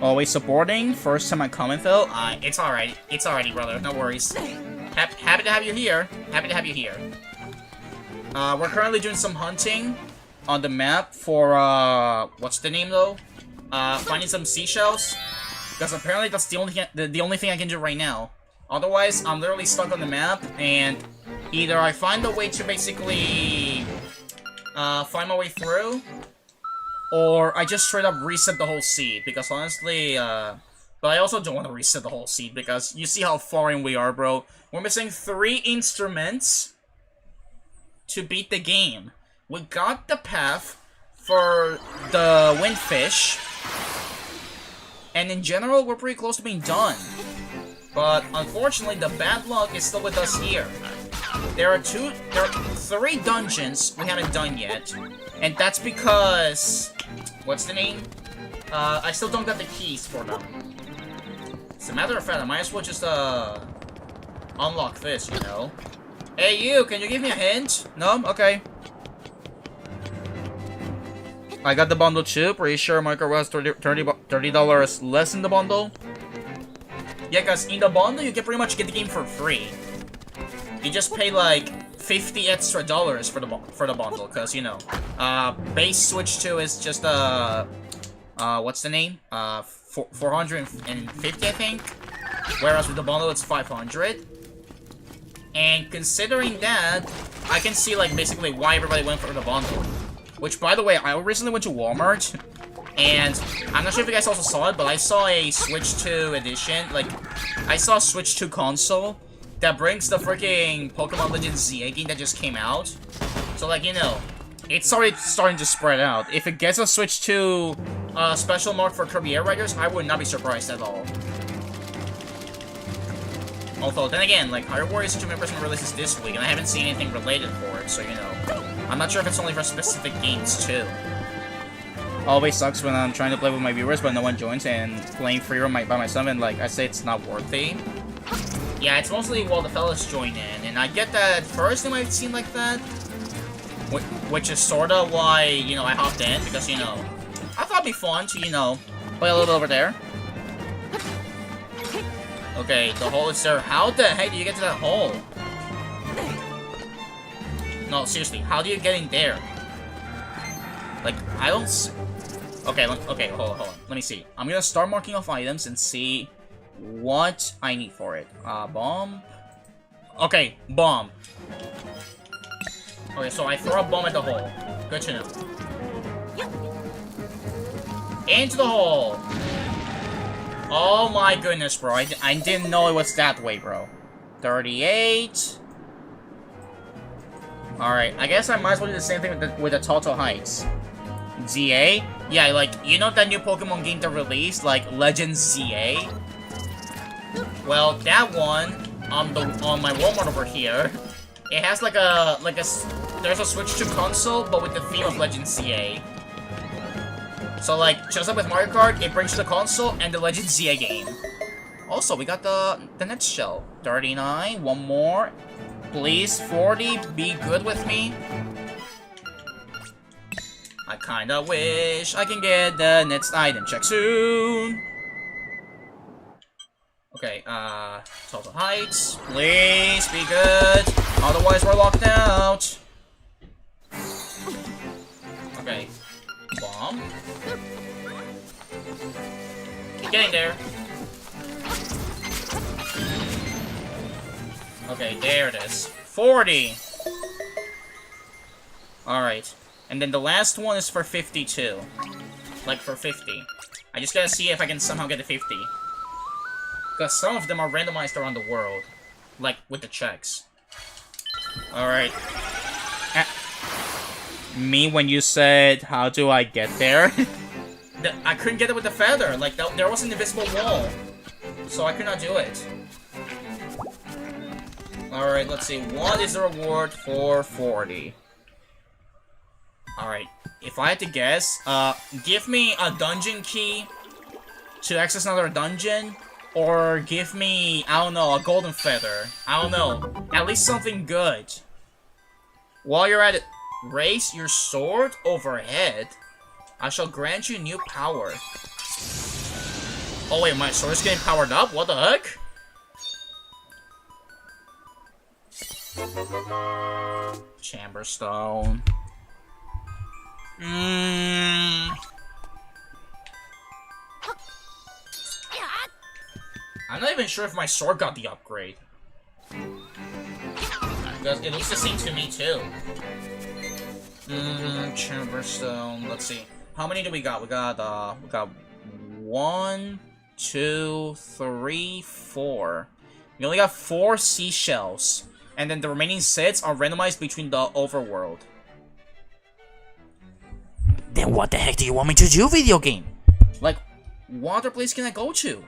Always supporting. First time I comment though. It's alright. It's alrighty, brother. No worries. Happy to have you here. Happy to have you here. We're currently doing some hunting on the map for, what's the name though? Finding some seashells. Because apparently that's the only thing I can do right now. Otherwise, I'm literally stuck on the map, and either I find a way to basically, find my way through, or I just straight up reset the whole seed, because honestly, but I also don't want to reset the whole seed, because you see how far in we are, bro. We're missing 3 instruments to beat the game. We got the path for the windfish, and in general, we're pretty close to being done. But unfortunately, the bad luck is still with us here. There are 3 dungeons we haven't done yet, and that's because, what's the name? I still don't got the keys for them. As a matter of fact, I might as well just unlock this, you know. Hey you, can you give me a hint? No? Okay. I got the bundle too. Pretty sure Micro was $30 less in the bundle. Yeah, because in the bundle, you can pretty much get the game for free. you just pay like $50 extra for the bundle, cause you know, base Switch 2 is just what's the name? 450, I think. Whereas with the bundle, it's 500. And considering that, I can see like basically why everybody went for the bundle. Which, by the way, I recently went to Walmart, and I'm not sure if you guys also saw it, but I saw a Switch 2 edition. Like, I saw a Switch 2 console that brings the freaking Pokemon Legends ZA game that just came out. So, like, you know, it's already starting to spread out. If it gets a Switch 2 special mark for Kirby Air Riders, I would not be surprised at all. Although, then again, like, Hyrule Warriors 2 members releases this week, and I haven't seen anything related for it, so, you know, I'm not sure if it's only for specific games, too. Always sucks when I'm trying to play with my viewers, but no one joins, and playing free roam by myself, and, like, I say it's not worthy. Yeah, it's mostly while the fellas join in, and I get that at first it might seem like that, which is sorta why, you know, I hopped in, because, you know, I thought it'd be fun to, you know, play a little bit over there. Okay, the hole is there. How the heck do you get to that hole? No, seriously, how do you get in there? Like, I don't okay, okay, hold on. Let me see. I'm gonna start marking off items and see what I need for it. Bomb. Okay, bomb. Okay, so I throw a bomb at the hole. Good to know. Into the hole! Oh my goodness, bro. I didn't know it was that way, bro. 38. Alright, I guess I might as well do the same thing with the Toto Heights. ZA? Yeah, like, you know that new Pokemon game that released? Like, Legends ZA? Well, that one, on my Walmart over here, it has like there's a Switch 2 console, but with the theme of Legends ZA. So, like, just like with Mario Kart, it brings you the console and the Legends ZA game. Also, we got the next shell. 39, one more. Please, 40, be good with me. I kinda wish I can get the next item check soon. Okay, Total Heights, please be good. Otherwise, we're locked out. Okay, bomb. Keep getting there. Okay, there it is. 40! Alright. And then the last one is for 52. Like, for 50. I just gotta see if I can somehow get to 50. Because some of them are randomized around the world. Like, with the checks. Alright. Me when you said, how do I get there? I couldn't get it with the feather. Like, there was an invisible wall. So I could not do it. Alright, let's see. What is the reward for 40? Alright, if I had to guess, give me a dungeon key to access another dungeon, or give me, I don't know, a golden feather. I don't know. At least something good. While you're at it, raise your sword overhead. I shall grant you new power. Oh wait, my sword is getting powered up? What the heck? Chamber Stone. I'm not even sure if my sword got the upgrade. Because it looks the same to me too. Chamber Stone. Let's see. How many do we got? We got 1, 2, 3, 4. We only got 4 seashells. And then the remaining 6 are randomized between the overworld. Then what the heck do you want me to do, video game? Like, what other place can I go to?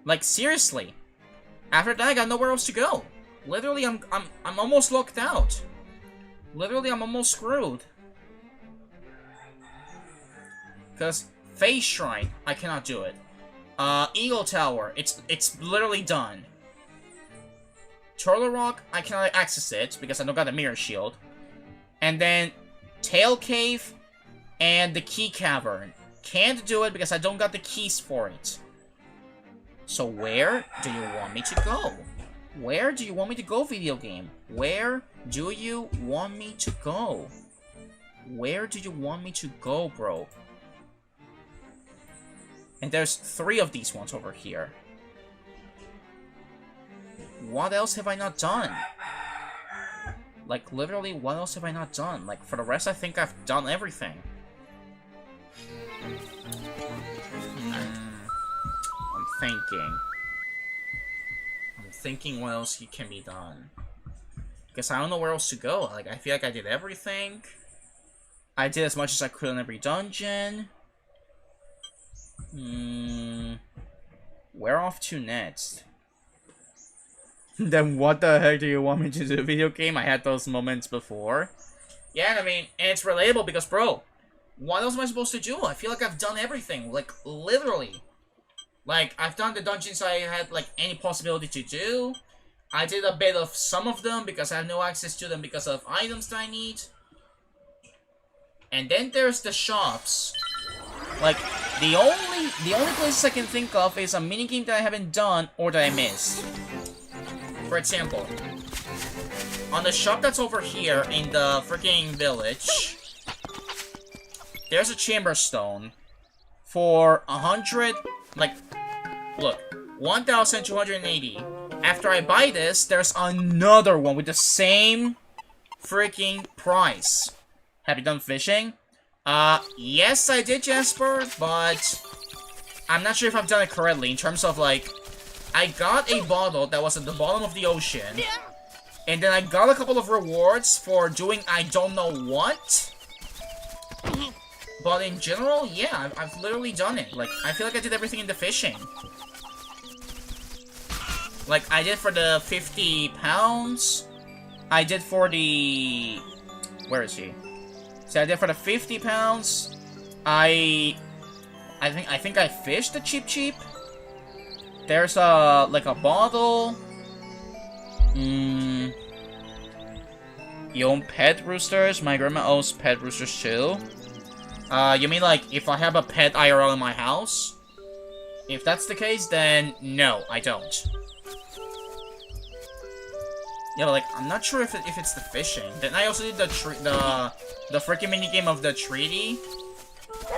Like, seriously. After that, I got nowhere else to go. Literally, I'm almost locked out. Literally, I'm almost screwed. Because Phase Shrine, I cannot do it. Eagle Tower, it's literally done. Turtle Rock, I cannot access it because I don't got a mirror shield. And then Tail Cave and the Key Cavern. Can't do it because I don't got the keys for it. So where do you want me to go? Where do you want me to go, video game? Where do you want me to go? Where do you want me to go, bro? And there's 3 of these ones over here. What else have I not done? Like, literally, what else have I not done? Like, for the rest, I think I've done everything. I'm thinking what else can be done. Because I don't know where else to go. Like, I feel like I did everything. I did as much as I could in every dungeon. Where off to next? Then what the heck do you want me to do, video game? I had those moments before. Yeah, I mean, and it's relatable because, bro, what else am I supposed to do? I feel like I've done everything, like, literally. Like, I've done the dungeons I had, like, any possibility to do. I did a bit of some of them because I have no access to them because of items that I need. And then there's the shops. Like, the only places I can think of is a minigame that I haven't done or that I missed. For example, on the shop that's over here in the freaking village, there's a chamber stone for 100, like, look, 1,280. After I buy this, there's another one with the same freaking price. Have you done fishing? Yes, I did, Jasper, but I'm not sure if I've done it correctly in terms of, like, I got a bottle that was at the bottom of the ocean, and then I got a couple of rewards for doing I don't know what. But in general, yeah, I've literally done it. Like, I feel like I did everything in the fishing. Like, I did for the 50 pounds. I did for the... Where is he? So I did for the 50 pounds. I think I fished the cheap. There's like a bottle. You own pet roosters? My grandma owns pet roosters too. You mean like if I have a pet IRL in my house? If that's the case, then no, I don't. Yeah, but like I'm not sure if it's the fishing. Then I also did the freaking minigame of the treaty.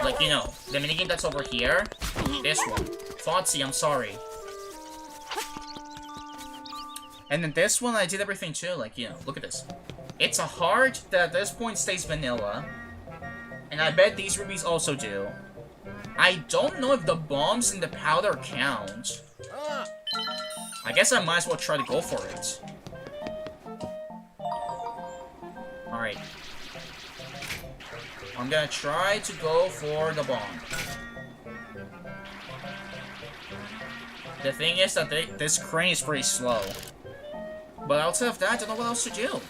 Like, you know, the minigame that's over here. This one. Fotsy, I'm sorry. And then this one, I did everything too. Like, you know, look at this. It's a heart that at this point stays vanilla. And I bet these rubies also do. I don't know if the bombs and the powder count. I guess I might as well try to go for it. Alright. I'm gonna try to go for the bomb. The thing is that this crane is pretty slow. But outside of that, I don't know what else to do.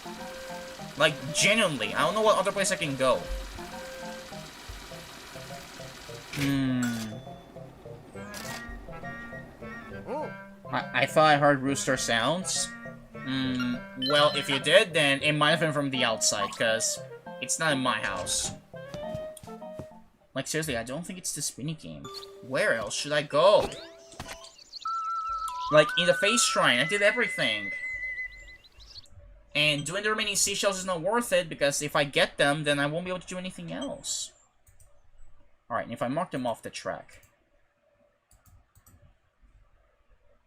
Like, genuinely, I don't know what other place I can go. I thought I heard rooster sounds. Well, if you did, then it might have been from the outside, because it's not in my house. Like, seriously, I don't think it's the spinny game. Where else should I go? Like, in the face shrine, I did everything. And doing the remaining seashells is not worth it, because if I get them, then I won't be able to do anything else. Alright, and if I mark them off the track.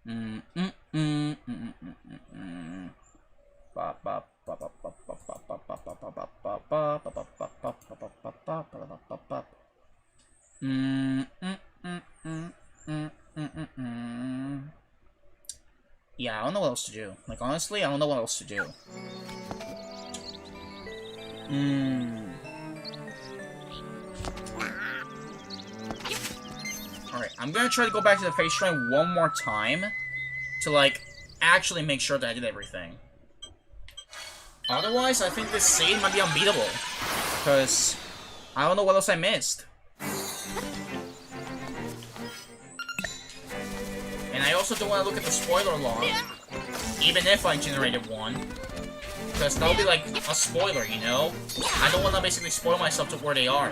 Yeah, I don't know what else to do. Like, honestly, I don't know what else to do. Alright, I'm gonna try to go back to the face shrine one more time to, like, actually make sure that I did everything. Otherwise, I think this scene might be unbeatable. Because I don't know what else I missed. And I also don't want to look at the spoiler log, even if I generated one. Because that'll be like a spoiler, you know? I don't want to basically spoil myself to where they are.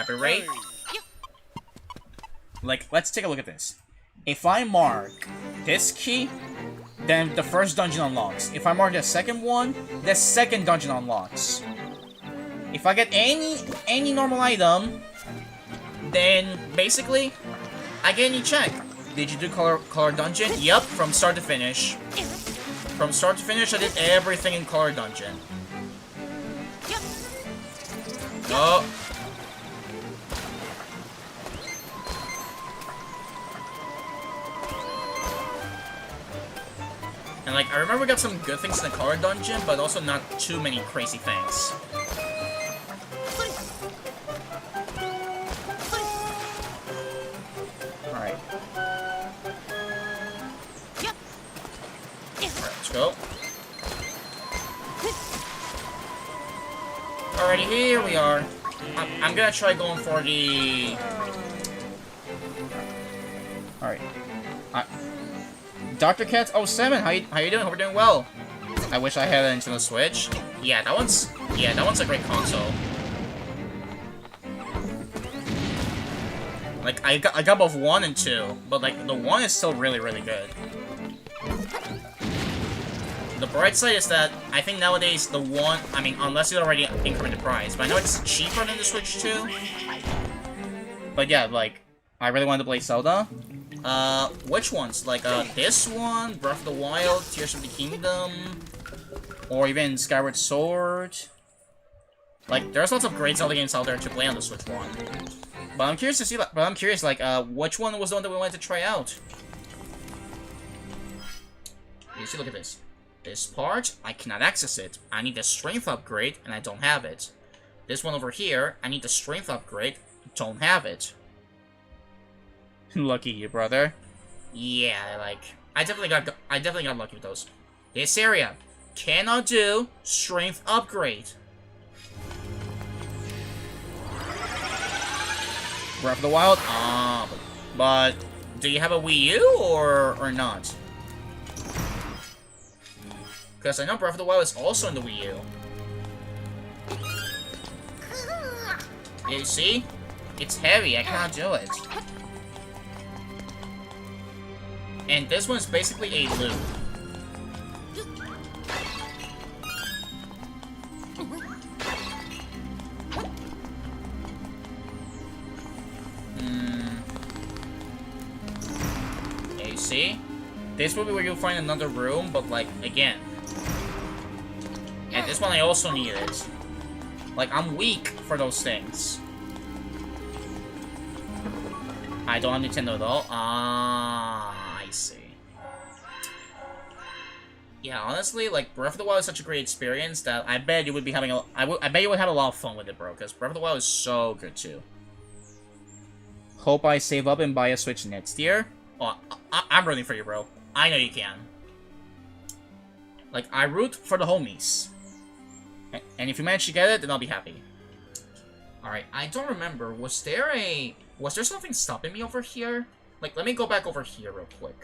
rapid rate. Like, let's take a look at this. If I mark this key, then the first dungeon unlocks. If I mark the second one, the second dungeon unlocks. If I get any normal item, then basically I get any check. Did you do color dungeon? Yep, from start to finish. From start to finish, I did everything in color dungeon. Oh. And like, I remember we got some good things in the color dungeon, but also not too many crazy things. Alright. Alright, let's go. Alrighty, here we are. I'm gonna try going for the... Alright. Dr. Cat 07, how you doing? Hope you're doing well. I wish I had a Nintendo Switch. Yeah, that one's a great console. Like I got both 1 and 2, but like the 1 is still really good. The bright side is that I think nowadays the 1, I mean, unless it's already incremented price, but I know it's cheaper than the Switch 2. But yeah, like I really wanted to play Zelda. Which ones? Like, this one, Breath of the Wild, Tears of the Kingdom, or even Skyward Sword. Like, there's lots of great Zelda games out there to play on the Switch 1. But I'm curious to see, which one was the one that we wanted to try out? You see, look at this. This part, I cannot access it. I need the strength upgrade, and I don't have it. This one over here, I need the strength upgrade, don't have it. Lucky you, brother. Yeah, like I definitely got lucky with those. This area cannot do strength upgrade. Breath of the Wild. But do you have a Wii U or not? Because I know Breath of the Wild is also in the Wii U. You see, it's heavy. I cannot do it. And this one's basically a loop. Yeah, you see? This will be where you'll find another room, but like, again. And this one I also need it. Like, I'm weak for those things. I don't have Nintendo though. I see. Yeah, honestly, like Breath of the Wild is such a great experience that I bet you would be having I bet you would have a lot of fun with it, bro. Because Breath of the Wild is so good too. Hope I save up and buy a Switch next year. Oh, I'm rooting for you, bro. I know you can. Like, I root for the homies. And if you manage to get it, then I'll be happy. Alright, I don't remember. Was there something stopping me over here? Like, let me go back over here real quick.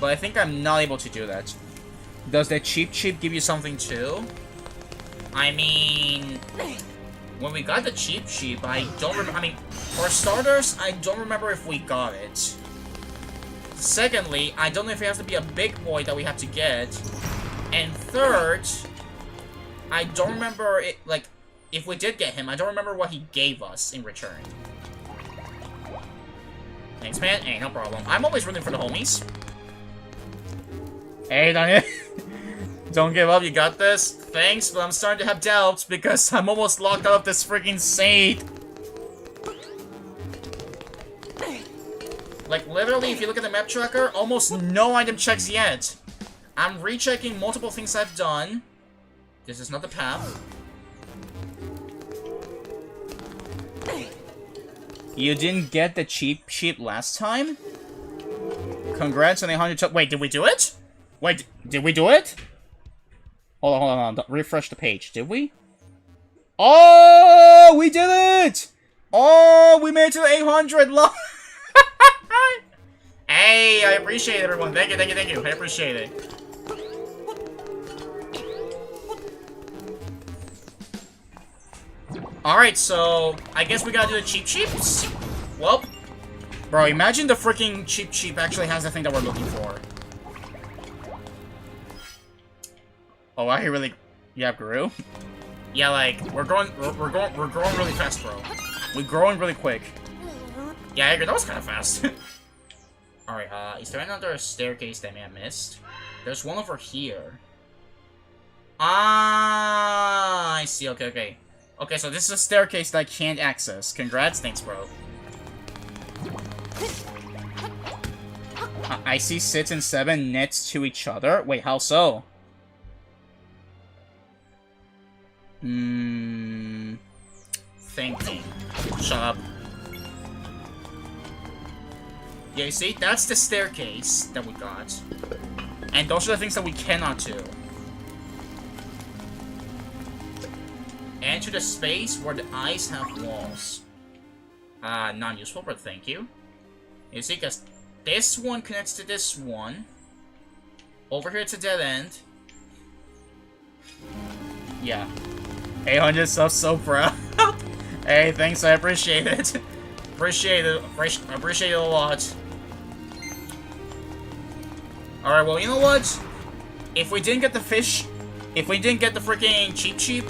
But I think I'm not able to do that. Does the cheap give you something too? I mean... When we got the cheap, I don't remember... I mean, for starters, I don't remember if we got it. Secondly, I don't know if it has to be a big boy that we have to get. And third, I don't remember it, like, if we did get him, I don't remember what he gave us in return. Thanks, man. Hey, no problem. I'm always rooting for the homies. Hey, don't give up. You got this. Thanks, but I'm starting to have doubts because I'm almost locked out of this freaking saint. Like, literally, if you look at the map tracker, almost no item checks yet. I'm rechecking multiple things I've done. This is not the path. You didn't get the cheap last time? Congrats on the 100... Wait, did we do it? Wait, did we do it? Hold on. Refresh the page. Did we? Oh, we did it! Oh, we made it to the 800. Hey, I appreciate it, everyone. Thank you. I appreciate it. Alright, so I guess we gotta do the cheap cheeps. Well, bro, imagine the freaking cheap cheap actually has the thing that we're looking for. Oh, I really, yeah, grew. Yeah, like we're growing really fast, bro. We're growing really quick. Yeah, I agree. That was kind of fast. All right. Is there another staircase that I may have missed? There's one over here. Ah, I see. Okay, okay. Okay, so this is a staircase that I can't access. Congrats, thanks, bro. I see 6 and 7 next to each other. Wait, how so? Thinking. Shut up. Yeah, you see? That's the staircase that we got. And those are the things that we cannot do. Enter the space where the eyes have walls. Non-useful, but thank you. You see, because this one connects to this one. Over here, it's a dead end. Yeah. 800 subs so proud. Hey, thanks, I appreciate it. Appreciate it a lot. Alright, well, you know what? If we didn't get the fish, if we didn't get the freaking cheap,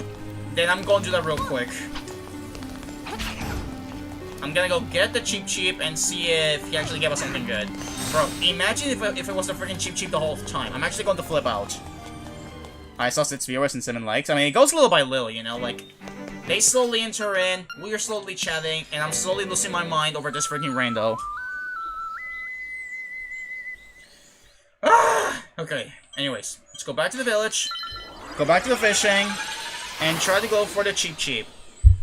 then I'm going to do that real quick. I'm gonna go get the cheap and see if he actually gave us something good. Bro, imagine if it was the freaking cheap the whole time. I'm actually going to flip out. I saw 6 viewers and 7 likes. I mean, it goes little by little, you know? Like, they slowly enter in, we are slowly chatting, and I'm slowly losing my mind over this freaking rando. Okay, anyways. Let's go back to the village, go back to the fishing, and try to go for the cheap.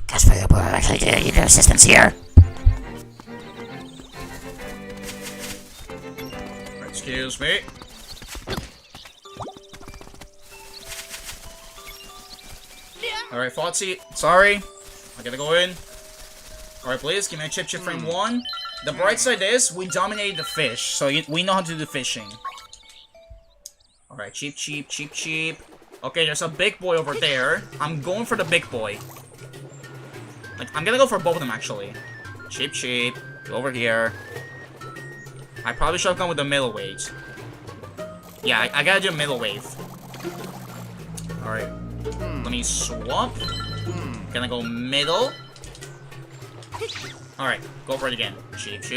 Just for the boy, I actually do need assistance here. Excuse me. Alright, Fotsy, sorry. I gotta go in. Alright, please, give me a chip frame 1. The bright side is, we dominated the fish, so we know how to do the fishing. Alright, cheap. Okay, there's a big boy over there. I'm going for the big boy. Like, I'm gonna go for both of them, actually. Cheap. Go over here. I probably should have gone with the middle weight. Yeah, I gotta do a middle wave. Alright. Let me swap. Gonna go middle. Alright, go for it again. Cheap.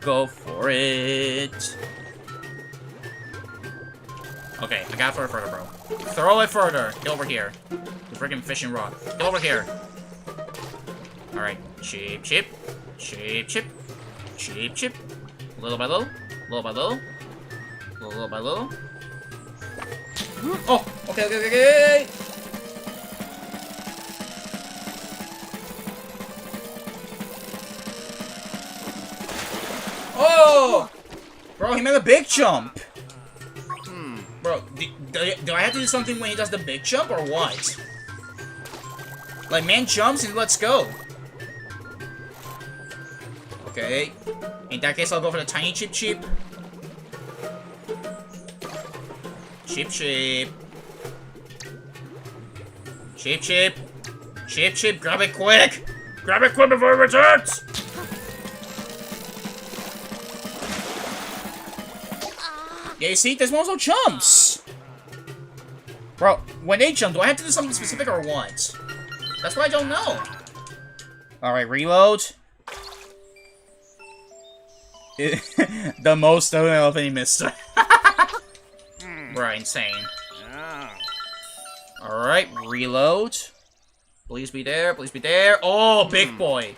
Go for it. Okay, I got it further, bro. Throw it further. Get over here. The freaking fishing rod. Get over here. Alright, cheap. Little by little. Little by little. Oh, okay. Oh! Bro, he made a big jump. Bro, do I have to do something when he does the big jump or what? Like, man jumps and let's go. Okay. In that case, I'll go for the tiny cheap. Cheap. Grab it quick. Grab it quick before it returns. Yeah, you see, there's also jumps. Bro, when they jump, do I have to do something specific or what? That's what I don't know. Alright, reload. The most of any mister. Right, insane. Alright, reload. Please be there. Oh, big boy.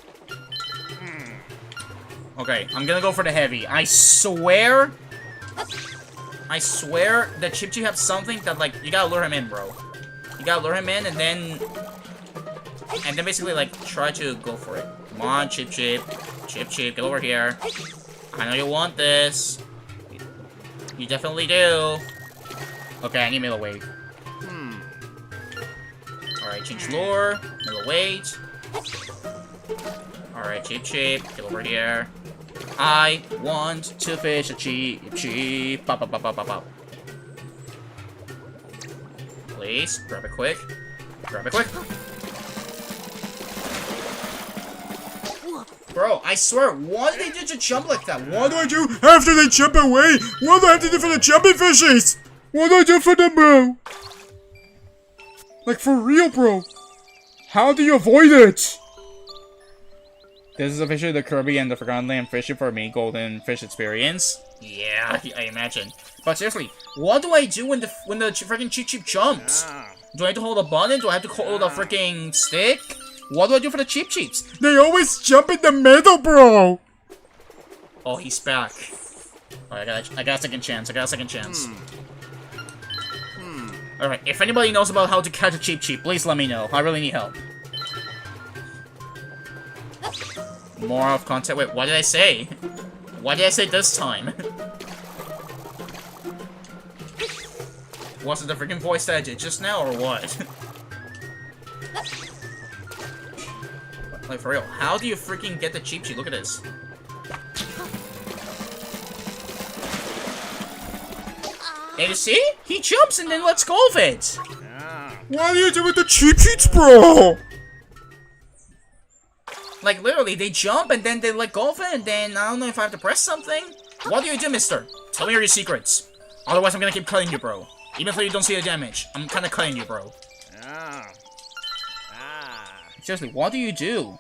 Okay, I'm gonna go for the heavy. I swear that Chip have something that, like, you gotta lure him in, bro. You gotta lure him in and then basically, like, try to go for it. Come on, Chip. Get over here. I know you want this. You definitely do. Okay, I need middle weight. Alright, change lure. Middle weight. Alright, Chip. Get over here. I want to fish a cheap. Pop. Please, grab it quick. Bro, I swear, what did they do to jump like that? What do I do after they jump away? What do I have to do for the jumping fishes? What do I do for them, bro? Like, for real, bro. How do you avoid it? This is officially the Kirby and the Forgotten Land fishing for me golden fish experience. Yeah, I imagine. But seriously, what do I do when the freaking Cheep jumps? Do I have to hold a button? Do I have to hold a freaking stick? What do I do for the Cheeps? They always jump in the middle, bro. Oh, he's back. Alright, I got a second chance. Alright, if anybody knows about how to catch a Cheep, please let me know. I really need help. More of content. Wait, what did I say? What did I say this time? Was it the freaking voice that I did just now, or what? Like, for real, how do you freaking get the Cheep? Look at this. And you see? He jumps and then lets go of it! What do you do with the Cheeps, bro? Like, literally, they jump and then they let go of it, and then I don't know if I have to press something. What do you do, mister? Tell me your secrets. Otherwise, I'm gonna keep cutting you, bro. Even though you don't see the damage, I'm kinda cutting you, bro. Seriously, what do you do?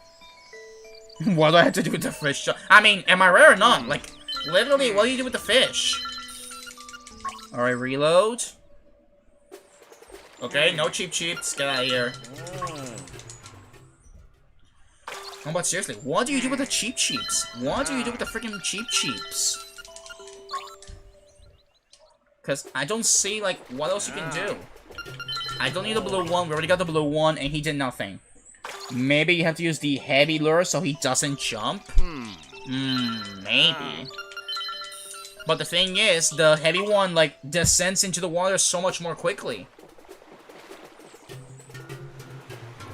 What do I have to do with the fish? I mean, am I rare or not? Like, literally, what do you do with the fish? Alright, reload. Okay, no Cheeps. Get out of here. No, but seriously, what do you do with the Cheeps? What do you do with the freaking Cheeps? Because I don't see, like, what else you can do. I don't need the blue one. We already got the blue one, and he did nothing. Maybe you have to use the heavy lure so he doesn't jump? Maybe. But the thing is, the heavy one, like, descends into the water so much more quickly.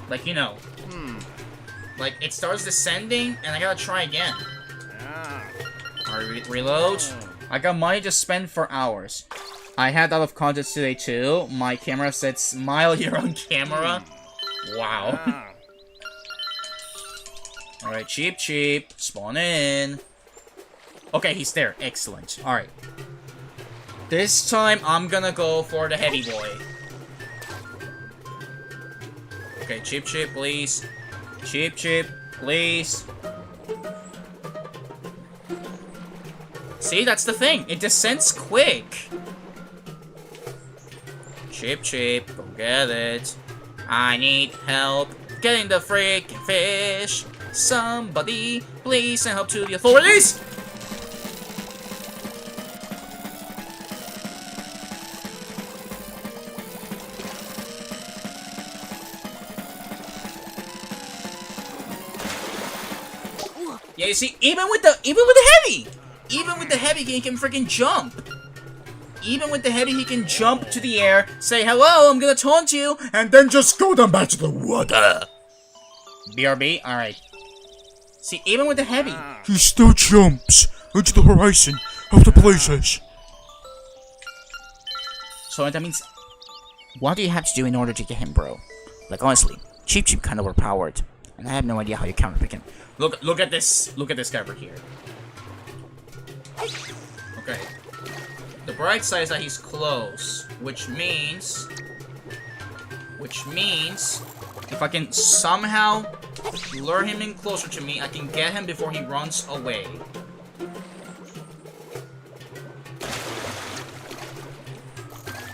Like, you know. Like, it starts descending, and I gotta try again. Alright, reload. I got money to spend for hours. I had out of context today, too. My camera said, smile here on camera. Wow. Alright, Cheep. Spawn in. Okay, he's there. Excellent. Alright. This time, I'm gonna go for the heavy boy. Okay, Cheep, please. Cheep, please. See, that's the thing. It descends quick. Cheep, go get it. I need help getting the freaking fish. Somebody, please send help to the authorities. Yeah, you see, even with the heavy, he can freaking jump. Even with the heavy, he can jump to the air, say hello, I'm gonna taunt you, and then just go down back to the water. BRB, alright. See, even with the heavy, he still jumps into the horizon of the places. So that means, What do you have to do in order to get him, bro? Like, honestly, Cheep kind of overpowered, and I have no idea how you counterpick him. look at this guy over here. Okay. The bright side is that he's close, which means if I can somehow lure him in closer to me, I can get him before he runs away.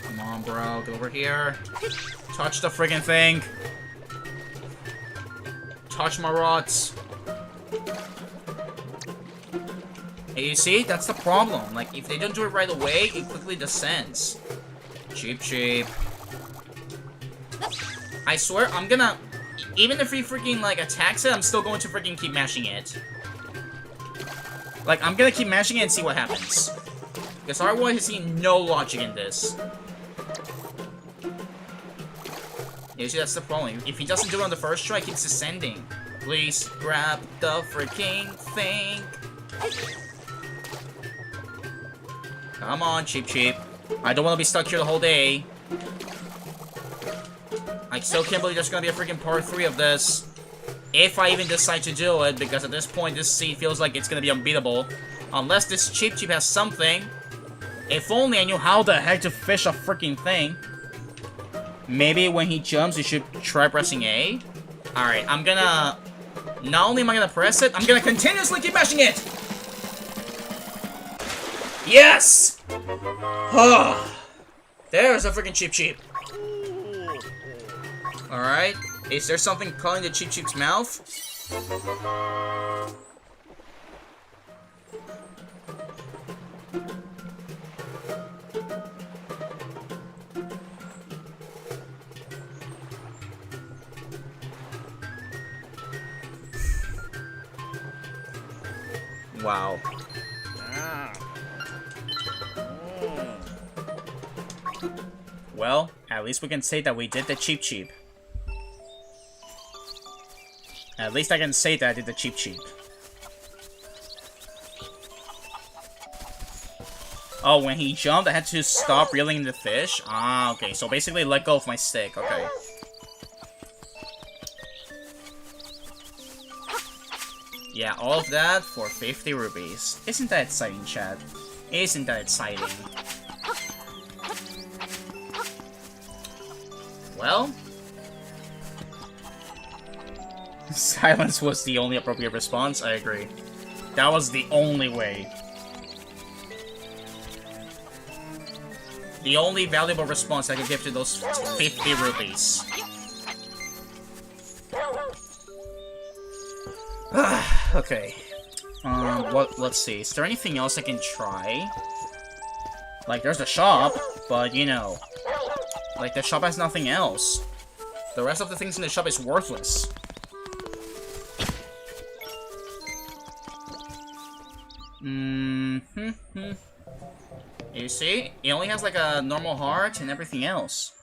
Come on, bro, get over here. Touch the friggin' thing. Touch my rods. Hey, you see? That's the problem. Like, if they don't do it right away, it quickly descends. Cheep. I swear, I'm gonna... Even if he freaking, like, attacks it, I'm still going to freaking keep mashing it. Like, I'm gonna keep mashing it and see what happens. Because our boy has seen no logic in this. You see, that's the problem. If he doesn't do it on the first try, it keeps descending. Please, grab the freaking thing. Come on, Cheep. I don't want to be stuck here the whole day. I still can't believe there's gonna be a freaking part 3 of this. If I even decide to do it, because at this point this sea feels like it's gonna be unbeatable. Unless this Cheep Cheep has something. If only I knew how the heck to fish a freaking thing. Maybe when he jumps, you should try pressing A. Alright, I'm gonna... Not only am I gonna press it, I'm gonna continuously keep mashing it! Yes! There's a freaking Cheep Cheep. Alright. Is there something calling the Cheep Cheep's mouth? Wow. Well, at least we can say that we did the Cheep Cheep. At least I can say that I did the Cheep Cheep. Oh, when he jumped, I had to stop reeling in the fish? Ah, okay. So basically let go of my stick. Okay. Yeah, all of that for 50 rupees. Isn't that exciting, chat? Isn't that exciting? Well... Silence was the only appropriate response, I agree. That was the only way. The only valuable response I could give to those 50 rupees. Okay. Let's see. Is there anything else I can try? Like, there's the shop, but, you know... Like, the shop has nothing else. The rest of the things in the shop is worthless. You see? It only has, like, a normal heart and everything else.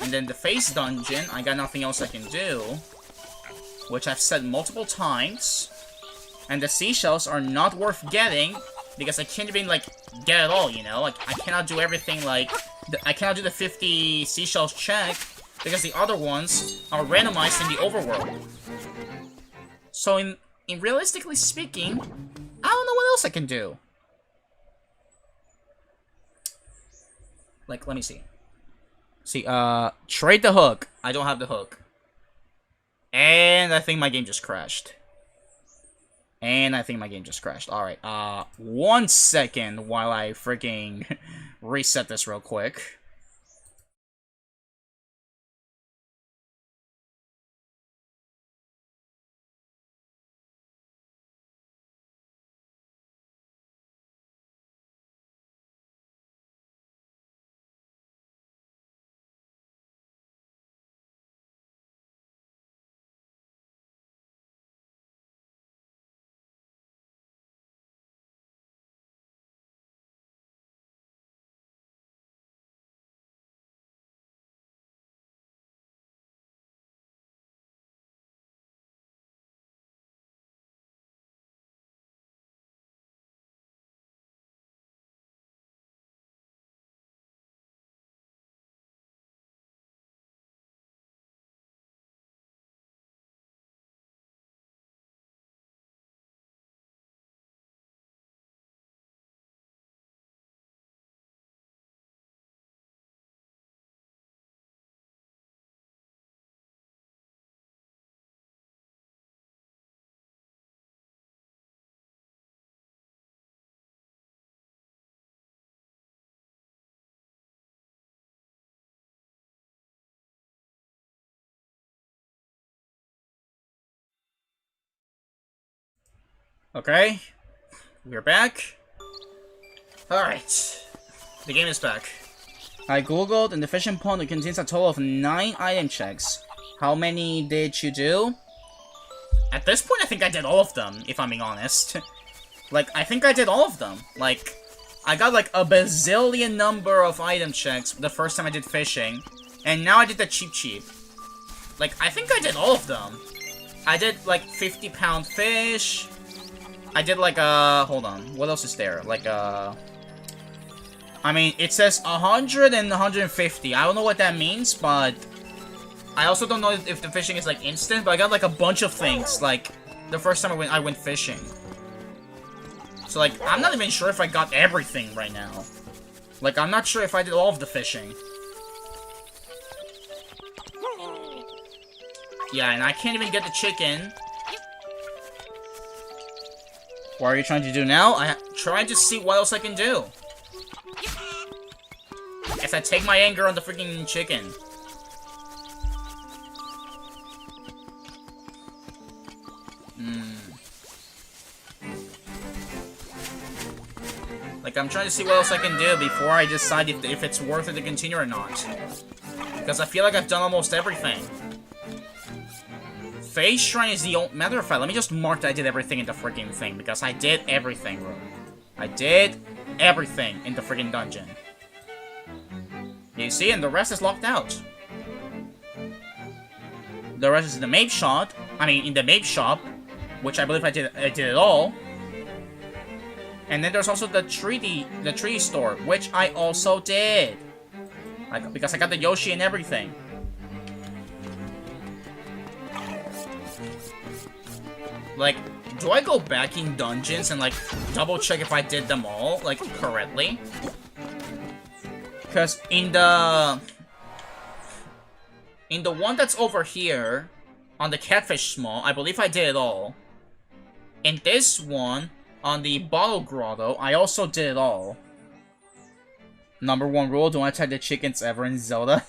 And then the face dungeon, I got nothing else I can do. Which I've said multiple times. And the seashells are not worth getting, because I can't even, like, get it all, you know? Like, I cannot do everything, like... I cannot do the 50 seashells check, because the other ones are randomized in the overworld. So, in realistically speaking, I don't know what else I can do. Like, let me see. See, trade the hook. I don't have the hook. And I think my game just crashed. Alright, 1 second while I freaking reset this real quick. Okay, we're back. Alright, the game is back. I googled, and the fishing pond contains a total of 9 item checks. How many did you do? At this point, I think I did all of them, if I'm being honest. Like, I think I did all of them. Like, I got like a bazillion number of item checks the first time I did fishing, and now I did the Cheep Cheep. Like, I think I did all of them. I did like 50-pound fish. I did like hold on, what else is there? Like I mean, it says 100 and 150. I don't know what that means, but I also don't know if the fishing is like instant, but I got like a bunch of things like the first time I went fishing. So like I'm not even sure if I got everything right now. Like I'm not sure if I did all of the fishing. Yeah, and I can't even get the chicken. What are you trying to do now? I'm trying to see what else I can do. If I take my anger on the freaking chicken. Like, I'm trying to see what else I can do before I decide if it's worth it to continue or not. Because I feel like I've done almost everything. Phase Shrine is the only... Matter of fact, let me just mark that I did everything in the freaking thing. Because I did everything, bro. I did everything in the freaking dungeon. You see? And the rest is locked out. The rest is in the Mape Shop. I mean, in the Mape Shop. Which I believe I did it all. And then there's also the tree store, which I also did. Like, because I got the Yoshi and everything. Like, do I go back in dungeons and, like, double check if I did them all, like, correctly? Because in the one that's over here, on the Catfish Small, I believe I did it all. In this one, on the Bottle Grotto, I also did it all. #1 rule, don't attack the chickens ever in Zelda.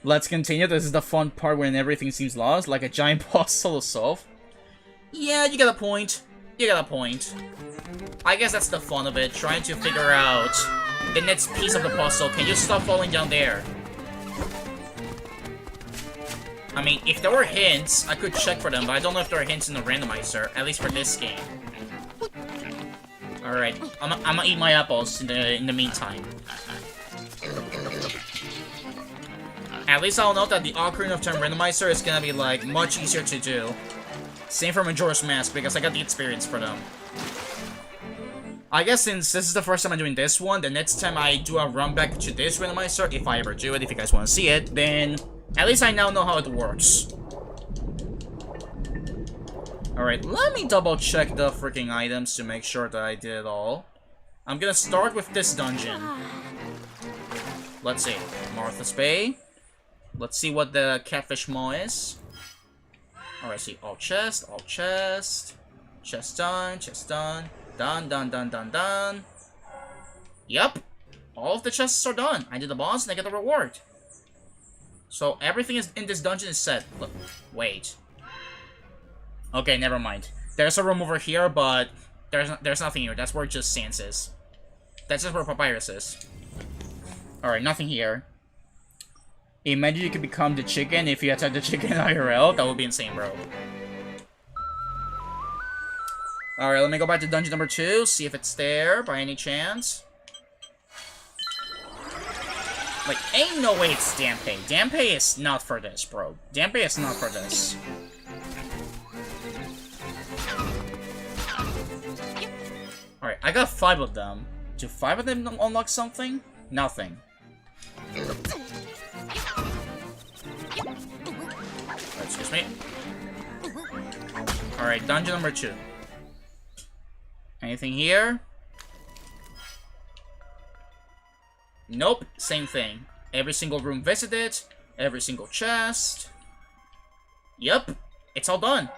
Let's continue, this is the fun part when everything seems lost, like a giant boss solo solve. Yeah, you got a point. You got a point. I guess that's the fun of it, trying to figure out the next piece of the puzzle. Can you stop falling down there? I mean, if there were hints, I could check for them, but I don't know if there are hints in the randomizer, at least for this game. Alright, I'm gonna eat my apples in the meantime. At least I'll note that the Ocarina of Time randomizer is gonna be, like, much easier to do. Same for Majora's Mask, because I got the experience for them. I guess since this is the first time I'm doing this one, the next time I do a run back to this randomizer, if I ever do it, if you guys want to see it, then at least I now know how it works. Alright, let me double check the freaking items to make sure that I did it all. I'm gonna start with this dungeon. Let's see. Martha's Bay. Let's see what the Catfish Maw is. Alright, see. All chest, all chest. Chest done, chest done. Done, done, done, done, done. Yep. All of the chests are done. I did the boss and I get the reward. So everything is in this dungeon is set. Look, wait. Okay, never mind. There's a room over here, but there's nothing here. That's where just Sans is. That's just where Papyrus is. Alright, nothing here. Imagine you could become the chicken if you attack the chicken IRL. That would be insane, bro. Alright, let me go back to dungeon number 2, see if it's there by any chance. Like, ain't no way it's Dampé. Dampé is not for this, bro. Dampé is not for this. Alright, I got 5 of them. Do 5 of them unlock something? Nothing. Excuse me. Alright, dungeon number 2. Anything here? Nope, same thing. Every single room visited, every single chest. Yep, it's all done.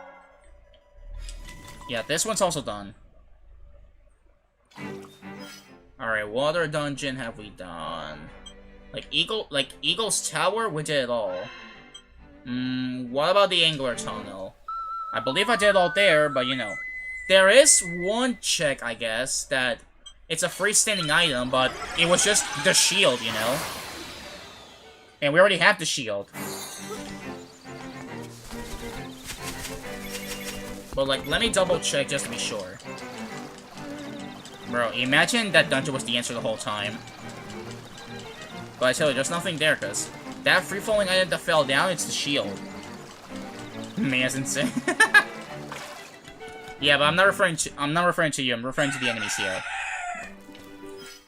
Yeah, this one's also done. Alright, what other dungeon have we done? Like Eagle's Tower, we did it all. What about the Angler Tunnel? I believe I did it all there, but you know. There is one check, I guess, that it's a freestanding item, but it was just the shield, you know? And we already have the shield. But, like, let me double check just to be sure. Bro, imagine that dungeon was the answer the whole time. But I tell you, there's nothing there, because that free-falling item that fell down, it's the shield. Man, that's insane. Yeah, but I'm not referring to you, I'm referring to the enemies here.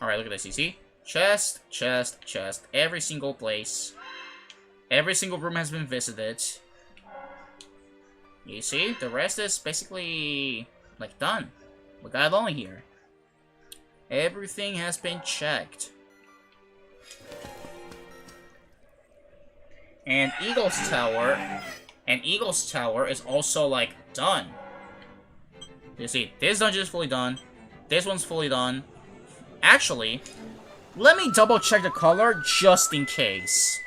Alright, look at this, you see? Chest, chest, chest, every single place. Every single room has been visited. You see, the rest is basically, like, done. We got it all here. Everything has been checked. And Eagle's Tower is also, like, done. You see, this dungeon is fully done. This one's fully done. Actually, let me double check the color just in case.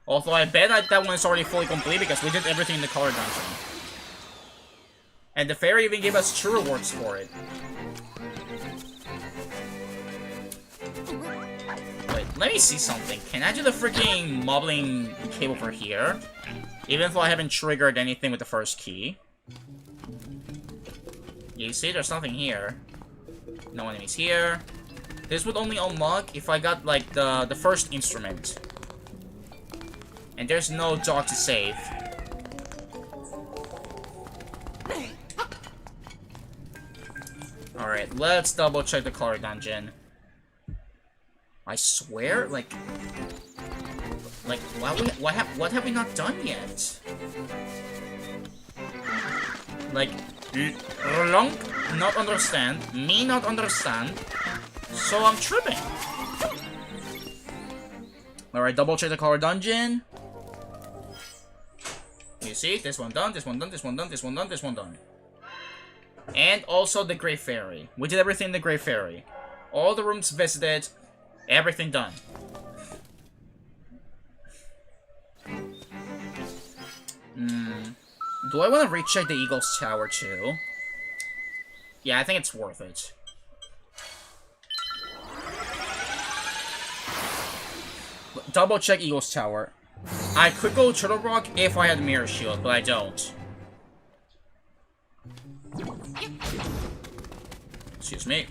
Although I bet that one is already fully complete because we did everything in the color dungeon. And the fairy even gave us 2 rewards for it. Wait, let me see something. Can I do the freaking modeling cave over here? Even though I haven't triggered anything with the first key. You see, there's nothing here. No enemies here. This would only unlock if I got, like, the first instrument. And there's no dog to save. Alright, let's double check the color dungeon. I swear, like, what have we not done yet? Like, long not understand, me not understand, so I'm tripping. Alright, double check the color dungeon. You see, this one done, this one done, this one done, this one done, this one done. And also the Grey Fairy. We did everything in the Grey Fairy. All the rooms visited, everything done. Do I want to recheck the Eagle's Tower too? Yeah, I think it's worth it. Double check Eagle's Tower. I could go Turtle Rock if I had Mirror Shield, but I don't. Excuse me.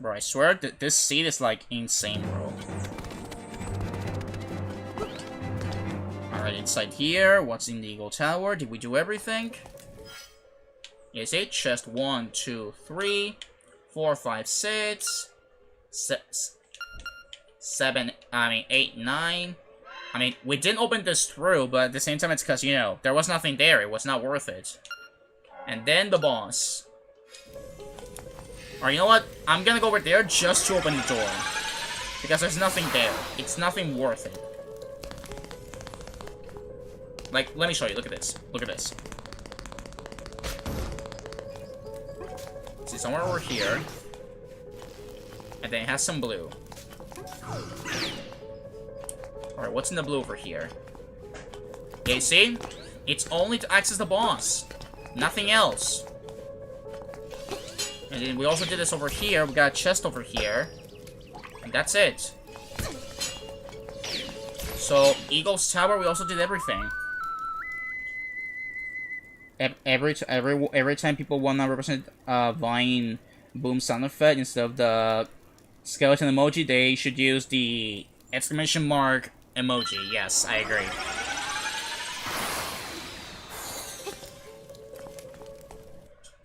Bro, I swear that this seat is like insane, bro. Alright, inside here, what's in the Eagle Tower? Did we do everything? Is it chest 1, 2, 3, 4, 5, 6, 7, 8, 9. I mean, we didn't open this through, but at the same time, it's because, you know, there was nothing there. It was not worth it. And then the boss. Alright, you know what? I'm gonna go over there just to open the door. Because there's nothing there. It's nothing worth it. Like, let me show you. Look at this. Look at this. See, somewhere over here. And then it has some blue. Alright, what's in the blue over here? Okay, see? It's only to access the boss. Nothing else. And then we also did this over here. We got a chest over here. And that's it. So, Eagle's Tower, we also did everything. Every time people want to represent Vine Boom sound effect instead of the skeleton emoji, they should use the exclamation mark emoji. Yes, I agree.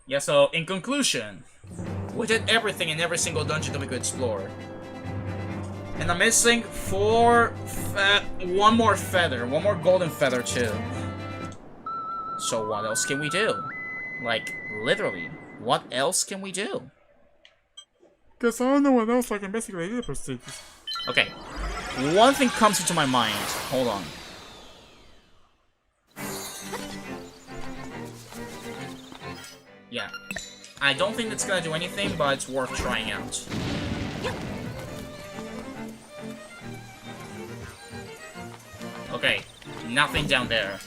Yeah, so in conclusion, we did everything in every single dungeon that we could explore. And I'm missing one more feather, one more golden feather too. So what else can we do? Like, literally, what else can we do? Guess I don't know what else I can basically do for stages. Okay, one thing comes into my mind. Hold on. Yeah, I don't think that's gonna do anything, but it's worth trying out. Okay, nothing down there.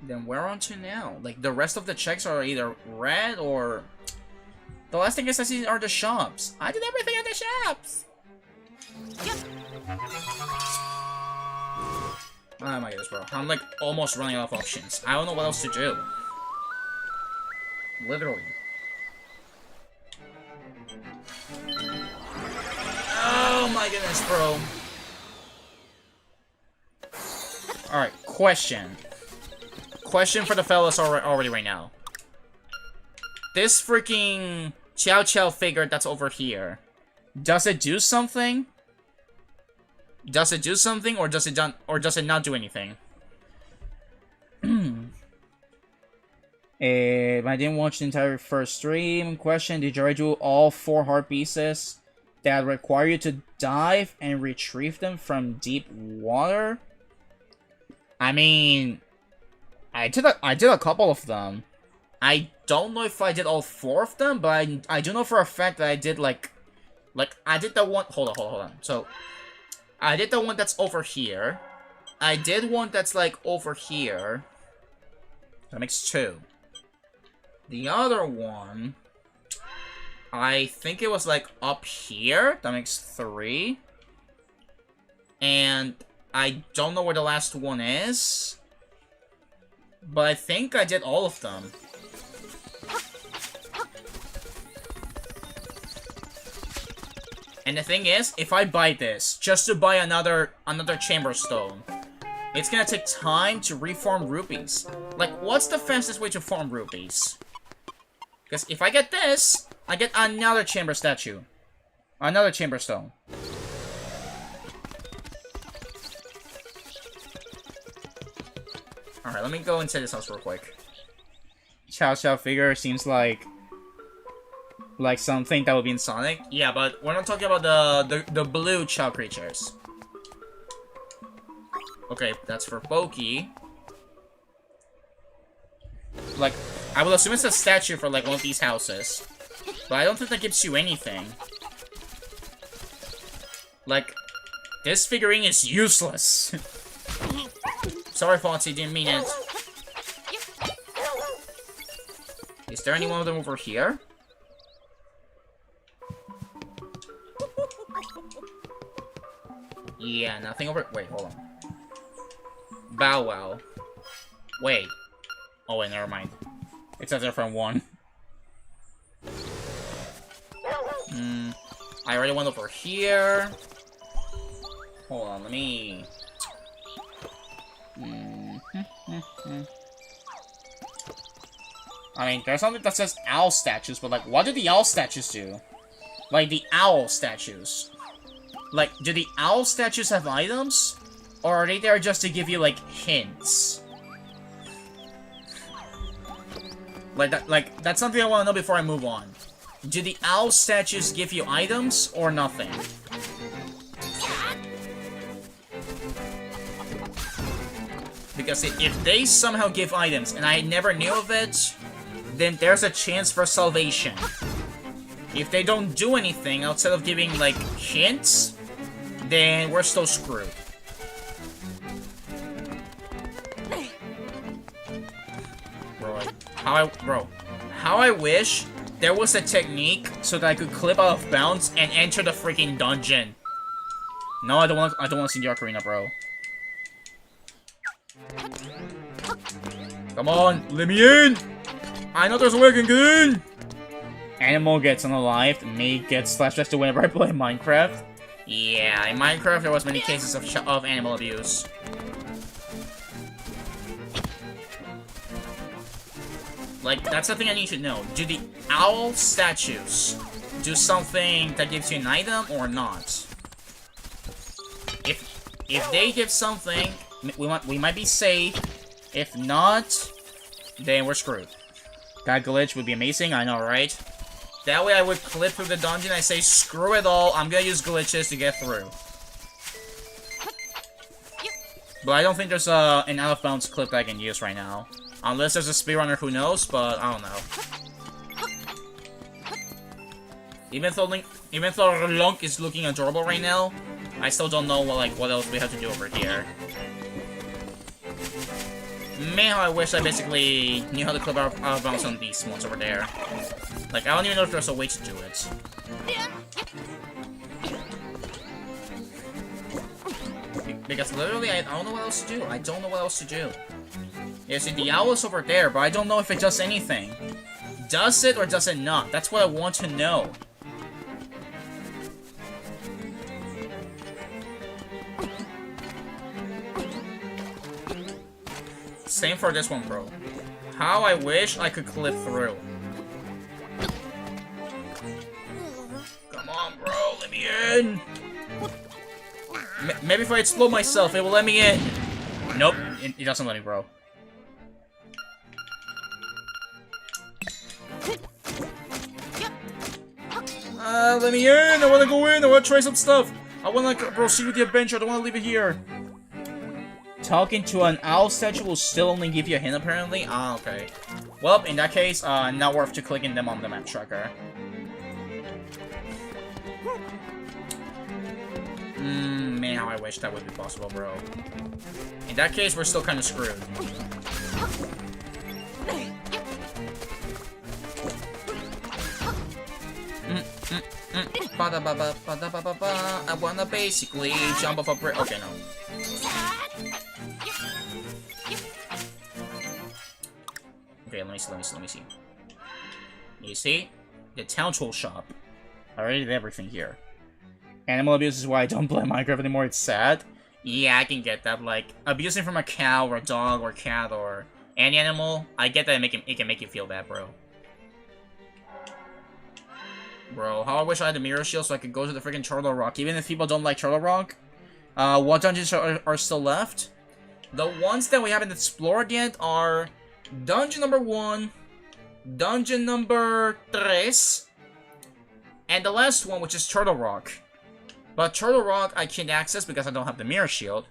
Then where on to now? Like, the rest of the checks are either red or... The last thing I see are the shops. I did everything at the shops! Oh my goodness, bro. I'm, like, almost running out of options. I don't know what else to do. Literally. Oh my my goodness, bro. Alright, question. Question for the fellas already right now. This freaking Chow Chow figure that's over here, does it do something? Does it do something, or does it not do anything? I didn't watch the entire first stream. Question, did you already do all 4 heart pieces that require you to dive and retrieve them from deep water? I mean, I did a couple of them. I don't know if I did all 4 of them, but I do know for a fact that I did like I did the one. Hold on. So I did the one that's over here. I did one that's like over here. That makes 2. The other one, I think it was like up here. That makes 3. And I don't know where the last one is, but I think I did all of them. And the thing is, if I buy this, just to buy another chamber stone, it's gonna take time to reform rupees. Like, what's the fastest way to form rupees? Because if I get this, I get another chamber statue. Another chamber stone. Alright, let me go into this house real quick. Chow Chow figure seems like something that would be in Sonic. Yeah, but we're not talking about the blue Chow creatures. Okay, that's for Pokey. Like, I will assume it's a statue for like one of these houses, but I don't think that gives you anything. Like, this figurine is useless. Sorry, Fonzie, didn't mean it. Is there any one of them over here? Yeah, nothing over. Wait, hold on. Bow Wow. Wait. Oh, wait, never mind. It's a different one. I already went over here. Hold on, let me. I mean, there's something that says owl statues, but like, what do the owl statues do? Like, the owl statues. Like, do the owl statues have items? Or are they there just to give you, like, hints? Like, that's something I want to know before I move on. Do the owl statues give you items, or nothing? Because if they somehow give items, and I never knew of it, then there's a chance for salvation. If they don't do anything outside of giving, like, hints, then we're still screwed. Bro, how I wish there was a technique so that I could clip out of bounds and enter the freaking dungeon. No, I don't want to see the ocarina, bro. Come on, let me in! I know there's a way I can get in! Animal gets unalived, me gets slash-tested whenever I play Minecraft. Yeah, in Minecraft there was many cases of animal abuse. Like, that's the thing I need to know. Do the owl statues do something that gives you an item or not? If they give something, we might be safe. If not, then we're screwed. That glitch would be amazing, I know, right? That way I would clip through the dungeon, I say, screw it all, I'm gonna use glitches to get through. But I don't think there's an out-of-bounds clip that I can use right now. Unless there's a speedrunner who knows, but I don't know. Even though Lunk is looking adorable right now, I still don't know what else we have to do over here. Man, how I wish I basically knew how to clip out of bounds on these ones over there. Like, I don't even know if there's a way to do it. Because literally, I don't know what else to do. I don't know what else to do. Yeah, see, the owl is over there, but I don't know if it does anything. Does it or does it not? That's what I want to know. Same for this one, bro. How I wish I could clip through. Come on, bro. Let me in. Maybe if I explode myself, it will let me in. Nope. It doesn't let me, bro. Let me in! I wanna go in! I wanna try some stuff! I wanna proceed with the adventure, I don't wanna leave it here! Talking to an owl statue will still only give you a hint, apparently? Ah, okay. Well, in that case, not worth to clicking them on the map tracker. Man, how I wish that would be possible, bro. In that case, we're still kinda screwed. I wanna basically jump off a bridge. Okay, no. Okay, let me see. You see? The town tool shop. I already did everything here. Animal abuse is why I don't play Minecraft anymore, it's sad. Yeah, I can get that. Like, abusing from a cow or a dog or cat or any animal, I get that it can make you feel bad, bro. Bro, how I wish I had the mirror shield so I could go to the freaking Turtle Rock. Even if people don't like Turtle Rock. What dungeons are still left? The ones that we haven't explored yet are Dungeon number 1, Dungeon number 3, and the last one, which is Turtle Rock. But Turtle Rock I can't access because I don't have the mirror shield.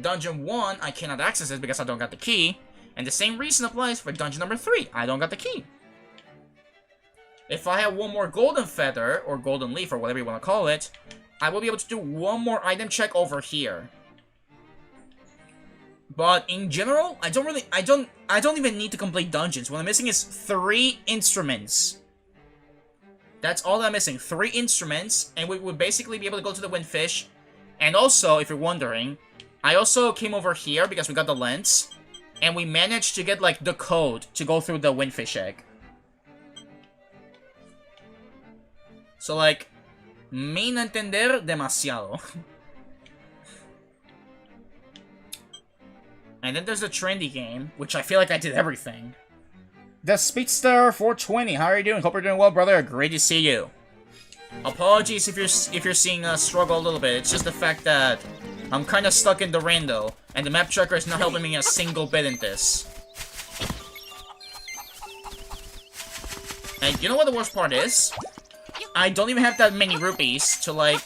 Dungeon 1, I cannot access it because I don't got the key. And the same reason applies for Dungeon number 3. I don't got the key. If I have one more golden feather, or golden leaf, or whatever you want to call it, I will be able to do one more item check over here. But in general, I don't even need to complete dungeons. What I'm missing is 3 instruments. That's all I'm missing, 3 instruments, and we would basically be able to go to the Windfish. And also, if you're wondering, I also came over here because we got the lens, and we managed to get, like, the code to go through the Windfish egg. So, like, me no entender demasiado. And then there's the trendy game, which I feel like I did everything. The Speedster 420, how are you doing? Hope you're doing well, brother. Great to see you. Apologies if you're seeing us struggle a little bit. It's just the fact that I'm kind of stuck in the rando, and the map tracker is not helping me a single bit in this. And you know what the worst part is? I don't even have that many rupees to, like,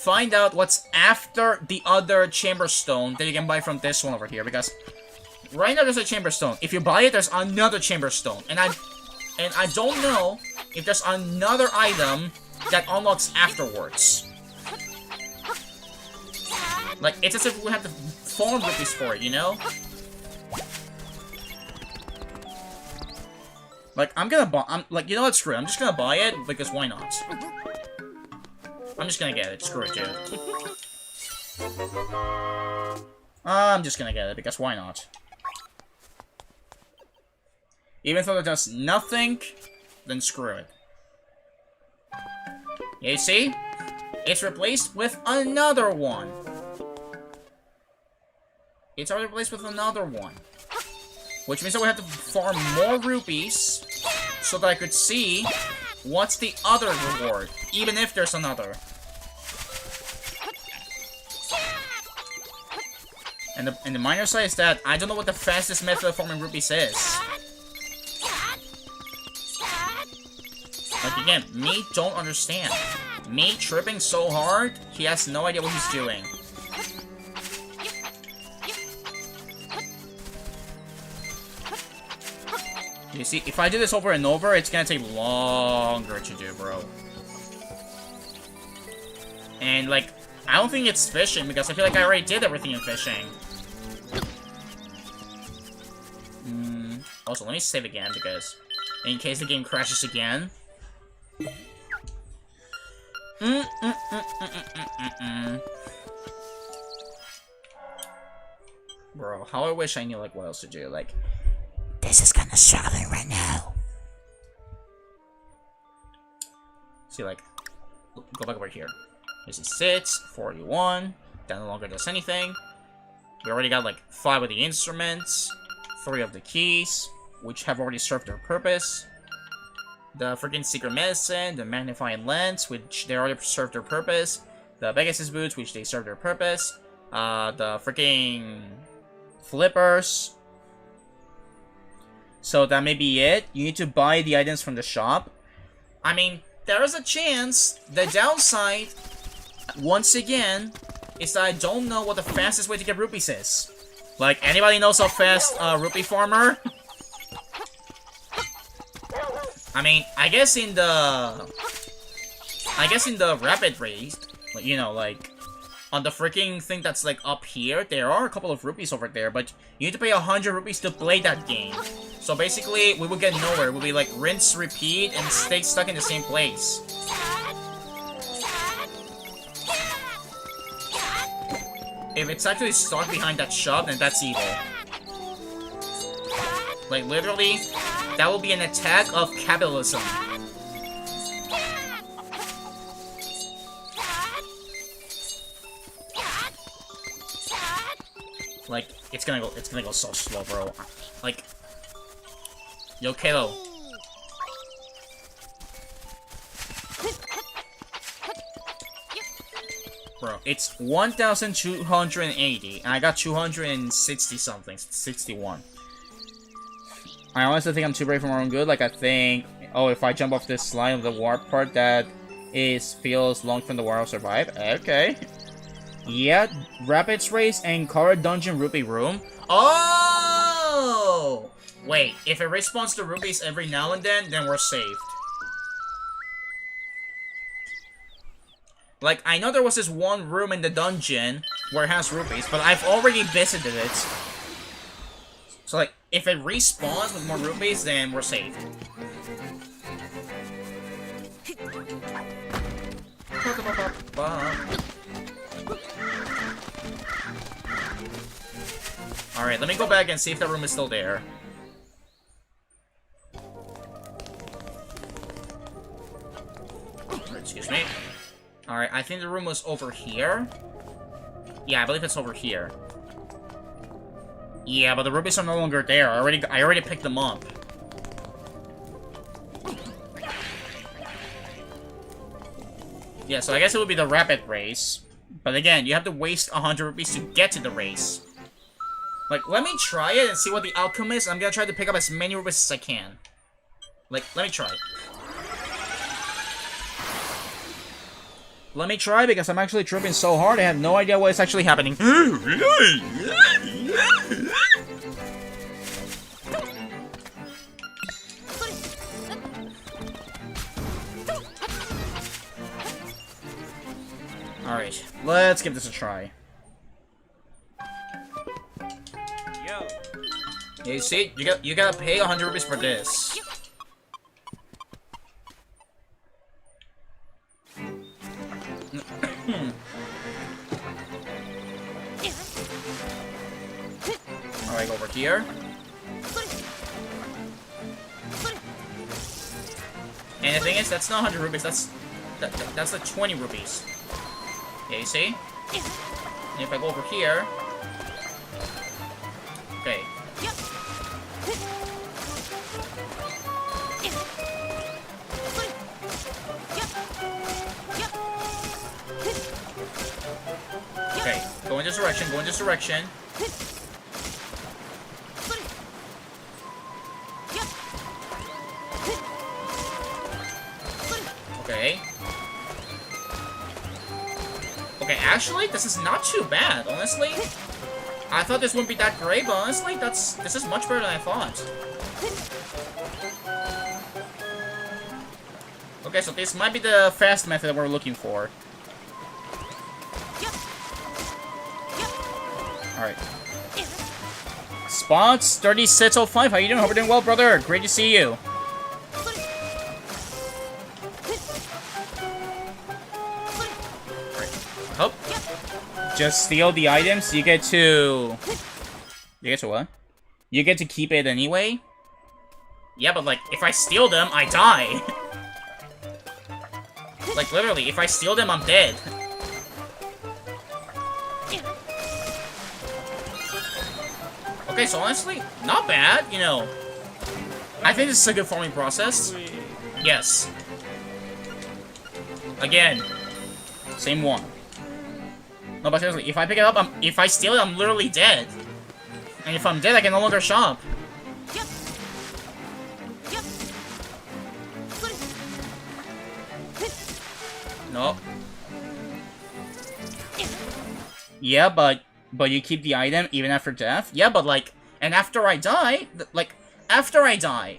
find out what's after the other chamber stone that you can buy from this one over here, because right now there's a chamber stone. If you buy it, there's another chamber stone, and I don't know if there's another item that unlocks afterwards. Like, it's as if we have to farm rupees for it, you know? Like, you know what, screw it. I'm just gonna buy it, because why not? I'm just gonna get it. Screw it, dude. I'm just gonna get it, because why not? Even though it does nothing, then screw it. You see? It's replaced with another one. It's already replaced with another one. Which means that we have to farm more rupees so that I could see what's the other reward, even if there's another. And the minor side is that I don't know what the fastest method of farming rupees is. Like, again, me don't understand. Me tripping so hard, he has no idea what he's doing. You see, if I do this over and over, it's gonna take longer to do, bro. And, like, I don't think it's fishing, because I feel like I already did everything in fishing. Also, let me save again, because in case the game crashes again. Bro, how I wish I knew, like, what else to do, like... This is kinda struggling right now. See, like, go back over here. This is 6, 41. That no longer does anything. We already got, like, 5 of the instruments. 3 of the keys, which have already served their purpose. The freaking secret medicine, the magnifying lens, which they already served their purpose. The Pegasus boots, which they served their purpose. The freaking flippers. So that may be it. You need to buy the items from the shop. I mean, there is a chance. The downside, once again, is that I don't know what the fastest way to get rupees is. Like, anybody knows how fast rupee farmer? I mean, I guess in the rapid race, you know, like, on the freaking thing that's, like, up here, there are a couple of rupees over there, but you need to pay 100 rupees to play that game. So basically, we will get nowhere. We'll be, like, rinse, repeat, and stay stuck in the same place. If it's actually stuck behind that shop, then that's evil. Like, literally, that will be an attack of capitalism. Like, it's gonna go so slow, bro. Like, yo, Kalo. Bro, it's 1,280, and I got 260 something, 61. I honestly think I'm too brave for my own good. Like, I think, oh, if I jump off this slide of the warp part that feels long from the war, I'll survive. Okay. Yeah, Rapids Race and Kara Dungeon Rupee Room. Oh! Wait, if it respawns to rupees every now and then we're saved. Like, I know there was this one room in the dungeon where it has rupees, but I've already visited it. So, like, if it respawns with more rupees, then we're saved. Alright, let me go back and see if that room is still there. Excuse me. Alright, I think the room was over here. Yeah, I believe it's over here. Yeah, but the rupees are no longer there. I already picked them up. Yeah, so I guess it would be the rapid race. But again, you have to waste 100 rupees to get to the race. Like, let me try it and see what the outcome is. I'm gonna try to pick up as many rupees as I can. Like, let me try. Let me try, because I'm actually tripping so hard, I have no idea what is actually happening. Alright, let's give this a try. Yo. Yeah, you see, you gotta pay 100 rupees for this. Alright, go over here. And the thing is, that's not 100 rupees, that's like 20 rupees. Yeah, you see? And if I go over here... Okay. Okay, go in this direction, go in this direction. Okay. Okay, actually, this is not too bad, honestly. I thought this wouldn't be that great, but honestly, this is much better than I thought. Okay, so this might be the fast method that we're looking for. Alright. Spots 3605, how you doing? Hope you're doing well, brother. Great to see you. Oh. Just steal the items. You get to... You get to what? You get to keep it anyway? Yeah, but like, if I steal them, I die. Like, literally, if I steal them, I'm dead. Okay, so honestly, not bad, you know. I think this is a good farming process. Yes. Again, same one. No, but seriously, if I pick it up, if I steal it, I'm literally dead. And if I'm dead, I can no longer shop. No. Yeah, but you keep the item even after death? Yeah, but like, and after I die, after I die,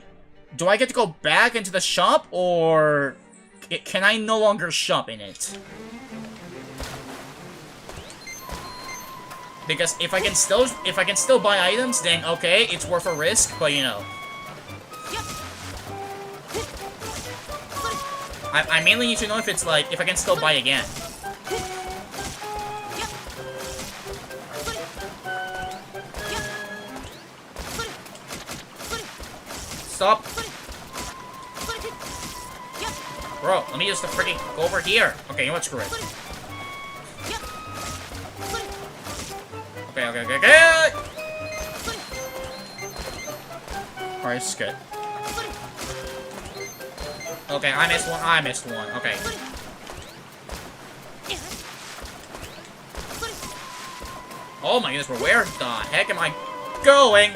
do I get to go back into the shop, or can I no longer shop in it? Because if I can still buy items, then okay, it's worth a risk, but you know. I mainly need to know if it's like, if I can still buy again. Stop. Bro, let me just freaking go over here. Okay, you know what, screw it. Okay. Alright, this is good. Okay, I missed one. Okay. Oh my goodness, where the heck am I going?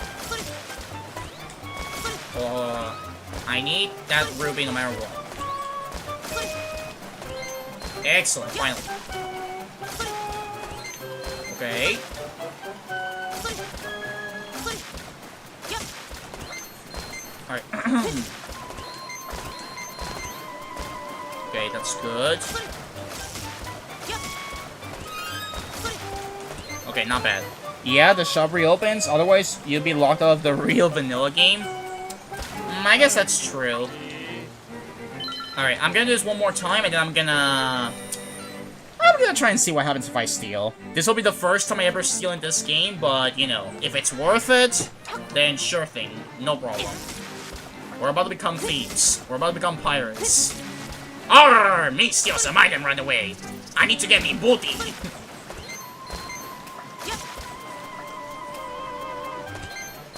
I need that ruby no matter what. Excellent, finally. Okay. Alright. Okay, that's good. Okay, not bad. Yeah, the shop reopens, otherwise you'd be locked out of the real vanilla game. I guess that's true. Alright, I'm gonna do this one more time, and then I'm gonna try and see what happens if I steal. This will be the first time I ever steal in this game, but, you know, if it's worth it, then sure thing, no problem. We're about to become thieves. We're about to become pirates. Arr! Me steal some item right away. I need to get me booty.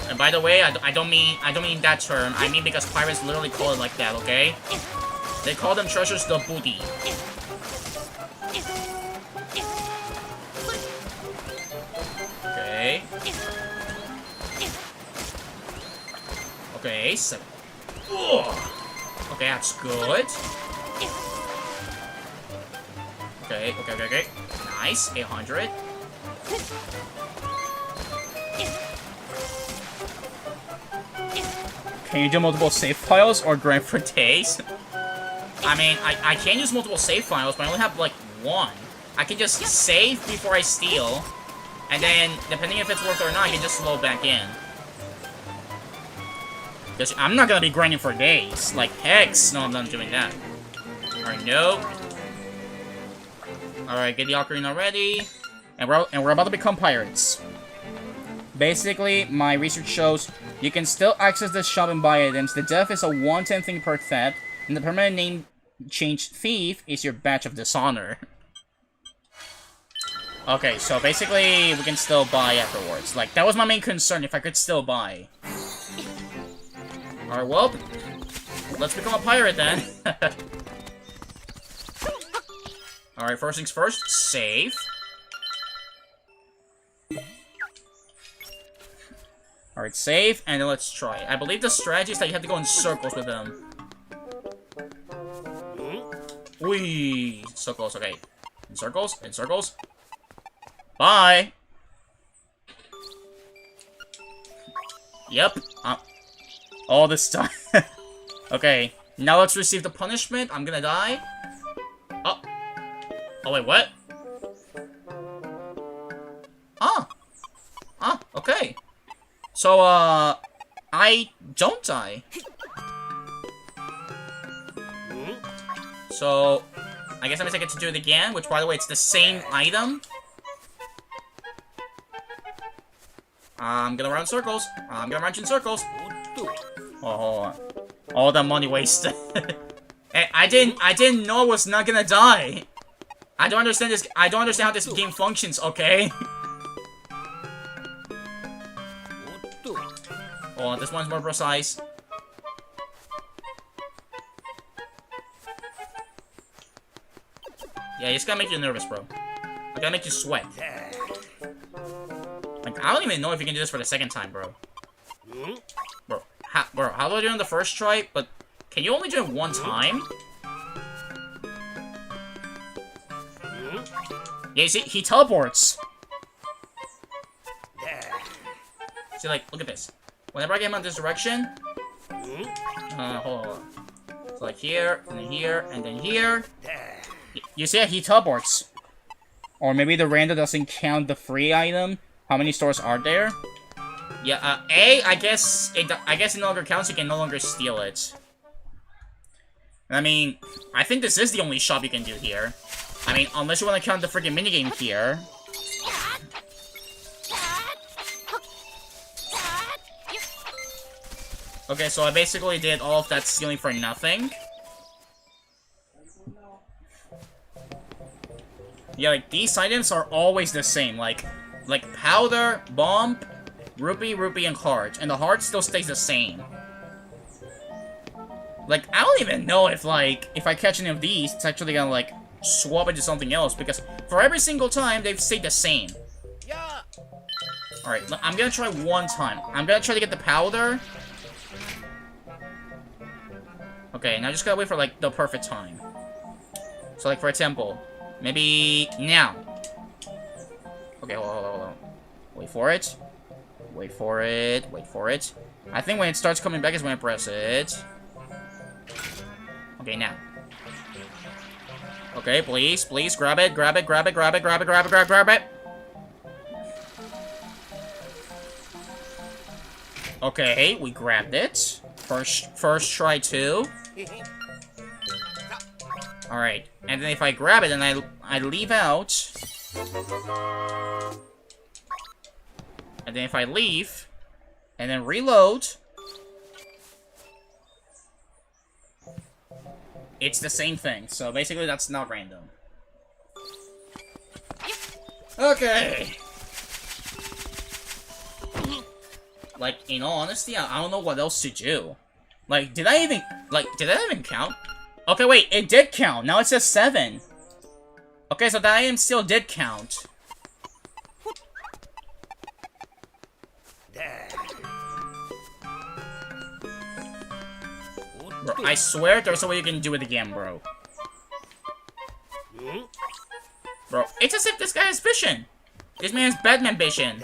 And by the way, I don't mean that term. I mean because pirates literally call it like that, okay? They call them treasures the booty. Okay. Okay, so... Okay, that's good. Okay. Nice, 800. Can you do multiple save files or grind for days? I mean, I can use multiple save files, but I only have, like, one. I can just save before I steal, and then, depending if it's worth it or not, I can just load back in. Because I'm not gonna be grinding for days. Like, hex. No, I'm not doing that. Alright, no. Alright, get the ocarina ready. And we're about to become pirates. Basically, my research shows you can still access this shop and buy items. The death is a one-time thing per theft, and the permanent name change thief is your badge of dishonor. Okay, so basically, we can still buy afterwards. Like, that was my main concern, if I could still buy. Alright, well, let's become a pirate then. Alright, first things first, save. Alright, save, and then let's try it. I believe the strategy is that you have to go in circles with them. Whee! Circles, okay. In circles. Bye! Yep. All this time. Okay, now let's receive the punishment. I'm gonna die. Oh. Oh, wait, what? Okay. So, I don't die. So, I guess that means I get to do it again, which, by the way, it's the same item. I'm gonna run in circles. I'm gonna march in circles. Oh, all that money wasted. Hey, I didn't know I was not gonna die. I don't understand this. I don't understand how this game functions. Okay. Oh, this one's more precise. Yeah, it's gonna make you nervous, bro. It's gonna make you sweat. Like, I don't even know if you can do this for the second time, bro. Bro, how do I do it on the first try? But can you only do it one time? Yeah, you see, he teleports. See, like, look at this. Whenever I get him on this direction, hold on. So like here, and then here, and then here. You see, he teleports. Or maybe the random doesn't count the free item. How many stores are there? Yeah, I guess it no longer counts. You can no longer steal it. I mean, I think this is the only shop you can do here. I mean, unless you want to count the freaking minigame here. Okay, so I basically did all of that stealing for nothing. Yeah, like, these items are always the same. Like powder, bomb, rupee, and heart. And the heart still stays the same. Like, I don't even know if, like, if I catch any of these, it's actually gonna, like, swap into something else. Because for every single time, they've stayed the same. Alright, I'm gonna try one time. I'm gonna try to get the powder. Okay, now I just gotta wait for, like, the perfect time. So, like, for example, maybe now. Okay, hold on. Wait for it. Wait for it. Wait for it. I think when it starts coming back is when I press it. Okay, now. Okay, please, grab it. Okay, we grabbed it. First try too. Alright, and then if I grab it and I leave out. And then if I leave, and then reload, it's the same thing. So basically that's not random. Okay. Like, in all honesty, I don't know what else to do. Like, did that even count? Okay, wait, it did count. Now it says 7. Okay, so that item still did count. Bro, I swear there's a way you can do it again, bro. Bro, it's as if this guy has vision. This man has Batman vision.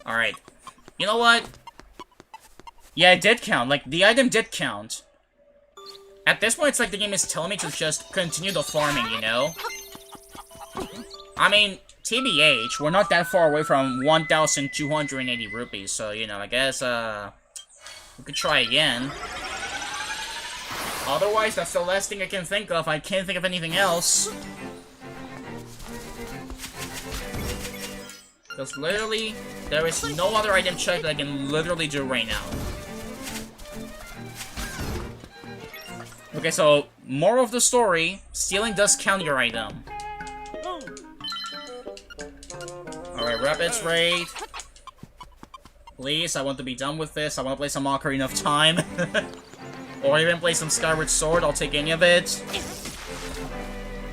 Alright. You know what? Yeah, it did count. Like, the item did count. At this point, it's like the game is telling me to just continue the farming, you know? I mean, TBH, we're not that far away from 1,280 rupees, so, you know, I guess, we could try again. Otherwise, that's the last thing I can think of. I can't think of anything else. Because literally, there is no other item check that I can literally do right now. Okay, so, moral of the story, stealing does count your item. Alright, Rapids Raid. Please, I want to be done with this. I want to play some Ocarina of Time. Or even play some Skyward Sword, I'll take any of it.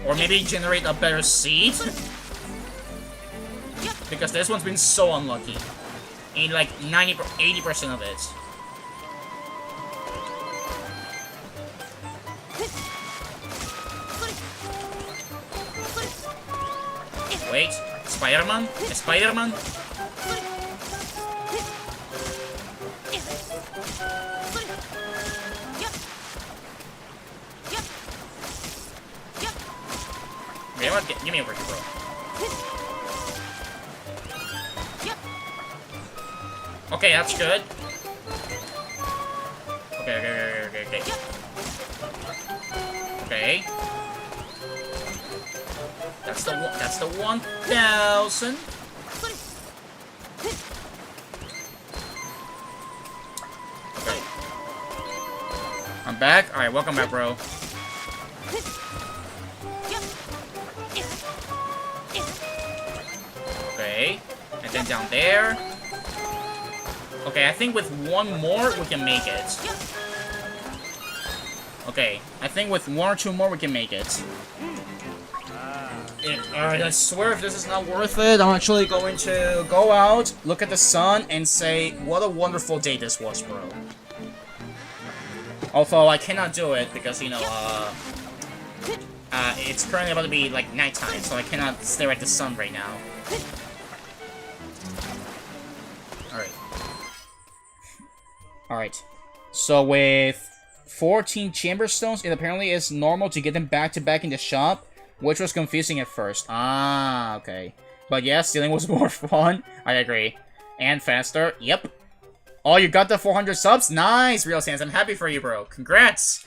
Or maybe generate a better seed. Because this one's been so unlucky. In like 80% of it. Wait, Spider-Man? Spider-Man? You know what? Give me a break, bro. Okay, that's good. Okay. Okay. That's the 1,000. Okay. I'm back. Alright, welcome back, bro. Okay. Then down there. Okay, I think with one more, we can make it. Okay, I think with 1 or 2 more, we can make it. Alright, I swear if this is not worth it, I'm actually going to go out, look at the sun, and say, what a wonderful day this was, bro. Although I cannot do it because, you know, it's currently about to be, like, nighttime, so I cannot stare at the sun right now. Alright. Alright. So with 14 chamber stones, it apparently is normal to get them back-to-back in the shop, which was confusing at first. Ah, okay. But yeah, stealing was more fun. I agree. And faster. Yep. Oh, you got the 400 subs? Nice, Real Sans. I'm happy for you, bro. Congrats!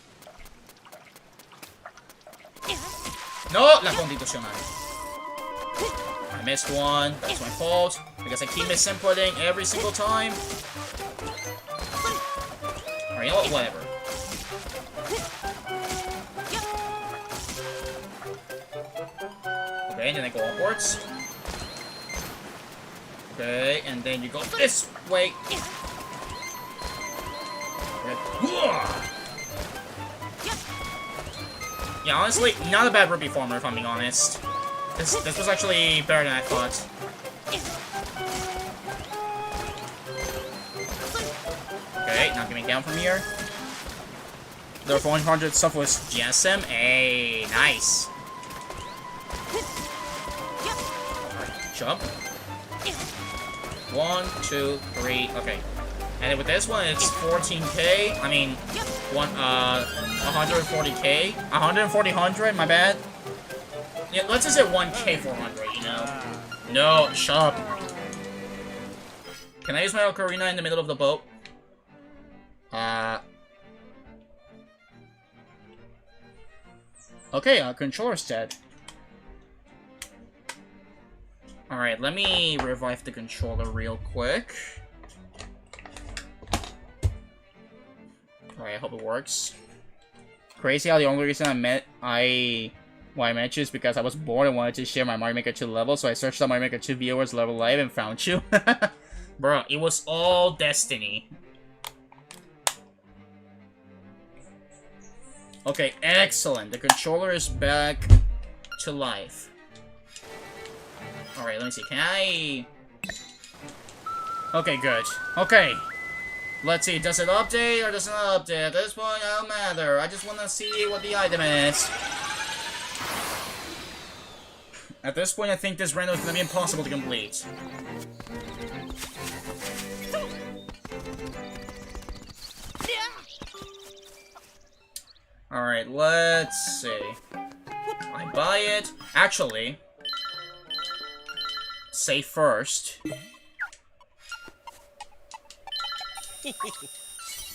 No! La constitucional. I missed one. That's my fault. Because I keep misinputting every single time. Alright, you know what? Whatever. Okay, and then I go upwards. Okay, and then you go this way. Yeah, honestly, not a bad rupee former, if I'm being honest. This was actually better than I thought. Okay, not getting down from here. The 400 stuff was GSM. Hey, nice. Alright, jump. 1, 2, 3. Okay. And then with this one, it's 14k. I mean, 140k. 140, my bad. Yeah, let's just say 1k 400, you know? No, shut up. Can I use my ocarina in the middle of the boat? Okay, controller's dead. Alright, let me revive the controller real quick. Alright, I hope it works. Crazy how the only reason I met you is because I was bored and wanted to share my Mario Maker 2 level, so I searched up Mario Maker 2 viewers level live and found you. Bro, it was all destiny. Okay, excellent. The controller is back to life. Alright, let me see. Can I... Okay, good. Okay. Let's see. Does it update or does it not update? At this point, it don't matter. I just want to see what the item is. At this point, I think this random is going to be impossible to complete. Alright, let's see. I buy it. Actually, save first.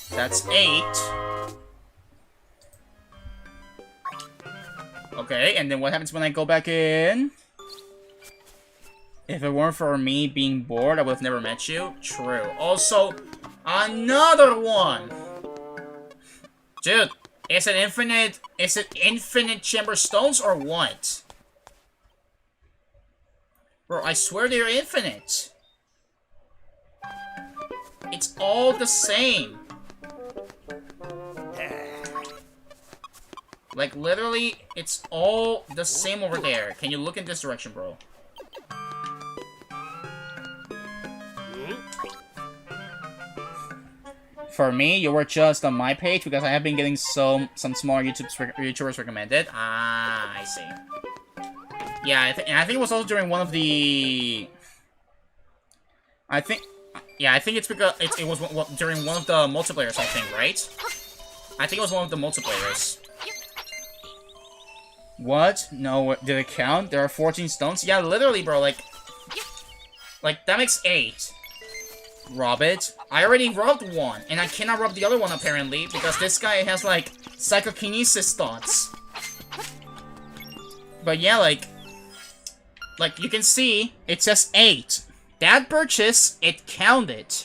That's 8. Okay, and then what happens when I go back in? If it weren't for me being bored, I would have never met you. True. Also, another one! Dude, is it infinite chamber stones or what? Bro, I swear they're infinite. It's all the same. Like, literally, it's all the same over there. Can you look in this direction, bro? For me, you were just on my page because I have been getting some small YouTubers recommended. Ah, I see. Yeah, and I think it was also during one of the... Yeah, I think it's because it was during one of the multiplayers, I think, right? I think it was one of the multiplayers. What? No, did it count? There are 14 stones? Yeah, literally, bro, like, that makes 8. Rob it. I already robbed one, and I cannot rob the other one, apparently, because this guy has, like, psychokinesis thoughts. But yeah, like, you can see, it says 8. That purchase, it counted.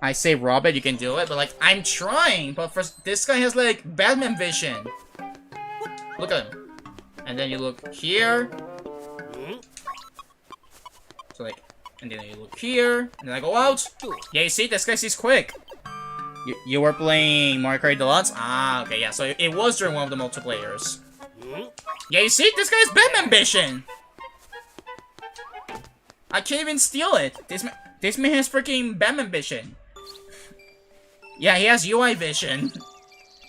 I say rob it, you can do it, but, like, I'm trying, but this guy has, like, Batman vision. Look at him. And then you look here. So like, and then you look here, and then I go out. Yeah, you see, this guy sees quick. You were playing Mario Kart Deluxe? Ah, okay, yeah. So it was during one of the multiplayers. Yeah, you see, this guy's Batman Vision. I can't even steal it. This man has freaking Batman Vision. Yeah, he has UI Vision.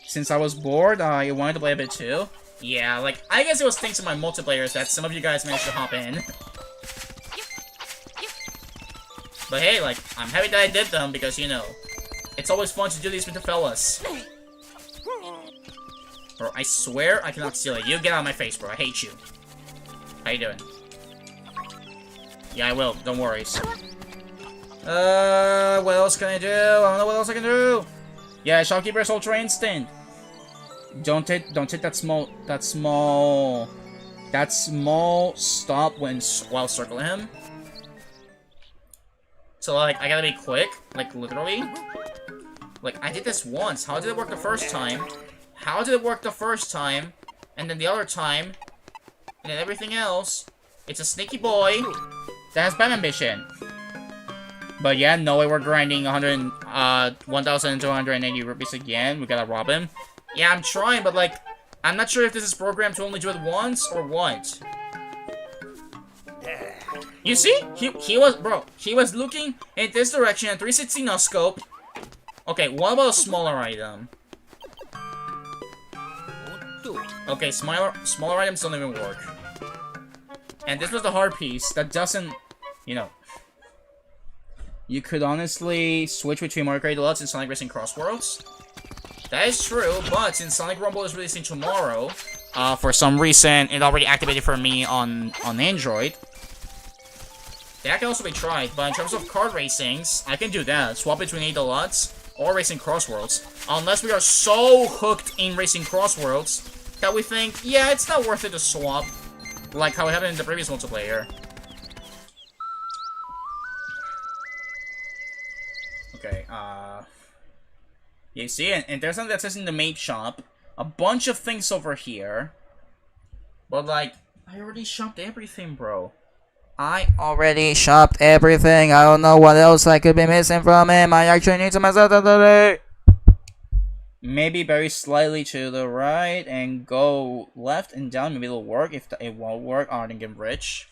Since I was bored, I wanted to play a bit too. Yeah, like, I guess it was thanks to my multiplayers that some of you guys managed to hop in. But hey, like, I'm happy that I did them because, you know, it's always fun to do these with the fellas. Bro, I swear I cannot steal it. You get out of my face, bro. I hate you. How you doing? Yeah, I will. Don't worry. What else can I do? I don't know what else I can do. Yeah, Shopkeeper's Ultra Instant. Don't hit that small stop while circling him. So like, I gotta be quick, like literally. Like, I did this once. How did it work the first time? How did it work the first time? And then the other time, and then everything else. It's a sneaky boy that has Batman Vision. But yeah, no way we're grinding 1,280 rupees again. We gotta rob him. Yeah, I'm trying, but like, I'm not sure if this is programmed to only do it once or what. You see? He was looking in this direction at 360 no scope. Okay, what about a smaller item? Okay, smaller items don't even work. And this was the hard piece that doesn't, you know. You could honestly switch between Mario Kart Deluxe and Sonic Racing Cross Worlds. That is true, but since Sonic Rumble is releasing tomorrow, for some reason it already activated for me on Android. That can also be tried, but in terms of kart racings, I can do that. Swap between A Deluxe or Racing Cross Worlds. Unless we are so hooked in Racing Cross Worlds that we think, yeah, it's not worth it to swap. Like how it happened in the previous multiplayer. Okay, you see, and there's something that says in the map shop. A bunch of things over here. But like, I already shopped everything, bro. I already shopped everything. I don't know what else I could be missing from him. I actually need some Zelda today. Maybe very slightly to the right and go left and down. Maybe it'll work. If it won't work, I didn't get rich.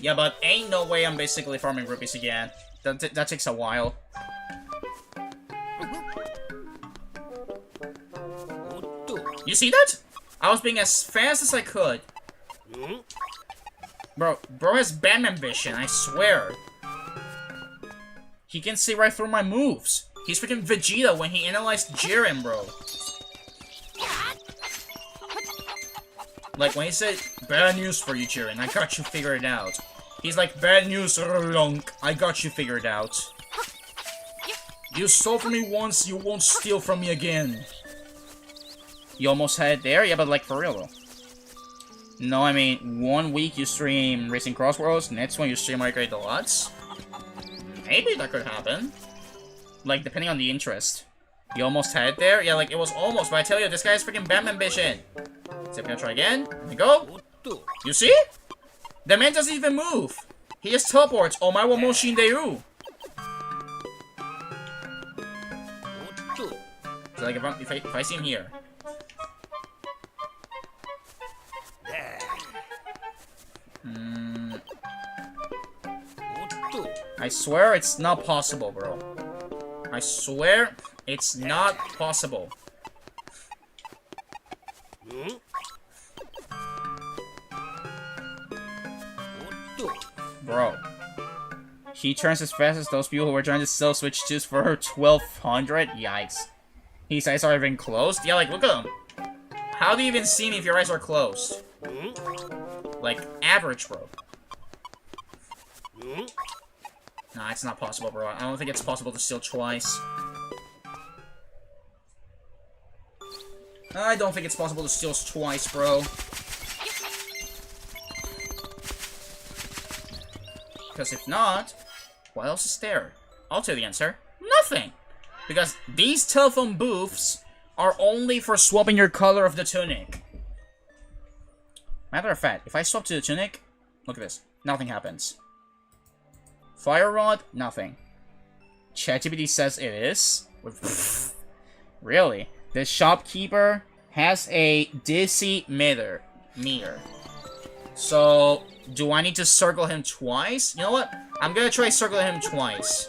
Yeah, but ain't no way I'm basically farming rupees again. That takes a while. You see that? I was being as fast as I could. Bro has Batman Vision, I swear. He can see right through my moves. He's freaking Vegeta when he analyzed Jiren, bro. Like when he said, "Bad news for you, Jiren, I got you figured out." He's like, "Bad news, Lunk, I got you figured out. You stole from me once, you won't steal from me again." You almost had it there? Yeah, but like for real though. No, I mean, 1 week you stream Racing Cross Worlds, next one you stream Mario Kart Deluxe. Maybe that could happen. Like, depending on the interest. You almost had it there? Yeah, like, it was almost, but I tell you, this guy has freaking Batman Vision. So I'm gonna try again. There we go. You see? The man doesn't even move. He just teleports. Omae wa mou shinderu. So, like, if I see him here. I swear it's not possible, bro. I swear it's not possible. Bro. He turns as fast as those people who were trying to sell Switch 2s for 1,200? Yikes. His eyes are even closed? Yeah, like, look at him. How do you even see me if your eyes are closed? Like, average, bro. Nah, it's not possible, bro. I don't think it's possible to steal twice. I don't think it's possible to steal twice, bro. Because if not, what else is there? I'll tell you the answer. Nothing! Because these telephone booths are only for swapping your color of the tunic. Matter of fact, if I swap to the tunic, look at this. Nothing happens. Fire rod? Nothing. ChatGPT says it is. Really? The shopkeeper has a dizzy meter. So, do I need to circle him twice? You know what? I'm gonna try circling him twice.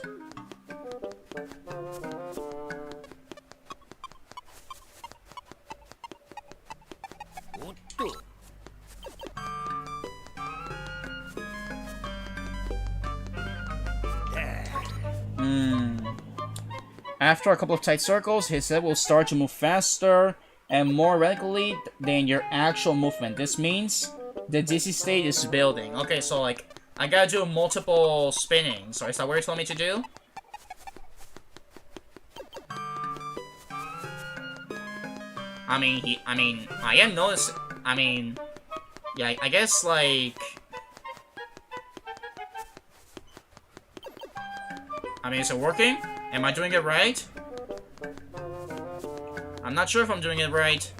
After a couple of tight circles, his head will start to move faster and more radically than your actual movement. This means the dizzy state is building. Okay, so like, I gotta do multiple spinnings. So is that what you're telling me to do? I am noticing. Yeah, I guess like. Is it working? Am I doing it right? I'm not sure if I'm doing it right.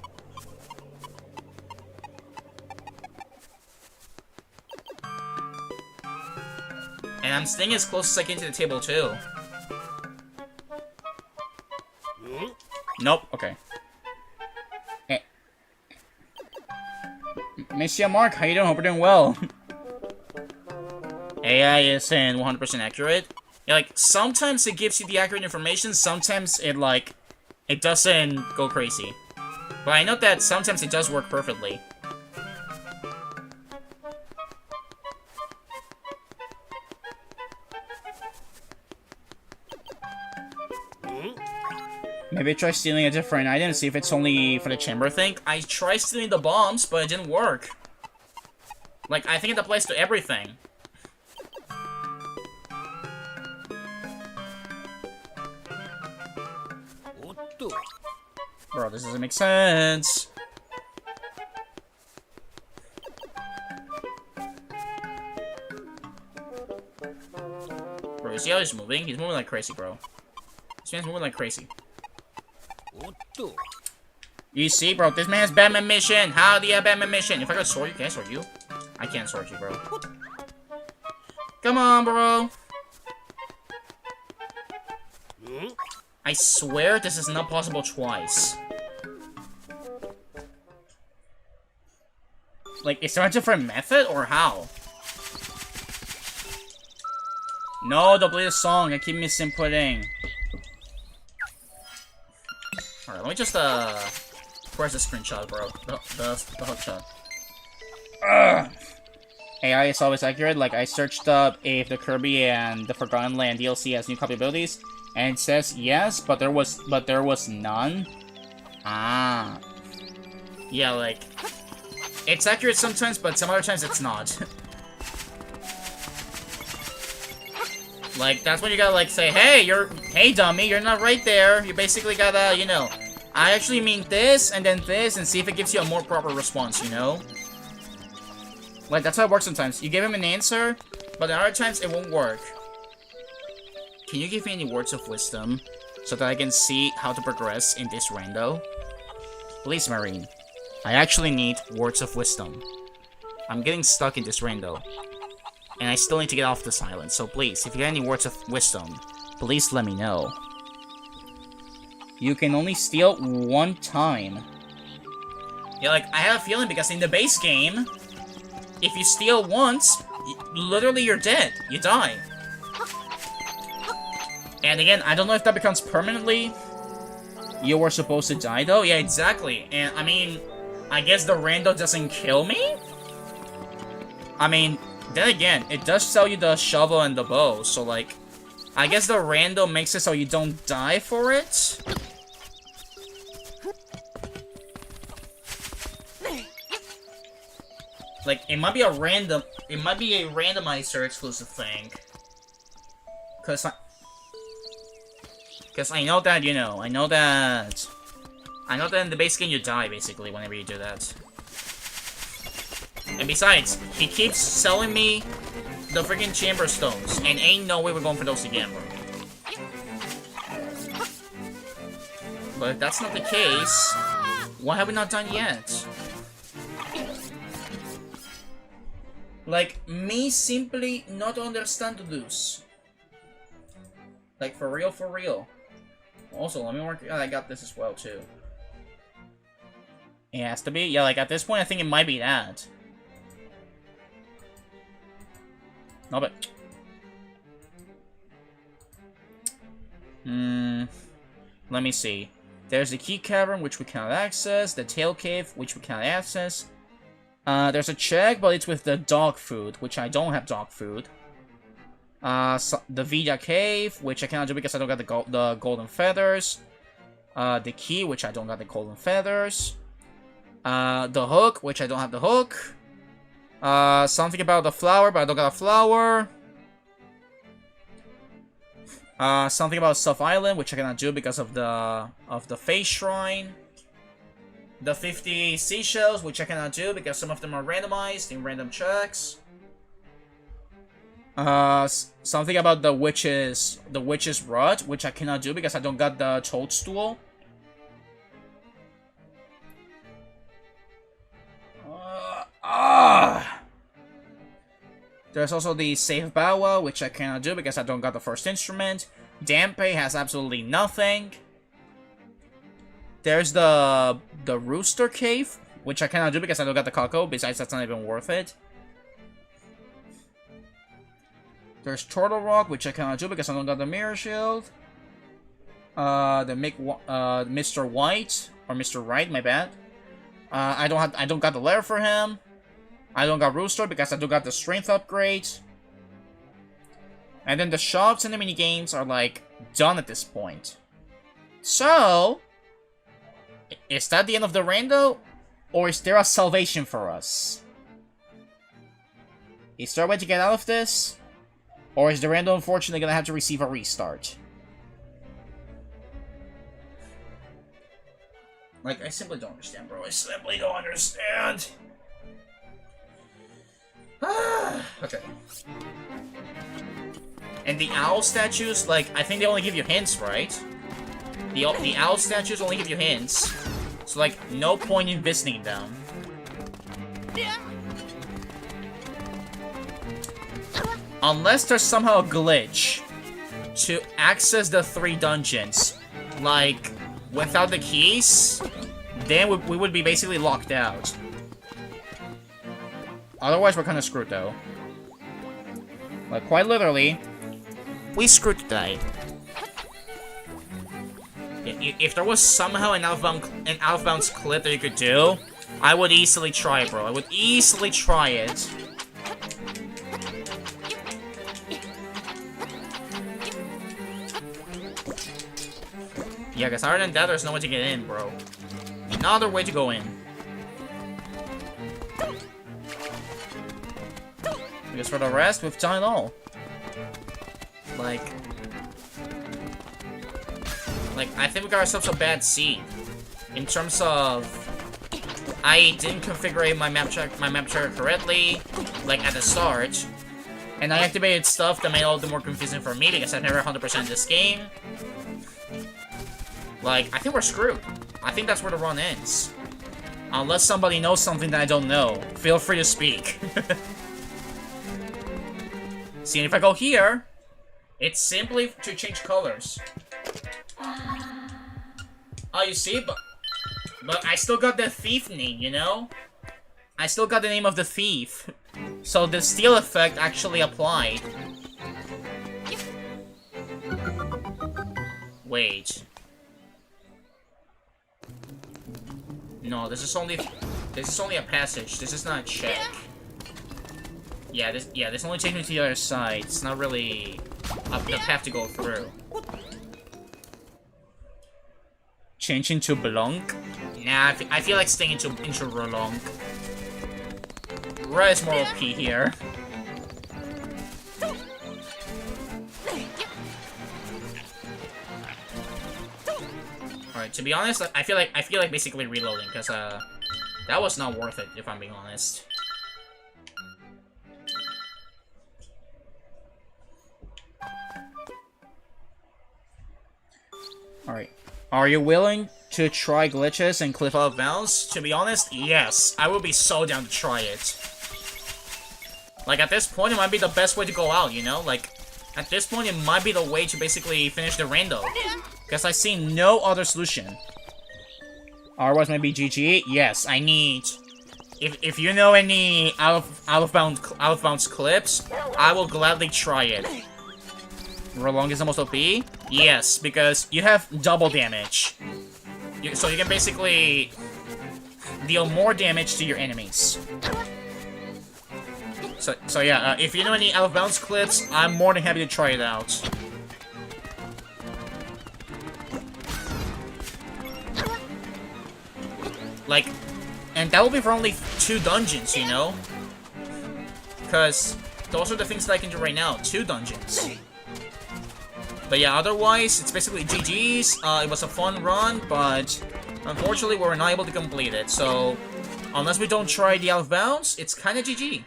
And I'm staying as close as I can to the table, too. Nope, okay. Monsieur Mark, how you doing? Hope you're doing well. AI isn't 100% accurate. Yeah, like, sometimes it gives you the accurate information, sometimes it, like, it doesn't go crazy. But I know that sometimes it does work perfectly. Maybe try stealing a different item and see if it's only for the chamber thing. I tried stealing the bombs, but it didn't work. Like, I think it applies to everything. Bro, this doesn't make sense. Bro, you see how he's moving? He's moving like crazy, bro. This man's moving like crazy. You see, bro, this man has Batman mission. How do you have Batman mission? If I could sword you, can I sword you? I can't sword you, bro. Come on, bro. I swear this is not possible twice. Like, is there a different method, or how? No, don't play the song. I keep misinputting. Alright, let me just, where's the screenshot, bro? The hookshot. Ugh. AI is always accurate. Like, I searched up if the Kirby and the Forgotten Land DLC has new copy abilities, and it says yes, but there was none. Ah. Yeah, like, it's accurate sometimes, but some other times it's not. Like, that's when you gotta, like, say, hey, dummy, you're not right there. You basically gotta, you know, I actually mean this, and then this, and see if it gives you a more proper response, you know? Like, that's how it works sometimes. You give him an answer, but other times it won't work. Can you give me any words of wisdom so that I can see how to progress in this rando? Please, Marine. I actually need words of wisdom. I'm getting stuck in this rando, and I still need to get off this island, so please, if you got any words of wisdom, please let me know. You can only steal one time. Yeah, like, I have a feeling because in the base game, if you steal once, literally you're dead. You die. And again, I don't know if that becomes permanently. You were supposed to die, though? Yeah, exactly. And, I mean, I guess the rando doesn't kill me? I mean, then again, it does sell you the shovel and the bow, so, like, I guess the rando makes it so you don't die for it? Like, it might be a randomizer exclusive thing. Cause I know that, you know, I know that in the base game you die, basically, whenever you do that. And besides, he keeps selling me the freaking chamber stones, and ain't no way we're going for those again, bro. But if that's not the case, what have we not done yet? Like, me simply not understand this. Like, for real, for real. Also, let me work. I got this as well, too. It has to be? Yeah, like, at this point, I think it might be that. No, but... Let me see. There's the key cavern, which we cannot access. The tail cave, which we cannot access. There's a check, but it's with the dog food, which I don't have dog food. The Vida cave, which I cannot do because I don't got the golden feathers. The key, which I don't got the golden feathers. The hook, which I don't have the hook. Something about the flower, but I don't got a flower. Something about Stuff Island, which I cannot do because of the face shrine. The 50 seashells, which I cannot do because some of them are randomized in random checks. Something about the witch's rod, which I cannot do because I don't got the toadstool. There's also the Save Bow Wow, which I cannot do because I don't got the first instrument. Dampe has absolutely nothing. There's the Rooster Cave, which I cannot do because I don't got the Cocoa. Besides, that's not even worth it. There's Turtle Rock, which I cannot do because I don't got the Mirror Shield. Mr. White or Mr. Right, my bad. I don't got the lair for him. I don't got Rooster because I don't got the strength upgrade. And then the shops and the minigames are like done at this point. So, is that the end of the rando? Or is there a salvation for us? Is there a way to get out of this? Or is the rando unfortunately gonna have to receive a restart? Like, I simply don't understand, bro. I simply don't understand. Okay. And the owl statues, like, I think they only give you hints, right? The owl statues only give you hints. So, like, no point in visiting them. Unless there's somehow a glitch to access the 3 dungeons. Like, without the keys, then we would be basically locked out. Otherwise, we're kind of screwed, though. Like, quite literally, We screwed today. if there was somehow an outbounds clip that you could do, I would easily try it, bro. I would easily try it. Yeah, because other than that, there's no way to get in, bro. No other way to go in. Because for the rest, we've done it all. Like, I think we got ourselves a bad seed. In terms of, I didn't configure my map checker correctly, like at the start. And I activated stuff that made it all the more confusing for me because I've never 100% this game. Like, I think we're screwed. I think that's where the run ends. Unless somebody knows something that I don't know. Feel free to speak. See, and if I go here, it's simply to change colors. Oh, you see? But I still got the thief name, you know? I still got the name of the thief. So the steal effect actually applied. Wait. No, this is only a passage. This is not a check. Yeah, this only takes me to the other side. It's not really the path to go through. Change into Belong? Nah, I feel like staying into Relong. Red is more OP here. Alright, to be honest, I feel like basically reloading, because that was not worth it, if I'm being honest. Alright. Are you willing to try glitches and clip out bounds? To be honest, yes. I would be so down to try it. Like, at this point, it might be the best way to go out, you know? Like, at this point, it might be the way to basically finish the rando. Because I see no other solution. Otherwise, maybe GG. Yes, I need... If you know any out of bounds clips, I will gladly try it. Rolong is the most OP? Yes, because you have double damage. So you can basically deal more damage to your enemies. So yeah, if you know any out of bounds clips, I'm more than happy to try it out. Like, and that will be for only 2 dungeons, you know? Because those are the things that I can do right now, 2 dungeons. But yeah, otherwise, it's basically GG's. It was a fun run, but unfortunately, we were not able to complete it. So, unless we don't try the out of bounds, it's kind of GG.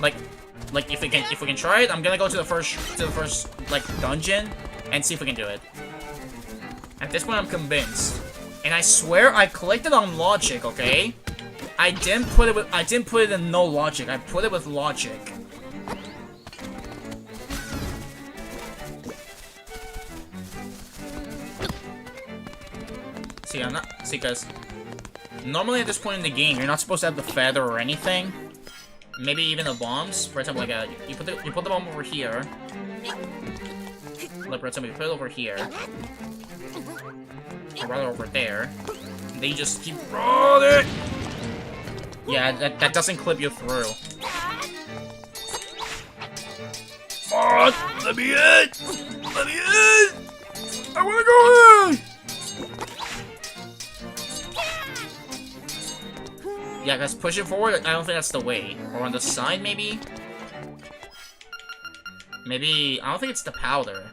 Like if we can try it, I'm gonna go to the first like dungeon and see if we can do it. At this point, I'm convinced, and I swear I clicked it on logic. Okay, I didn't put it in no logic. I put it with logic. See, guys. Normally at this point in the game, you're not supposed to have the feather or anything. Maybe even the bombs. For example, like you put the bomb over here. Like for example, you put it over here, or rather over there. And then you just keep rolling. Yeah, that doesn't clip you through. Oh, let me in! Let me in! I wanna go in! Yeah, guys, push it forward. I don't think that's the way. Or on the side, maybe? Maybe... I don't think it's the powder.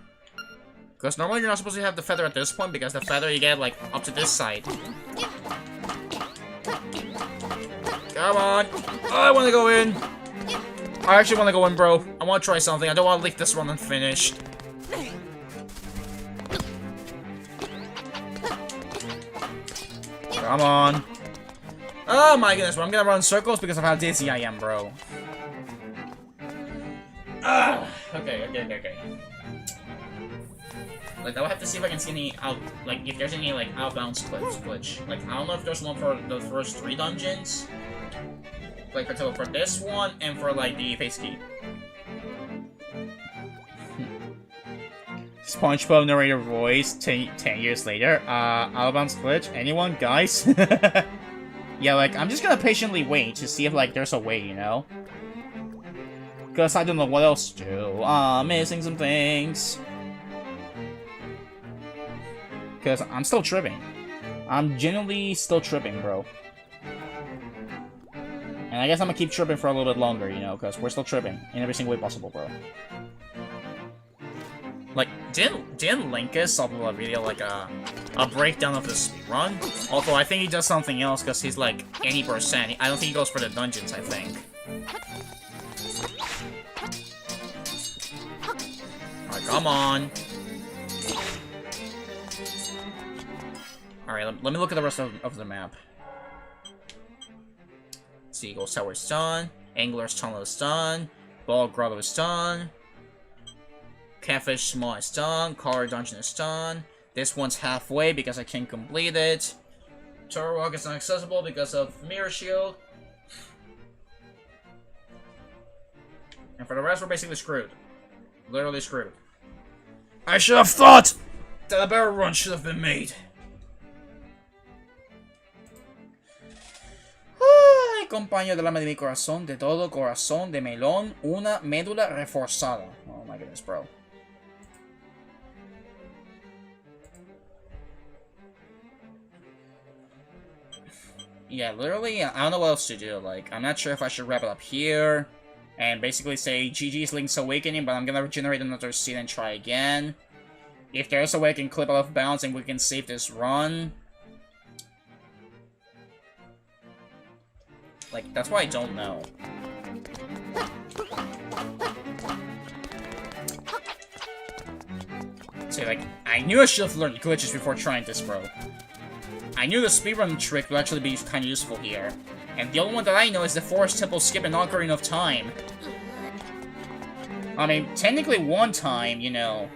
Because normally you're not supposed to have the feather at this point, because the feather you get, like, up to this side. Come on! I want to go in! I actually want to go in, bro. I want to try something. I don't want to leave this run unfinished. Come on. Oh my goodness, bro. I'm gonna run circles because of how dizzy I am, bro. Okay. Like, I'll have to see if I can see any if there's any, like, out-bounds glitch. Like, I don't know if there's one for the first 3 dungeons. Like, for example, for this one, and for, like, the face key. SpongeBob narrator voice 10 years later. Out-of-bounds glitch? Anyone, guys? Yeah, like, I'm just gonna patiently wait to see if, like, there's a way, you know? Because I don't know what else to do. Missing some things. Because I'm still tripping. I'm genuinely still tripping, bro. And I guess I'm gonna keep tripping for a little bit longer, you know? Because we're still tripping in every single way possible, bro. Like, didn't Linkus upload a video, like, a breakdown of the speedrun? Although, I think he does something else, because he's, like, 80%. I don't think he goes for the dungeons, I think. Alright, come on. Alright, let me look at the rest of the map. Seagull's Tower is done. Angler's Tunnel is done. Ball Grotto is done. Catfish Small is done. Color Dungeon is done. This one's halfway because I can't complete it. Turok is inaccessible because of Mirror Shield. And for the rest, we're basically screwed. Literally screwed. I should have thought that a better run should have been made. Ay, compañero del alma de mi corazón, de todo corazón de melón, una médula reforzada. Oh my goodness, bro. Yeah, literally, I don't know what else to do. Like, I'm not sure if I should wrap it up here and basically say GG's Link's Awakening, but I'm gonna regenerate another seed and try again. If there's a way I can clip out of bounds and we can save this run. Like, that's why I don't know. See, like, I knew I should have learned glitches before trying this, bro. I knew the speedrun trick would actually be kind of useful here. And the only one that I know is the Forest Temple skip in Ocarina of Time. I mean, technically one time, you know.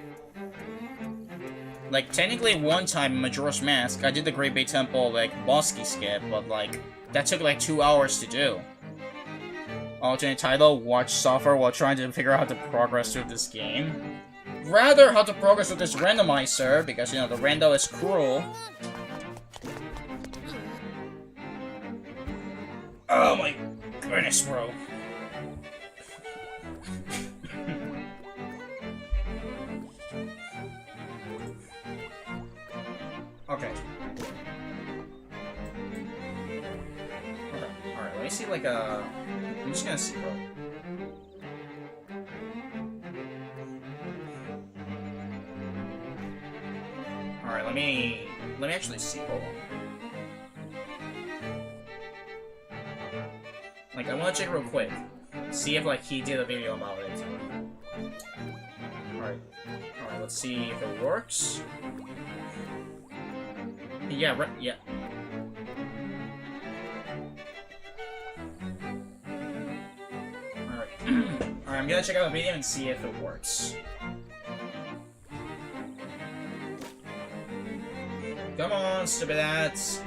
Like, technically one time in Majora's Mask, I did the Great Bay Temple, like, Bosky skip, but, like, that took, like, 2 hours to do. Alternate title, watch software while trying to figure out how to progress through this game. Rather, how to progress with this randomizer, because, you know, the rando is cruel. Oh my goodness, bro. Okay. Alright, let me see, like, I'm just gonna see, bro. Alright, let me actually see, hold on. Like, I wanna check real quick. See if, like, he did a video about it. Alright, let's see if it works. Yeah, right, yeah. Alright. Alright, I'm gonna check out the video and see if it works. Come on, stupid ads.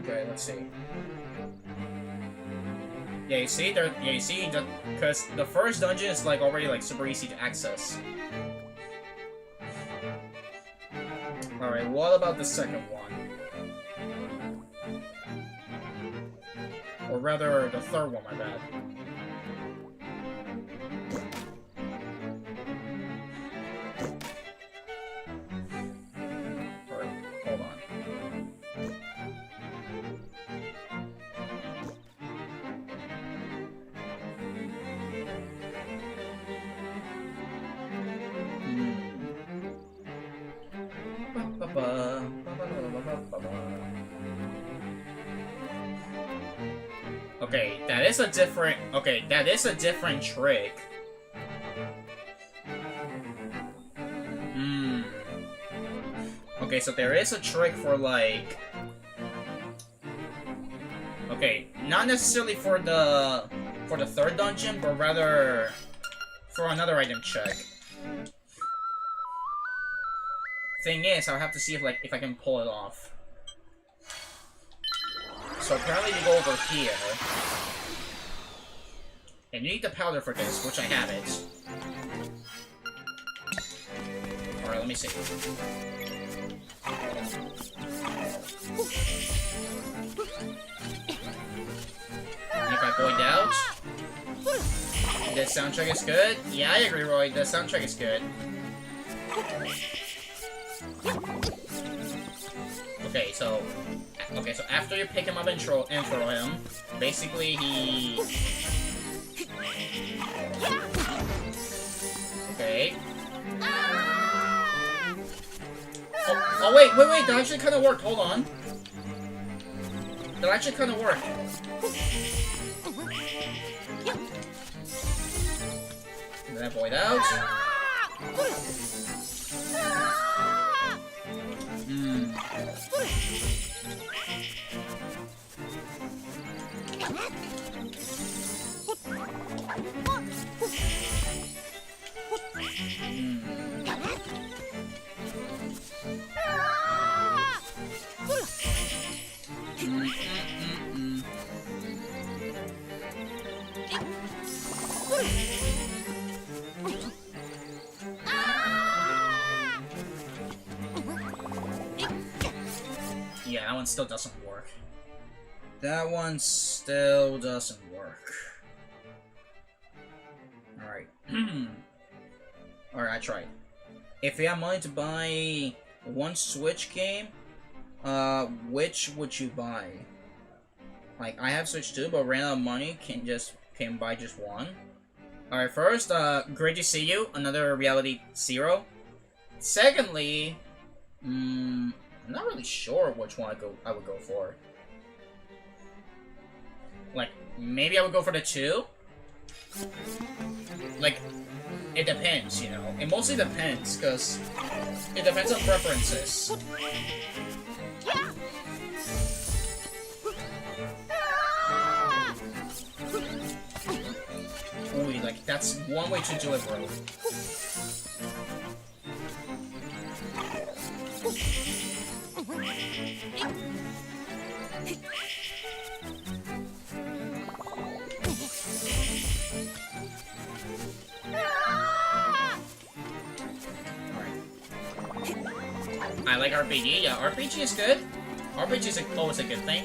Okay, let's see. Yeah, you see, because the first dungeon is like already like super easy to access. Alright, what about the second one? Or rather, the third one, my bad. Alright, hold on. Okay, that is a different... Okay, that is a different trick. Okay, so there is a trick for, like... Okay, not necessarily for the third dungeon, but rather for another item check. Thing is, I'll have to see if I can pull it off. So apparently you go over here. And you need the powder for this, which I have it. Alright, let me see. And if I void out, the soundtrack is good? Yeah, I agree, Roy. The soundtrack is good. Okay, so after you pick him up and throw him, basically he... Okay. Oh wait, that actually kind of worked. Hold on. That actually kind of worked. And then void out. Yeah, that one still doesn't work. That one still doesn't work. Alright. Alright, I tried. If you have money to buy one Switch game, which would you buy? Like, I have Switch 2, but ran out of money, can buy just one. Alright, first, great to see you, another Reality Zero. Secondly, I'm not really sure which one I would go for. Like, maybe I would go for the 2? Like, it depends, you know. It mostly depends, because it depends on preferences. Ooh, like, that's one way to do it, bro. I like RPG, yeah, RPG is good. RPG is always a good thing.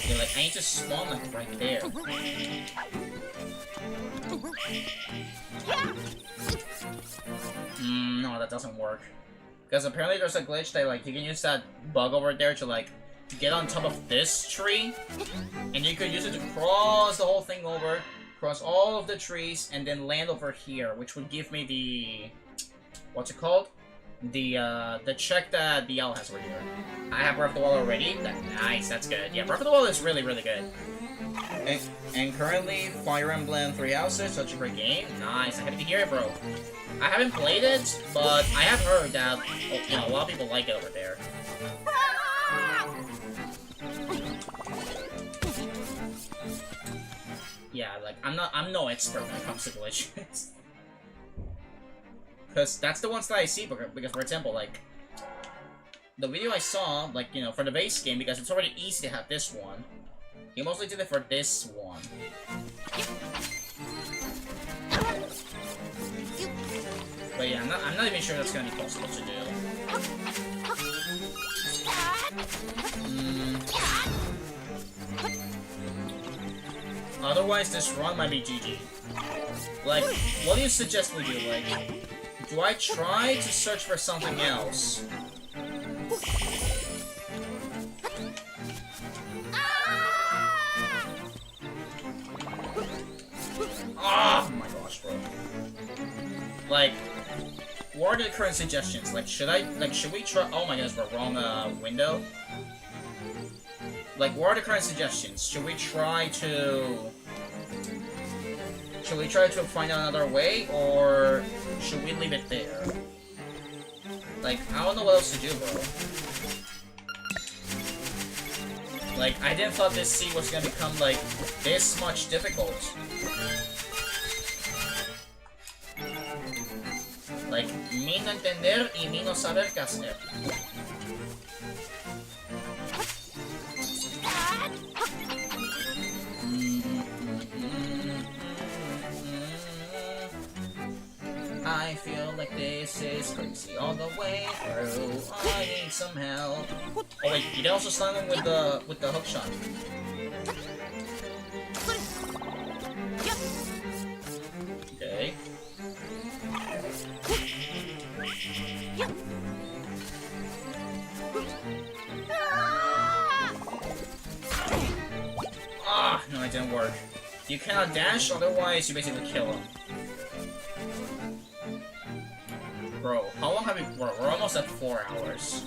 Yeah, like, I need to spawn like right there. No, that doesn't work. Because apparently there's a glitch that, like, you can use that bug over there to, like, to get on top of this tree, and you could use it to cross the whole thing over, cross all of the trees, and then land over here, which would give me the... what's it called? The check that the owl has over here. I have Breath of the Wild already. Nice, that's good. Yeah, Breath of the Wild is really, really good. And currently, Fire Emblem Three Houses, such a great game. Nice, I'm happy to hear it, bro. I haven't played it, but I have heard that, you know, a lot of people like it over there. Yeah, like, I'm no expert when it comes to glitches. Because that's the ones that I see, because, for example, like, the video I saw, like, you know, for the base game, because it's already easy to have this one, you mostly did it for this one. But yeah, I'm not even sure that's gonna be possible to do. Otherwise, this run might be GG. Like, what do you suggest we do? Like, do I try to search for something else? Oh my gosh, bro. Like, what are the current suggestions? Like, should we try? Oh my goodness, we're wrong window. Like, what are the current suggestions? Should we try to find another way, or should we leave it there? Like, I don't know what else to do, bro. Like, I didn't thought this sea was gonna become, like, this much difficult. Like, mi no entender y mi no saber qué hacer. I feel like this is crazy all the way through. I need some help. Oh wait, you can also stun him with the hook shot. Okay. Ah, no, it didn't work. You cannot dash, otherwise you basically kill him. Bro, how long have we... We're almost at 4 hours.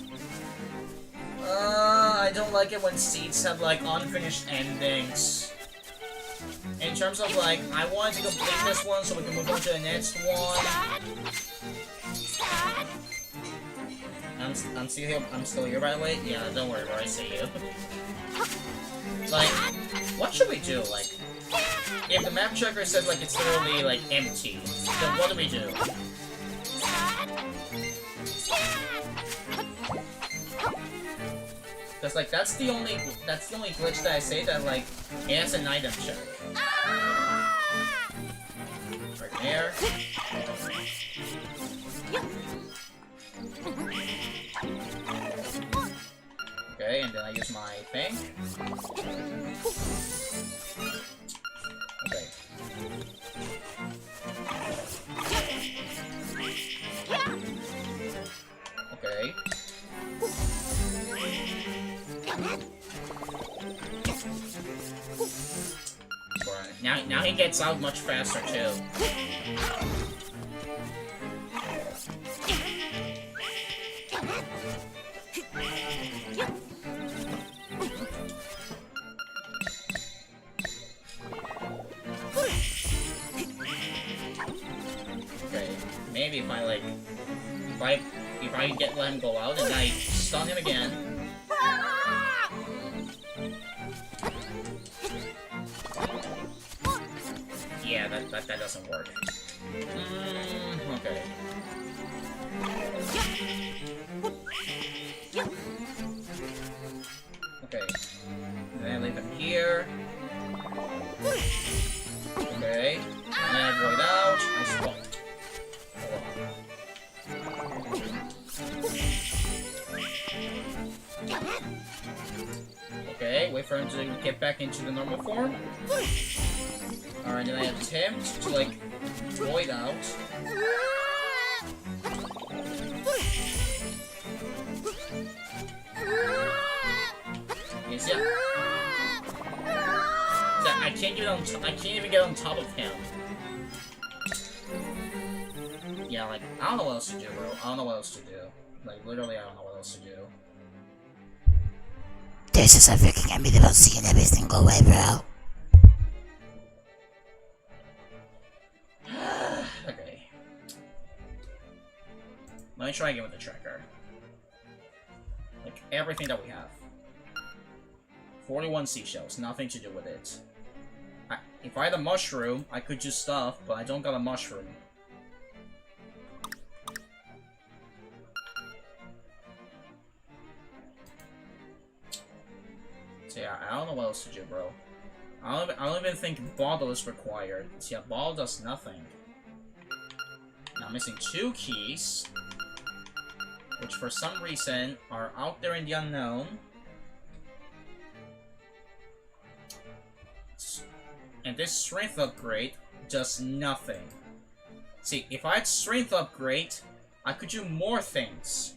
I don't like it when seeds have, like, unfinished endings. In terms of, like, I wanted to complete this one so we can move on to the next one. I'm still here, by the way. Yeah, don't worry, bro, I see you. Like, what should we do? Like, if the map checker says, like, it's literally, like, empty, then what do we do? Because, like, that's the only glitch that I say that, like, it has an item check. Right there. Okay, and then I use my thing. Okay. Okay. Now he gets out much faster too. maybe if I like, if I let him go out and I stun him again. Yeah, that doesn't work. Okay. Okay. Then leave him here. Okay. And then void out. I swap. Okay, wait for him to get back into the normal form. Alright, then I attempt to, like, void out. You see? I can't even get on top of him. Yeah, like, I don't know what else to do, bro. I don't know what else to do. Like, literally, I don't know what else to do. This is a freaking unbeatable seeing every single way, bro. Okay. Let me try again with the tracker. Like, everything that we have. 41 seashells, nothing to do with it. If I had a mushroom, I could do stuff, but I don't got a mushroom. So yeah, I don't know what else to do, bro. I don't even think bottle is required. So yeah, bottle does nothing. Now I'm missing 2 keys, which for some reason are out there in the unknown. And this strength upgrade does nothing. See, if I had strength upgrade, I could do more things.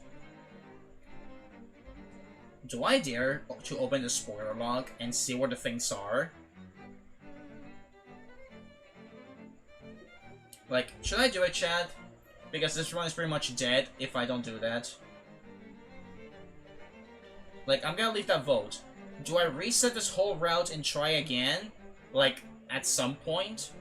Do I dare to open the spoiler log and see where the things are? Like, should I do it, Chad? Because this run is pretty much dead if I don't do that. Like, I'm gonna leave that vote. Do I reset this whole route and try again? Like, at some point?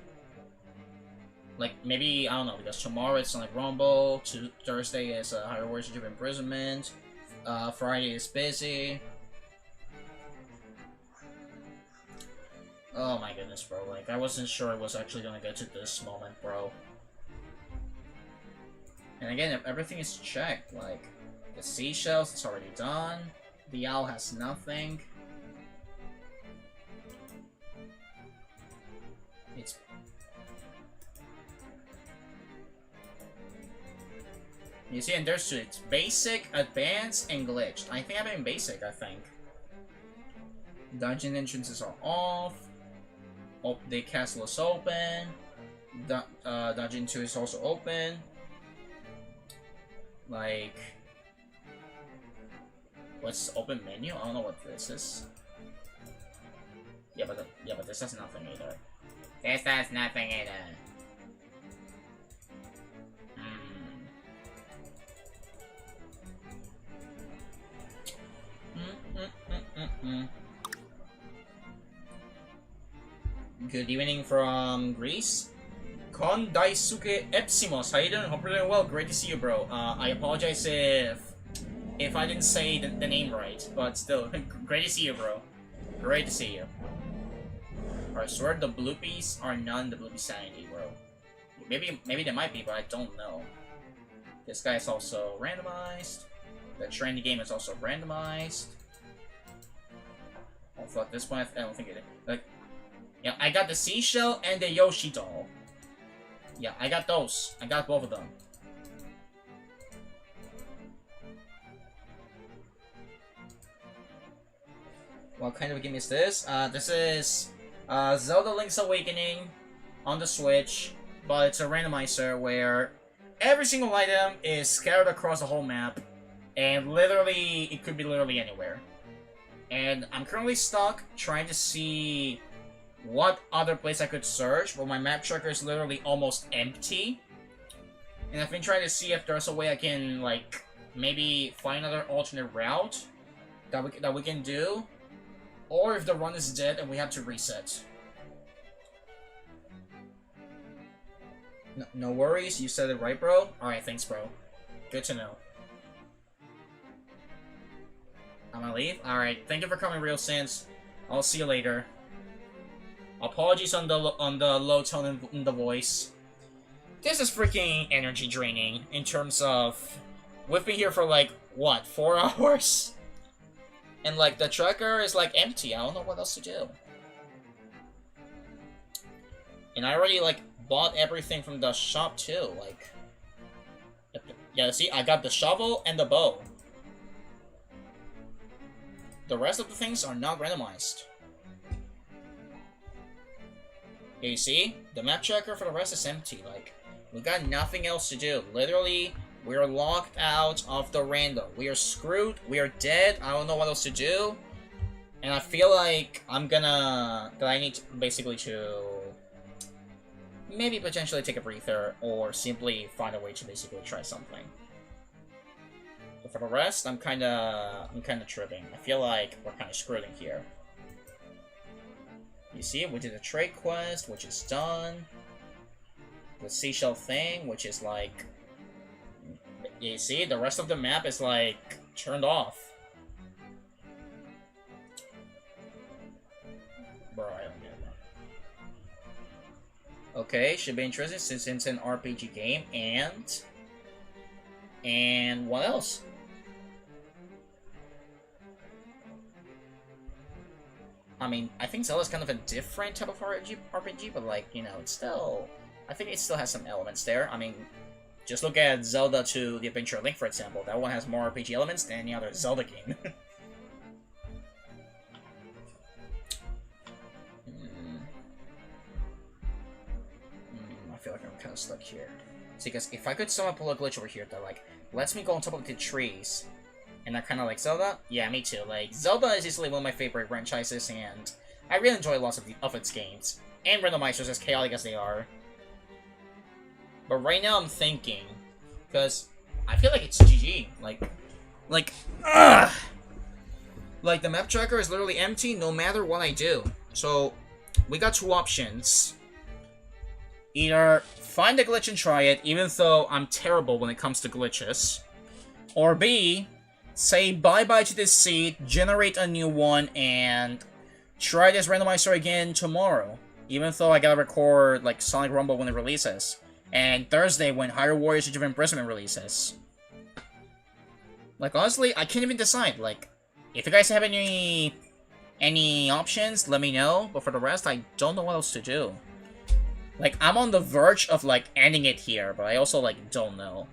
Like, maybe, I don't know, because tomorrow it's Sonic Rumble, Thursday is Higher Worship of Imprisonment, Friday is busy. Oh my goodness, bro, like, I wasn't sure I was actually gonna get to this moment, bro. And again, everything is checked, like, the seashells, it's already done, the owl has nothing. It's... You see, and there's 2. It's basic, advanced, and glitched. I think I'm in basic, I think. Dungeon entrances are off. Oh, the castle is open. Dungeon 2 is also open. Like... What's open menu? I don't know what this is. Yeah, but this has nothing either. This has nothing either. Good evening from Greece. Kon Daisuke Epsimos, how you doing? Hope you're doing well. Great to see you, bro. I apologize if I didn't say the name right, but still, great to see you, bro. Great to see you. I swear the bloopies are none the bloopy sanity, bro. Maybe they might be, but I don't know. This guy is also randomized. The trendy game is also randomized. Although at this point, I don't think it is. Like, yeah, I got the seashell and the Yoshi doll. Yeah, I got those. I got both of them. What kind of a game is this? This is Zelda Link's Awakening on the Switch, but it's a randomizer where every single item is scattered across the whole map, and literally, it could be literally anywhere. And I'm currently stuck trying to see what other place I could search, but my map tracker is literally almost empty. And I've been trying to see if there's a way I can, like, maybe find another alternate route that we can do, or if the run is dead and we have to reset. No worries, you said it right, bro. Alright, thanks, bro. Good to know. I'm gonna leave? Alright, thank you for coming, Real Sins. I'll see you later. Apologies on the low tone in the voice. This is freaking energy draining in terms of... We've been here for like, what, 4 hours? And like, the tracker is like empty. I don't know what else to do. And I already like bought everything from the shop too. Like, yeah, see, I got the shovel and the bow. The rest of the things are not randomized. Yeah, you see, the map tracker for the rest is empty. Like, we got nothing else to do. Literally, we're locked out of the random. We are screwed. We are dead. I don't know what else to do. And I feel like I need to, basically to maybe potentially take a breather or simply find a way to basically try something. But for the rest, I'm kinda tripping. I feel like we're kinda screwed in here. You see, we did a trade quest, which is done. The seashell thing, which is like... You see, the rest of the map is like turned off. Bro, I don't get it. Okay, should be interesting since it's an RPG game, and what else? I mean, I think Zelda's kind of a different type of RPG, but like, you know, it's still... I think it still has some elements there. I mean, just look at Zelda 2, The Adventure of Link, for example. That one has more RPG elements than any other Zelda game. I feel like I'm kind of stuck here. See, because if I could somehow pull a glitch over here that, like, lets me go on top of the trees, and I kind of like Zelda? Yeah, me too. Like, Zelda is easily one of my favorite franchises, and I really enjoy lots of its games. And randomizers, as chaotic as they are. But right now I'm thinking, because I feel like it's GG. Ugh! Like, the map tracker is literally empty no matter what I do. So, we got 2 options. Either find a glitch and try it, even though I'm terrible when it comes to glitches. Or B, say bye-bye to this seed, generate a new one, and try this randomizer again tomorrow. Even though I gotta record, like, Sonic Rumble when it releases. And Thursday when Hyrule Warriors Age of Imprisonment releases. Like, honestly, I can't even decide. Like, if you guys have any options, let me know. But for the rest, I don't know what else to do. Like, I'm on the verge of, like, ending it here, but I also, like, don't know.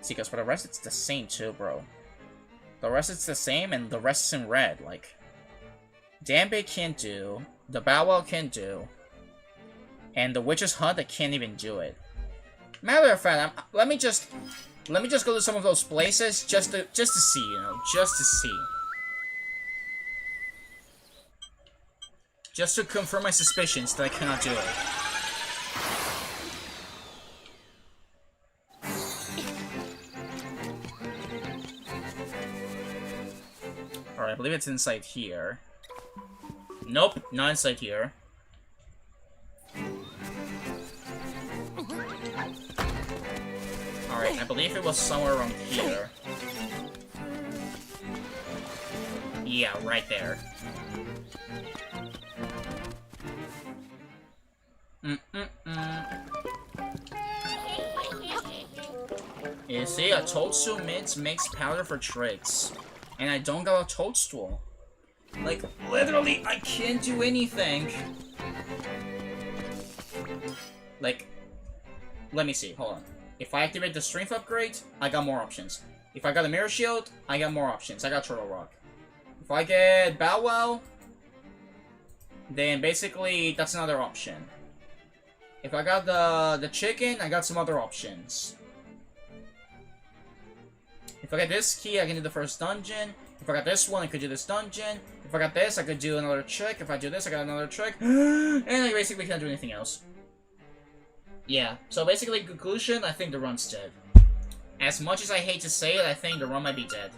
See, because for the rest, it's the same, too, bro. The rest, it's the same, and the rest is in red. Like, Danbei can't do. The Bow Wow can't do. And the Witch's Hunt, I can't even do it. Matter of fact, let me just go to some of those places just to see, you know, just to see. Just to confirm my suspicions that I cannot do it. Alright, I believe it's inside here. Nope, not inside here. Alright, I believe it was somewhere around here. Yeah, right there. You see, a toadstool mints makes powder for tricks. And I don't got a toadstool. Like, literally, I can't do anything. Like, let me see, hold on. If I activate the strength upgrade, I got more options. If I got a mirror shield, I got more options. I got Turtle Rock. If I get Bow Wow, then basically that's another option. If I got the chicken, I got some other options. If I get this key, I can do the first dungeon. If I got this one, I could do this dungeon. If I got this, I could do another trick. If I do this, I got another trick. And I basically can't do anything else. Yeah, so basically, conclusion, I think the run's dead. As much as I hate to say it, I think the run might be dead.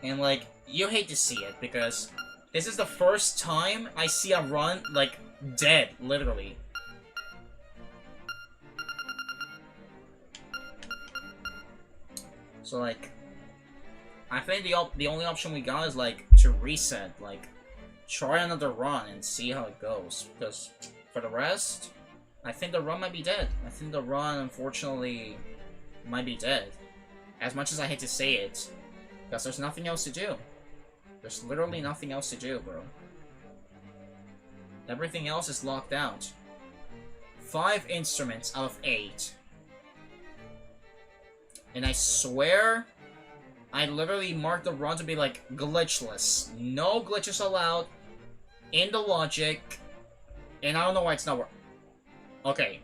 And like, you hate to see it, because This is the first time I see a run, like, dead, literally. So, like, I think the only option we got is, like, to reset, like, try another run and see how it goes. Because, for the rest, I think the run might be dead. I think the run, unfortunately, might be dead. As much as I hate to say it. Because there's nothing else to do. There's literally nothing else to do, bro. Everything else is locked out. 5 instruments out of 8. And I swear, I literally marked the run to be like glitchless. No glitches allowed in the logic. And I don't know why it's not working. Okay.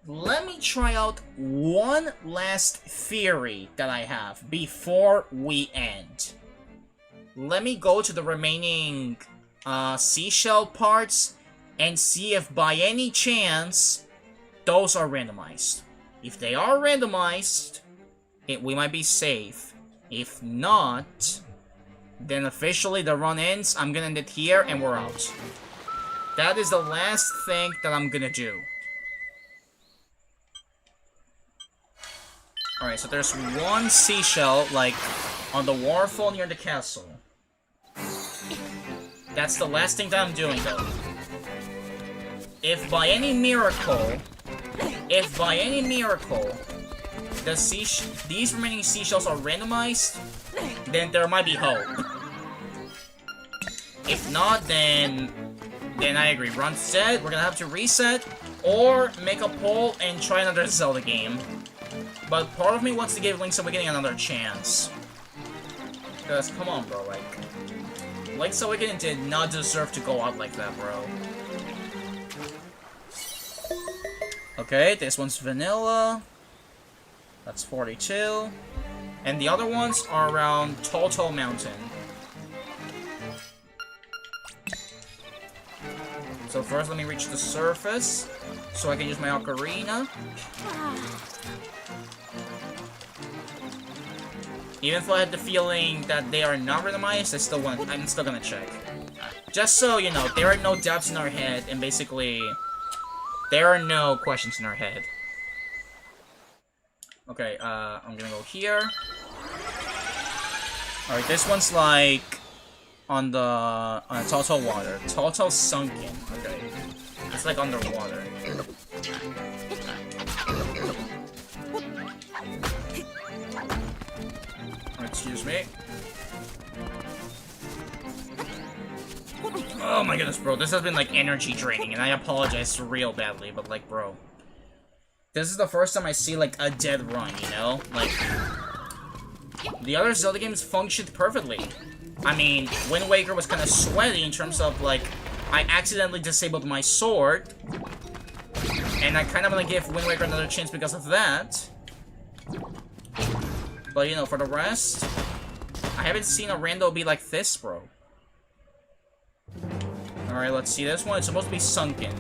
Let me try out one last theory that I have before we end. Let me go to the remaining seashell parts and see if by any chance those are randomized. If they are randomized, we might be safe. If not, then officially the run ends. I'm gonna end it here and we're out. That is the last thing that I'm gonna do. Alright, so there's one seashell, like, on the waterfall near the castle. That's the last thing that I'm doing, though. If by any miracle, these remaining seashells are randomized, then there might be hope. If not, then I agree. Run set, we're gonna have to reset, or make a poll and try another Zelda game. But part of me wants to give Link's Awakening another chance. Because, come on, bro, like... Link's Awakening did not deserve to go out like that, bro. Okay, this one's vanilla. That's 42. And the other ones are around Toto Mountain. So first, let me reach the surface, so I can use my ocarina. Even if I had the feeling that they are not randomized, I'm still gonna check. Just so, you know, there are no doubts in our head, and basically, there are no questions in our head. Okay, I'm gonna go here. Alright, this one's like on the Toto water. Toto sunken. Okay. It's like underwater. Excuse me. Oh my goodness, bro. This has been like energy draining, and I apologize real badly, but like, bro. This is the first time I see like a dead run, you know? Like, the other Zelda games functioned perfectly. I mean, Wind Waker was kind of sweaty in terms of like, I accidentally disabled my sword, and I kind of want to give Wind Waker another chance because of that. But, you know, for the rest, I haven't seen a rando be like this, bro. Alright, let's see this one. It's supposed to be sunken.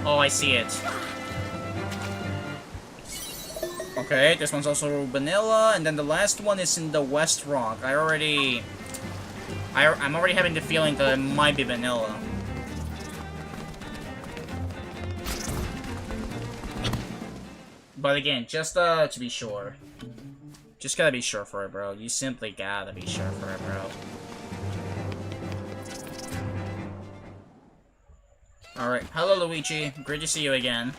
Oh, I see it. Okay, this one's also vanilla, and then the last one is in the West Rock. I'm already having the feeling that it might be vanilla. But again, just to be sure. Just gotta be sure for it, bro. You simply gotta be sure for it, bro. Alright, hello Luigi. Great to see you again.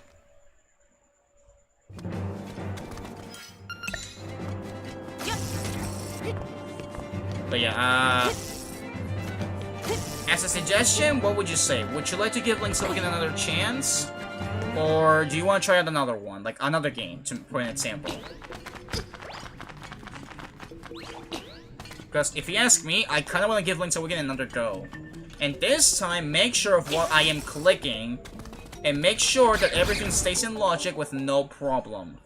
But yeah, as a suggestion, what would you say? Would you like to give Link's Awakening another chance? Or do you want to try out another one? Like, another game, for an example. Because if you ask me, I kind of want to give Link's Awakening another go. And this time, make sure of what I am clicking, and make sure that everything stays in logic with no problem.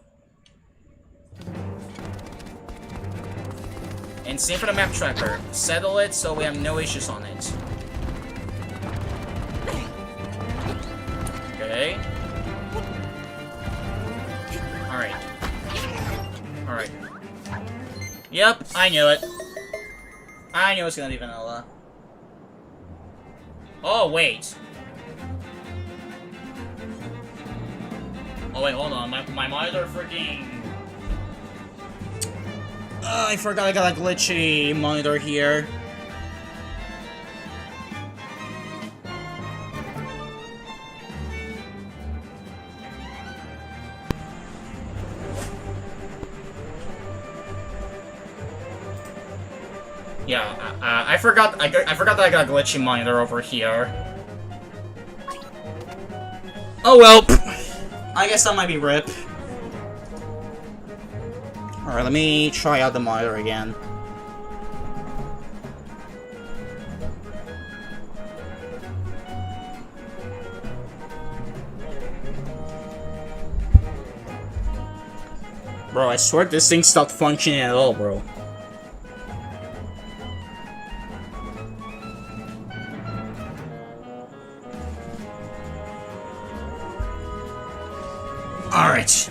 And same for the map tracker. Settle it so we have no issues on it. Okay. Alright. Yep, I knew it. I knew it was gonna be vanilla. Oh, wait. Oh, wait, hold on. My monitor freaking... I forgot I got a glitchy monitor here. Yeah, I forgot that I got a glitchy monitor over here. Oh well, I guess that might be RIP. Alright, let me try out the monitor again. Bro, I swear this thing stopped functioning at all, bro. Alright.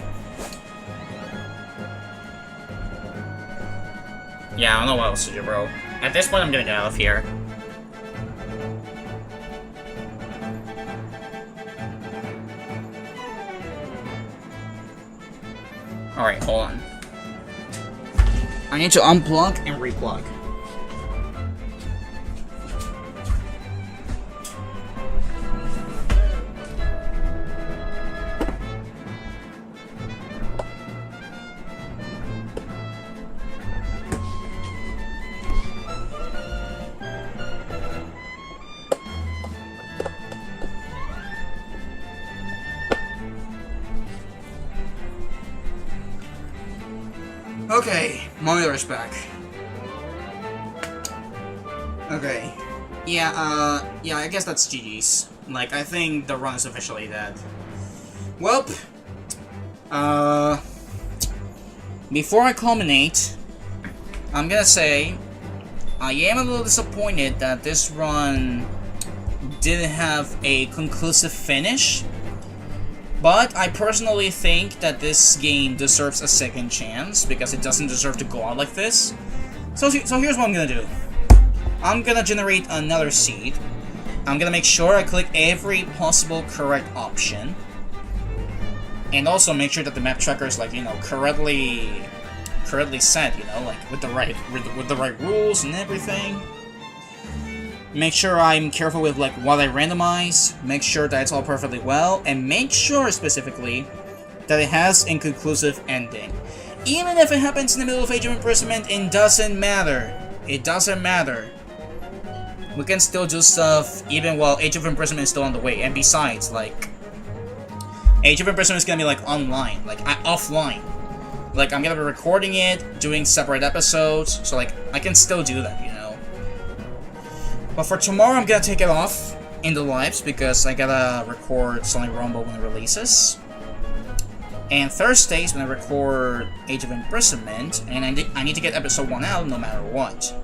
Yeah, I don't know what else to do, bro. At this point, I'm gonna get out of here. Alright, hold on. I need to unplug and replug. Okay, monitor's back. Okay. Yeah, I guess that's GG's. Like, I think the run is officially dead. Welp. Before I culminate, I'm gonna say, I am a little disappointed that this run didn't have a conclusive finish. But I personally think that this game deserves a second chance because it doesn't deserve to go out like this. So here's what I'm gonna do. I'm gonna generate another seed. I'm gonna make sure I click every possible correct option. And also make sure that the map tracker is, like, you know, correctly set, you know, like with the right rules and everything. Make sure I'm careful with, like, what I randomize, make sure that it's all perfectly well, and make sure, specifically, that it has a conclusive ending. Even if it happens in the middle of Age of Imprisonment, it doesn't matter. It doesn't matter. We can still do stuff even while Age of Imprisonment is still on the way, and besides, like, Age of Imprisonment is gonna be, like, online, like, offline. Like, I'm gonna be recording it, doing separate episodes, so, like, I can still do that, you know? But for tomorrow, I'm gonna take it off in the lives because I gotta record Sonic Rumble when it releases. And Thursdays when I record Age of Imprisonment, and I need to get episode 1 out no matter what.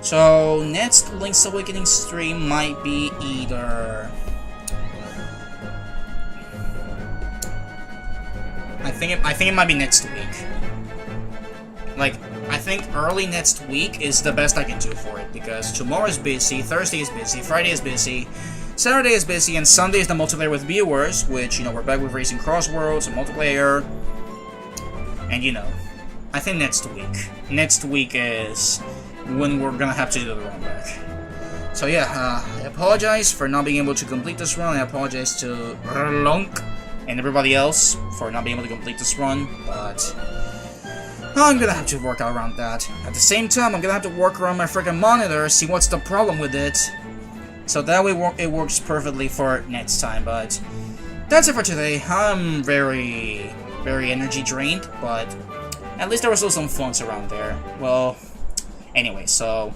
So next Link's Awakening stream might be either... I think it might be next week. Like, I think early next week is the best I can do for it, because tomorrow is busy, Thursday is busy, Friday is busy, Saturday is busy, and Sunday is the multiplayer with viewers, which, you know, we're back with Racing Crossworlds and multiplayer, and, you know, I think next week is when we're gonna have to do the run back. So yeah, I apologize for not being able to complete this run, I apologize to Rlonk and everybody else for not being able to complete this run, but... I'm gonna have to work around that. At the same time, I'm gonna have to work around my freaking monitor, see what's the problem with it. So that way it works perfectly for next time, but... That's it for today. I'm very, very energy drained, but... At least there was still some funs around there. Well... Anyway, so...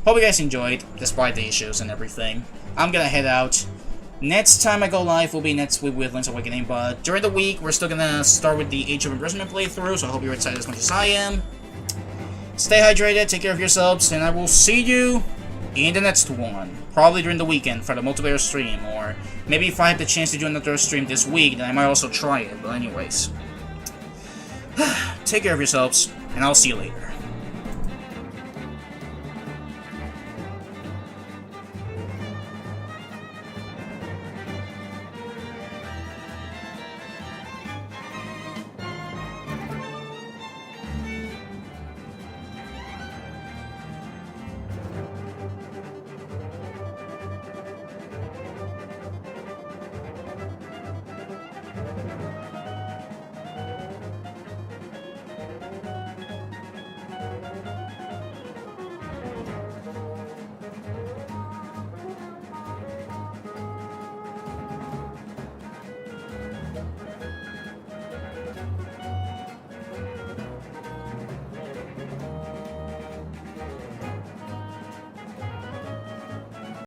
Hope you guys enjoyed, despite the issues and everything. I'm gonna head out. Next time I go live will be next week with Link's Awakening, but during the week, we're still gonna start with the Age of Imprisonment playthrough, so I hope you're excited as much as I am. Stay hydrated, take care of yourselves, and I will see you in the next one. Probably during the weekend for the multiplayer stream, or maybe if I have the chance to do another stream this week, then I might also try it, but anyways. Take care of yourselves, and I'll see you later.